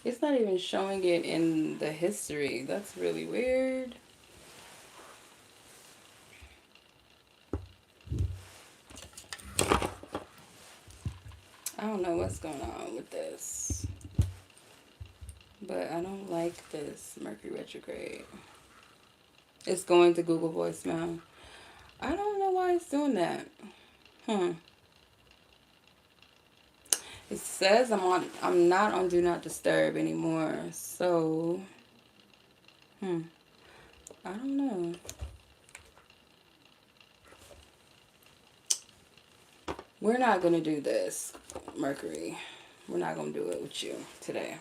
It's not even showing it in the history. That's really weird. I don't know what's going on with this. But I don't like this Mercury retrograde. It's going to Google voicemail. I don't know why it's doing that. Hmm. It says I'm not on do not disturb anymore. So, I don't know. We're not going to do this, Mercury. We're not going to do it with you today.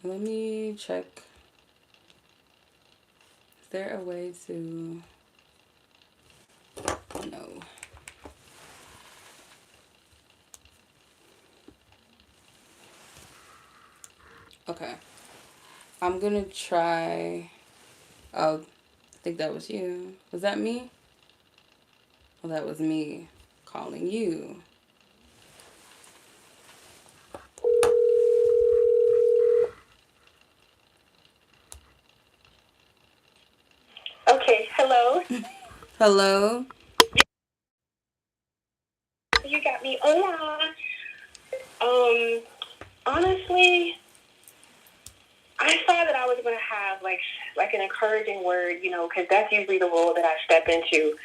Let me check. Is there a way to... No. Okay. I'm going to try... Oh, I think that was you. Was that me? Well, that was me calling you. Okay, hello. Hello? You got me. Hola. Honestly, I thought that I was going to have like an encouraging word, because that's usually the role that I step into.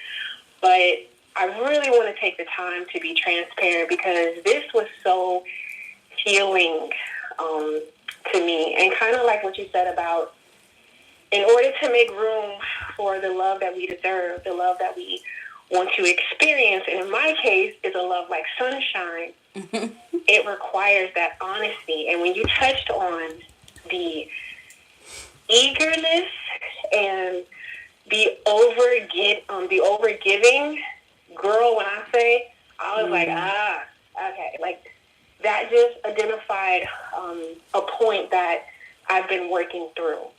But I really want to take the time to be transparent because this was so healing to me. And kind of like what you said about in order to make room for the love that we deserve, the love that we want to experience, and in my case, is a love like sunshine, it requires that honesty. And when you touched on the eagerness and the overgiving, girl, when I say, I was like, okay, like that just identified a point that I've been working through.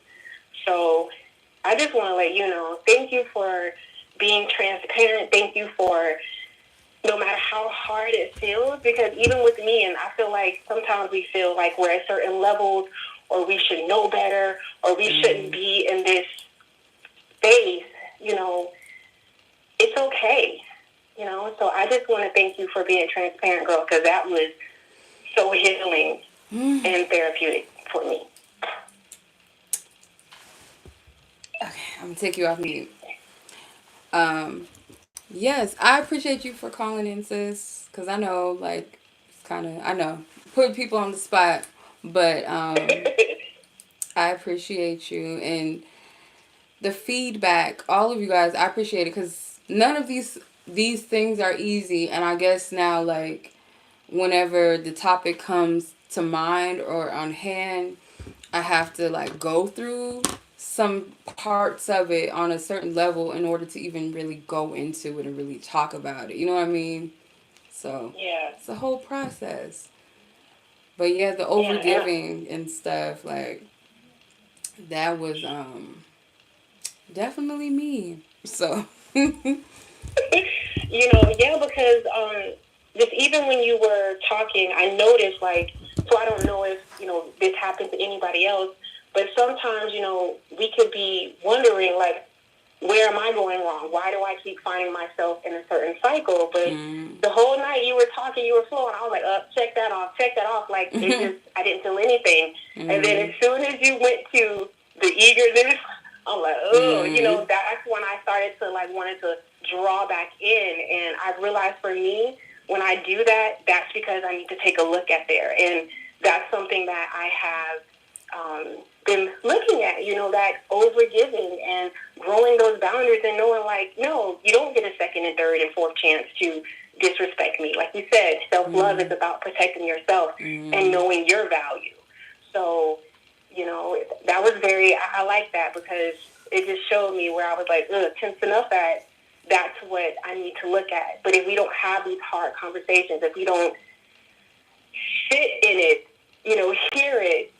So I just want to let you know, thank you for being transparent. Thank you for, no matter how hard it feels, because even with me, and I feel like sometimes we feel like we're at certain levels or we should know better or we shouldn't be in this space, it's okay, So I just want to thank you for being transparent, girl, because that was so healing and therapeutic for me. Okay, I'm going to take you off mute. Yes, I appreciate you for calling in, sis. Because I know, like, it's kind of, I know, put people on the spot. But I appreciate you. And the feedback, all of you guys, I appreciate it. Because none of these things are easy. And I guess now, like, whenever the topic comes to mind or on hand, I have to, like, go through some parts of it on a certain level in order to even really go into it and really talk about it. You know what I mean? So yeah, it's a whole process. But yeah, the overgiving and stuff, like, that was definitely me. So because just even when you were talking, I noticed, like, so I don't know if, this happened to anybody else, but sometimes, we could be wondering, like, where am I going wrong? Why do I keep finding myself in a certain cycle? But the whole night you were talking, you were flowing. I was like, check that off. Like, it just, I didn't feel anything. And then as soon as you went to the eagerness, I'm like, that's when I started to, like, wanted to draw back in. And I realized for me, when I do that, that's because I need to take a look at there. And that's something that I have been looking at, that overgiving and growing those boundaries and knowing, like, no, you don't get a second and third and fourth chance to disrespect me. Like you said, self-love is about protecting yourself and knowing your value. So, that was I like that because it just showed me where I was like, tense enough that that's what I need to look at. But if we don't have these hard conversations, if we don't sit in it, hear it,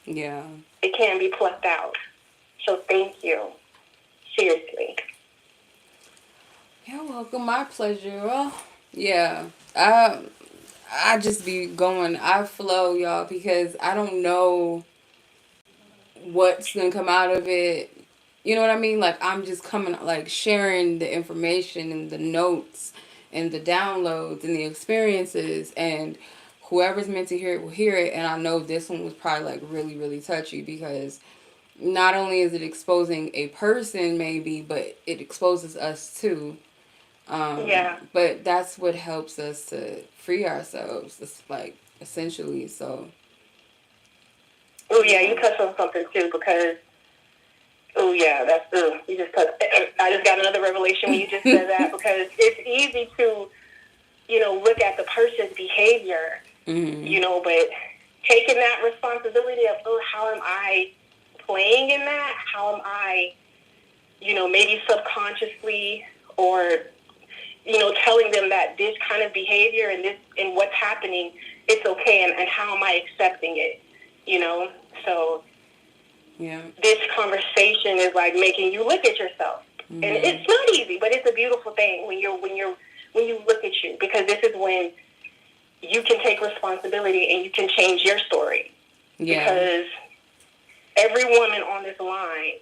Yeah. it can be plucked out. So thank you. Seriously. You're welcome. My pleasure. Well, yeah. I just be going. I flow, y'all, because I don't know what's gonna come out of it. You know what I mean? Like I'm just coming, like sharing the information and the notes and the downloads and the experiences, and whoever's meant to hear it will hear it. And I know this one was probably like really, really touchy because not only is it exposing a person maybe, but it exposes us too. Yeah. But that's what helps us to free ourselves. It's like essentially so. Oh yeah, you touched on something too because that's you just touched. I just got another revelation when you just said that because it's easy to look at the person's behavior, but taking that responsibility of how am I playing in that? How am I, maybe subconsciously or telling them that this kind of behavior and what's happening, it's okay, and how am I accepting it? So this conversation is like making you look at yourself, and it's not easy, but it's a beautiful thing when you look at you, because this is when you can take responsibility and you can change your story. Because every woman on this line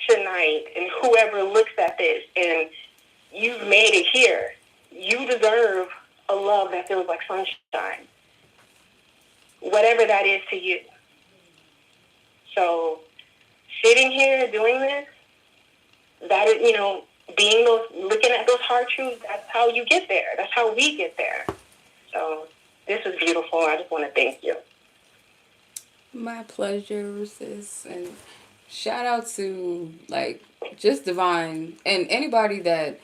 tonight, and whoever looks at this, and you've made it here, you deserve a love that feels like sunshine, whatever that is to you. So sitting here doing this, that is, looking at those hard truths, that's how you get there. That's how we get there. So this is beautiful. I just want to thank you. My pleasure, sis. And shout out to just Divine and anybody that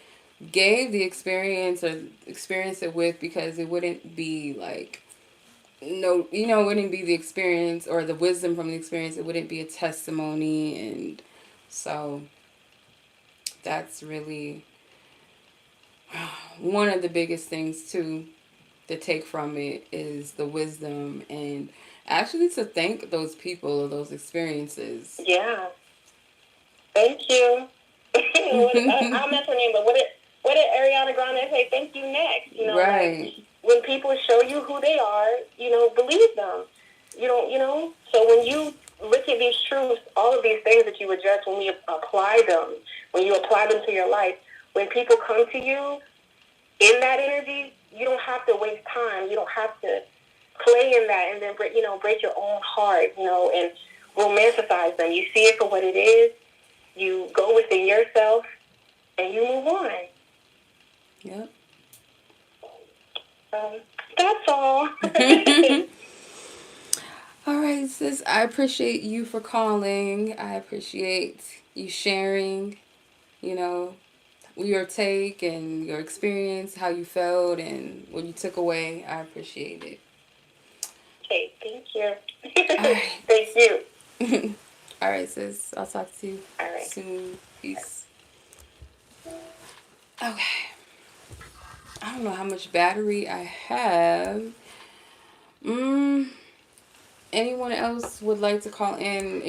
gave the experience or experienced it with, because it wouldn't be it wouldn't be the experience or the wisdom from the experience. It wouldn't be a testimony. And so that's really one of the biggest things too to take from it is the wisdom, and actually to thank those people or those experiences. Yeah. Thank you. I'll mention her name, but what did Ariana Grande say? Thank you next. Right. When people show you who they are, believe them. So when you look at these truths, all of these things that you address, when you apply them to your life, when people come to you in that energy, you don't have to waste time. You don't have to play in that and then break your own heart, and romanticize them. You see it for what it is. You go within yourself and you move on. Yep. That's all. All right, sis. I appreciate you for calling. I appreciate you sharing, your take and your experience, how you felt, and what you took away. I appreciate it. Okay, thank you. All right. Thank you. All right, sis. I'll talk to you right. soon. Peace. Okay. I don't know how much battery I have. Anyone else would like to call in?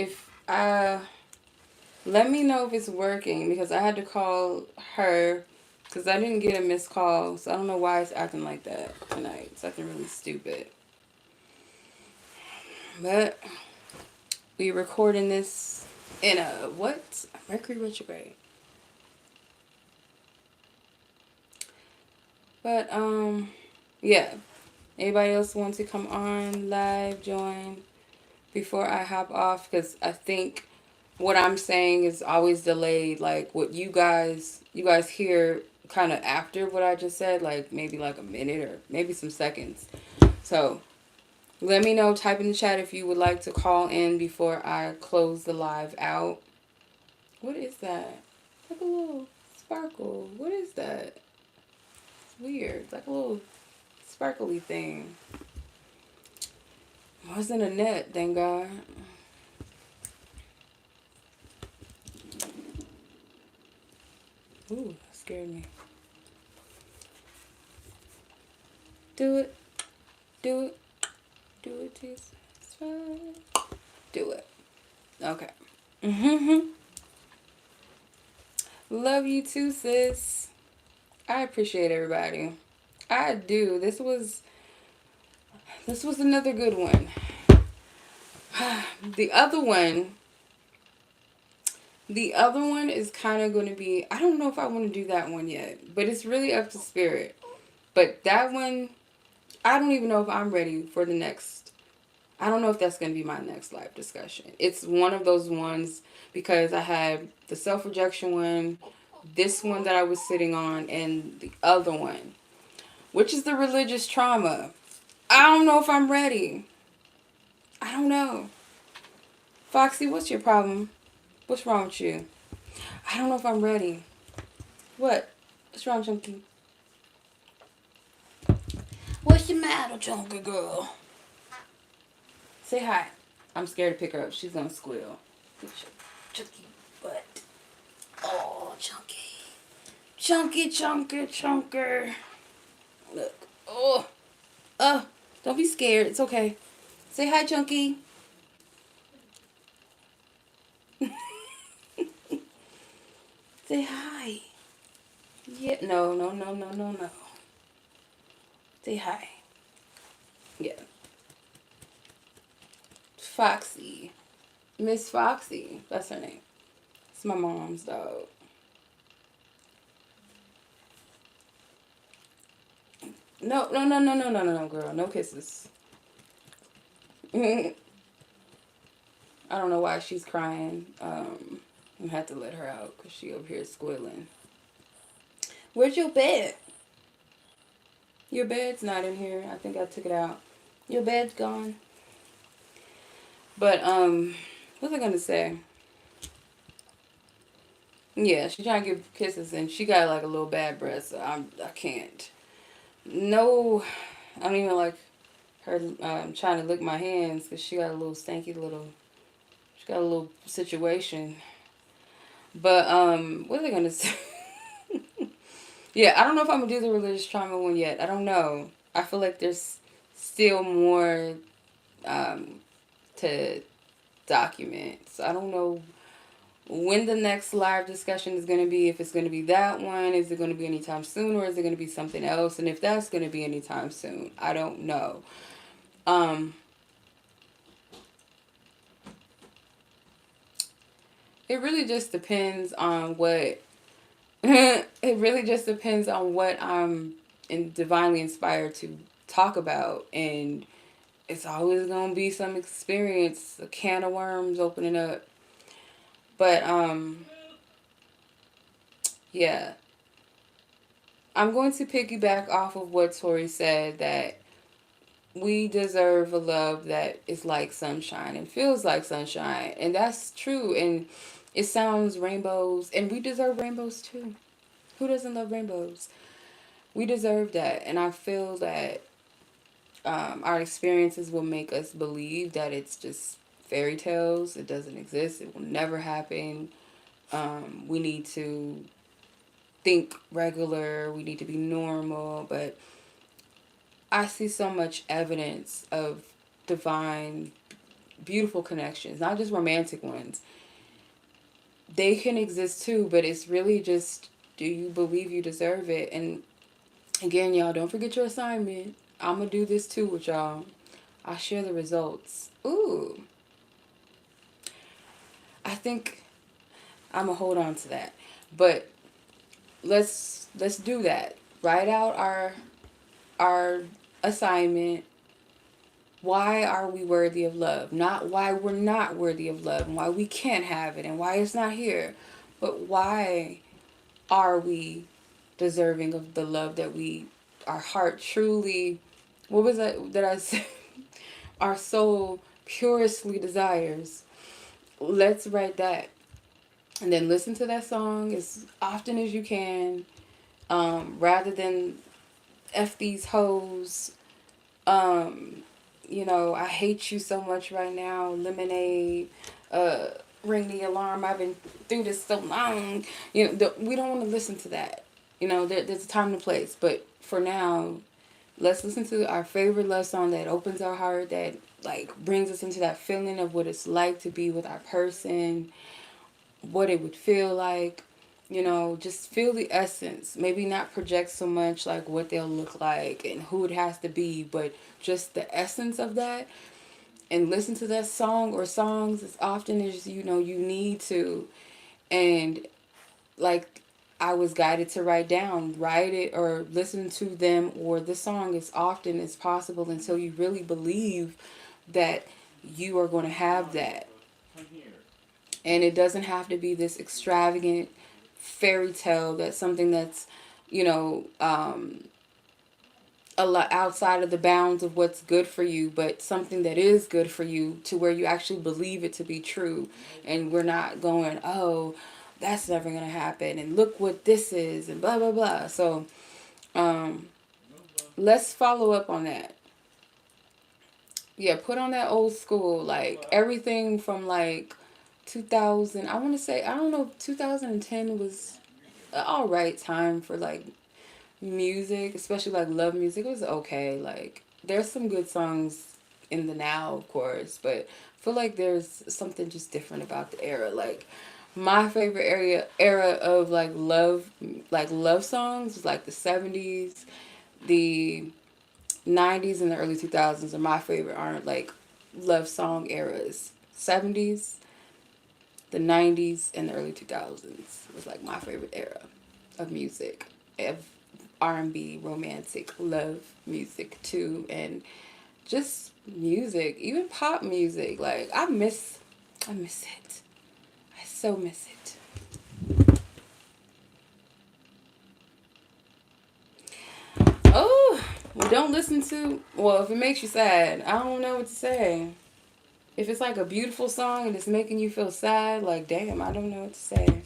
Let me know if it's working, because I had to call her because I didn't get a missed call. So I don't know why it's acting like that tonight. It's acting really stupid. But we recording this in a what? Mercury retrograde. But yeah. Anybody else want to come on live, join before I hop off? Because I think what I'm saying is always delayed. Like what you guys hear kind of after what I just said, like maybe like a minute or maybe some seconds. So let me know, type in the chat if you would like to call in before I close the live out. What is that? Like a little sparkle. What is that? It's weird. It's like a little sparkly thing. It wasn't a net, thank God. Ooh, that scared me. Do it. Do it. Do it to satisfy. Do it. Okay. Love you too, sis. I appreciate everybody. I do. This was another good one. The other one, the other one is kind of going to be. I don't know if I want to do that one yet, but it's really up to spirit. But that one, I don't even know if I'm ready for the next. I don't know if that's going to be my next live discussion. It's one of those ones because I had the self rejection one, this one that I was sitting on, and the other one, which is the religious trauma. I don't know if I'm ready. I don't know. Foxy, what's your problem? What's wrong with you? I don't know if I'm ready. What? What's wrong, Chunky? What's the matter, Chunky girl? Say hi. I'm scared to pick her up. She's gonna squeal. Get your chunky butt. Oh, Chunky. Chunky, chunky, chunker. Look. Oh. Don't be scared. It's okay. Say hi, Chunky. Say hi. Yeah. No, no, no, no, no, no. Say hi. Yeah. Foxy. Miss Foxy. That's her name. It's my mom's dog. No, no, no, no, no, no, no, no, girl. No kisses. I don't know why she's crying. I had to let her out because she over here squealing. Where's your bed? Your bed's not in here. I think I took it out. Your bed's gone. But what was I gonna say? Yeah, she trying to give kisses and she got like a little bad breath, so I can't. No, I don't even like her trying to lick my hands because she got a little stanky little. She got a little situation. But what was I gonna say? Yeah, I don't know if I'm gonna do the religious trauma one yet. I don't know. I feel like there's still more um, to document. So I don't know when the next live discussion is going to be. If it's going to be that one, is it going to be anytime soon, or is it going to be something else? And if that's going to be anytime soon, I don't know. Um, it really just depends on what. It really just depends on what I'm divinely inspired to talk about, and it's always gonna be some experience, a can of worms opening up. But yeah, I'm going to piggyback off of what Tori said that we deserve a love that is like sunshine and feels like sunshine, and that's true. And it sounds rainbows, and we deserve rainbows too. Who doesn't love rainbows? We deserve that, and I feel that our experiences will make us believe that it's just fairy tales. It doesn't exist. It will never happen. We need to think regular. We need to be normal. But I see so much evidence of divine, beautiful connections, not just romantic ones. They can exist too, but it's really just, do you believe you deserve it? And again, y'all, don't forget your assignment. I'm going to do this too with y'all. I'll share the results. Ooh. I think I'm going to hold on to that. But let's do that. Write out our assignment. Why are we worthy of love? Not why we're not worthy of love and why we can't have it and why it's not here. But why are we deserving of the love that our heart truly, what was that I said? Our soul purely desires. Let's write that. And then listen to that song as often as you can. Rather than F these hoes. I hate you so much right now. Lemonade. Ring the alarm. I've been through this so long. We don't want to listen to that. There's a time and a place. But for now, Let's listen to our favorite love song that opens our heart, that like brings us into that feeling of what it's like to be with our person, what it would feel like. Just feel the essence. Maybe not project so much like what they'll look like and who it has to be, but just the essence of that. And listen to that song or songs as often as you need to. And like I was guided to write it or listen to them or the song as often as possible until you really believe that you are going to have that. And it doesn't have to be this extravagant fairy tale that's something that's, you know, a lot outside of the bounds of what's good for you, but something that is good for you to where you actually believe it to be true. And we're not going, oh, that's never going to happen. And look what this is and blah, blah, blah. So um, let's follow up on that. Yeah, put on that old school, like everything from like 2000. I want to say, I don't know, 2010 was an all right time for like music, especially like love music. It was okay. Like there's some good songs in the now, of course, but I feel like there's something just different about the era. Like my favorite era of like love songs was like the 70s, the 90s, and the early 2000s are my favorite. Aren't like love song eras. 70s, the 90s, and the early 2000s was like my favorite era of music, of R&B, romantic, love music too, and just music, even pop music. Like I miss it. I so miss it. Oh, well, don't listen to. Well, if it makes you sad, I don't know what to say. If it's like a beautiful song and it's making you feel sad, like damn, I don't know what to say.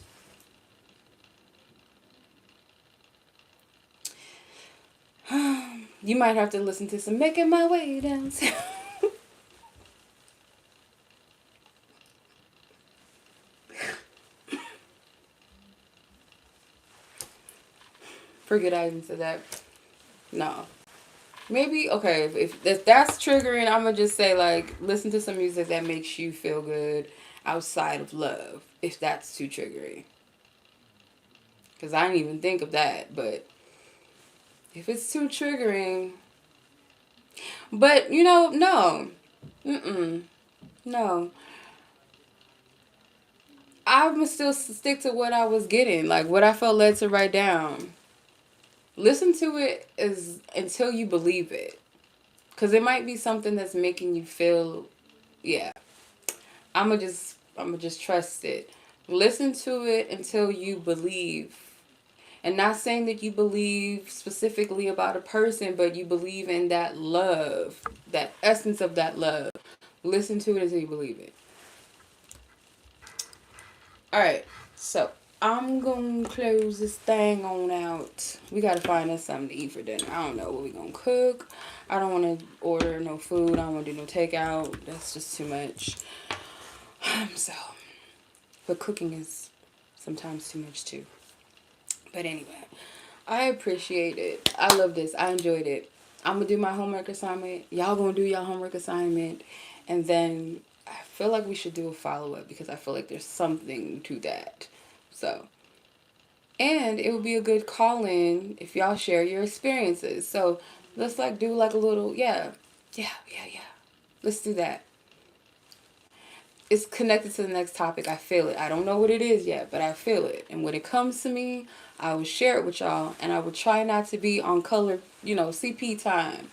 You might have to listen to some "Making My Way Downtown." Forget I even said that. No. Maybe okay. If that's triggering, I'm gonna just say like listen to some music that makes you feel good outside of love. If that's too triggering, because I didn't even think of that. But if it's too triggering, but no, no. I'm gonna still stick to what I was getting, like what I felt led to write down. Listen to it as until you believe it, because it might be something that's making you feel, yeah. I'm gonna just trust it. Listen to it until you believe. And not saying that you believe specifically about a person, but you believe in that love, that essence of that love. Listen to it until you believe it. All right. So, I'm going to close this thing on out. We got to find us something to eat for dinner. I don't know what we going to cook. I don't want to order no food. I don't want to do no takeout. That's just too much. So, but cooking is sometimes too much too. But anyway, I appreciate it. I love this. I enjoyed it. I'm gonna do my homework assignment. Y'all gonna do your homework assignment, and then I feel like we should do a follow up because I feel like there's something to that. So, and it would be a good call in if y'all share your experiences. So let's like do like a little yeah. Let's do that. It's connected to the next topic. I feel it. I don't know what it is yet, but I feel it. And when it comes to me, I will share it with y'all. And I will try not to be on color, CP time.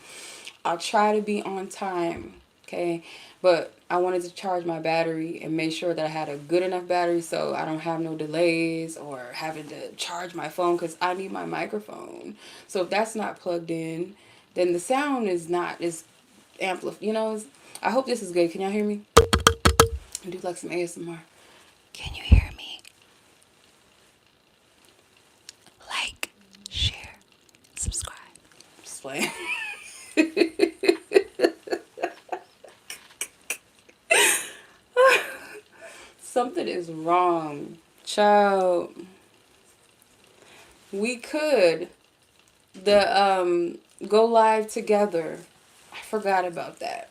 I'll try to be on time. Okay. But I wanted to charge my battery and make sure that I had a good enough battery so I don't have no delays or having to charge my phone because I need my microphone. So if that's not plugged in, then the sound is not as amplified. I hope this is good. Can y'all hear me? Do like some ASMR. Can you hear me? Like, share, subscribe. Just playing. Something is wrong. Child. We could. The go live together. I forgot about that.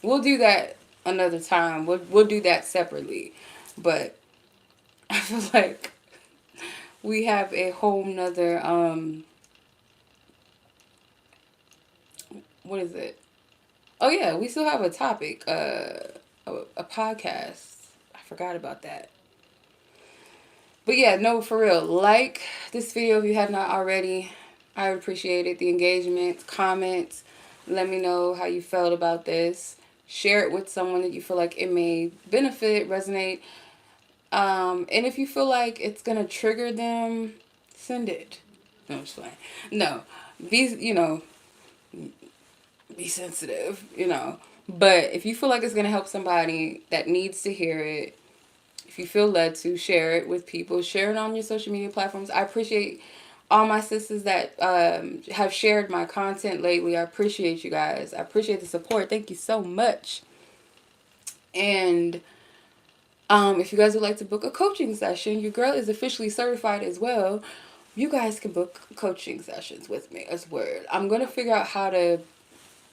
We'll do that another time. We'll do that separately. But I feel like we have a whole nother what is it? Oh yeah, we still have a topic, a podcast. I forgot about that. But yeah, no, for real. Like this video if you have not already. I would appreciate it. The engagement, comments. Let me know how you felt about this. Share it with someone that you feel like it may benefit, resonate. And if you feel like it's gonna trigger them, send it. No, I'm just playing. No, be sensitive. But if you feel like it's gonna help somebody that needs to hear it, if you feel led to, share it with people. Share it on your social media platforms. I appreciate all my sisters that have shared my content lately. I appreciate you guys. I appreciate the support. Thank you so much. And if you guys would like to book a coaching session, your girl is officially certified as well. You guys can book coaching sessions with me as well. I'm going to figure out how to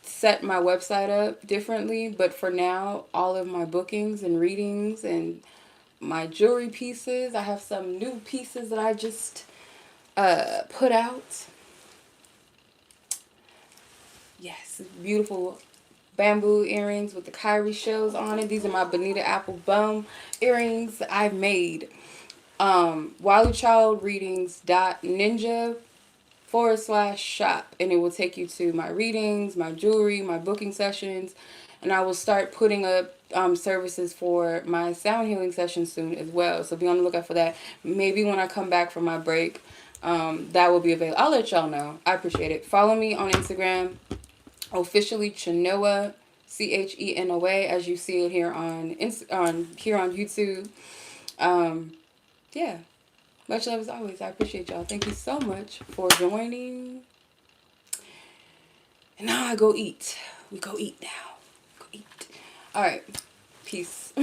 set my website up differently, but for now, all of my bookings and readings and my jewelry pieces, I have some new pieces that I just put out. Yes, beautiful bamboo earrings with the Kyrie shells on it. These are my Bonita Apple Bum earrings that I've made. WileyChildReadings.ninja/shop, and it will take you to my readings, my jewelry, my booking sessions, and I will start putting up services for my sound healing sessions soon as well. So be on the lookout for that. Maybe when I come back from my break, that will be available. I'll let y'all know. I appreciate it. Follow me on Instagram, officially Chenoa, Chenoa, as you see it here on YouTube. Yeah. Much love as always. I appreciate y'all. Thank you so much for joining. And now I go eat. We go eat now. Go eat. All right. Peace.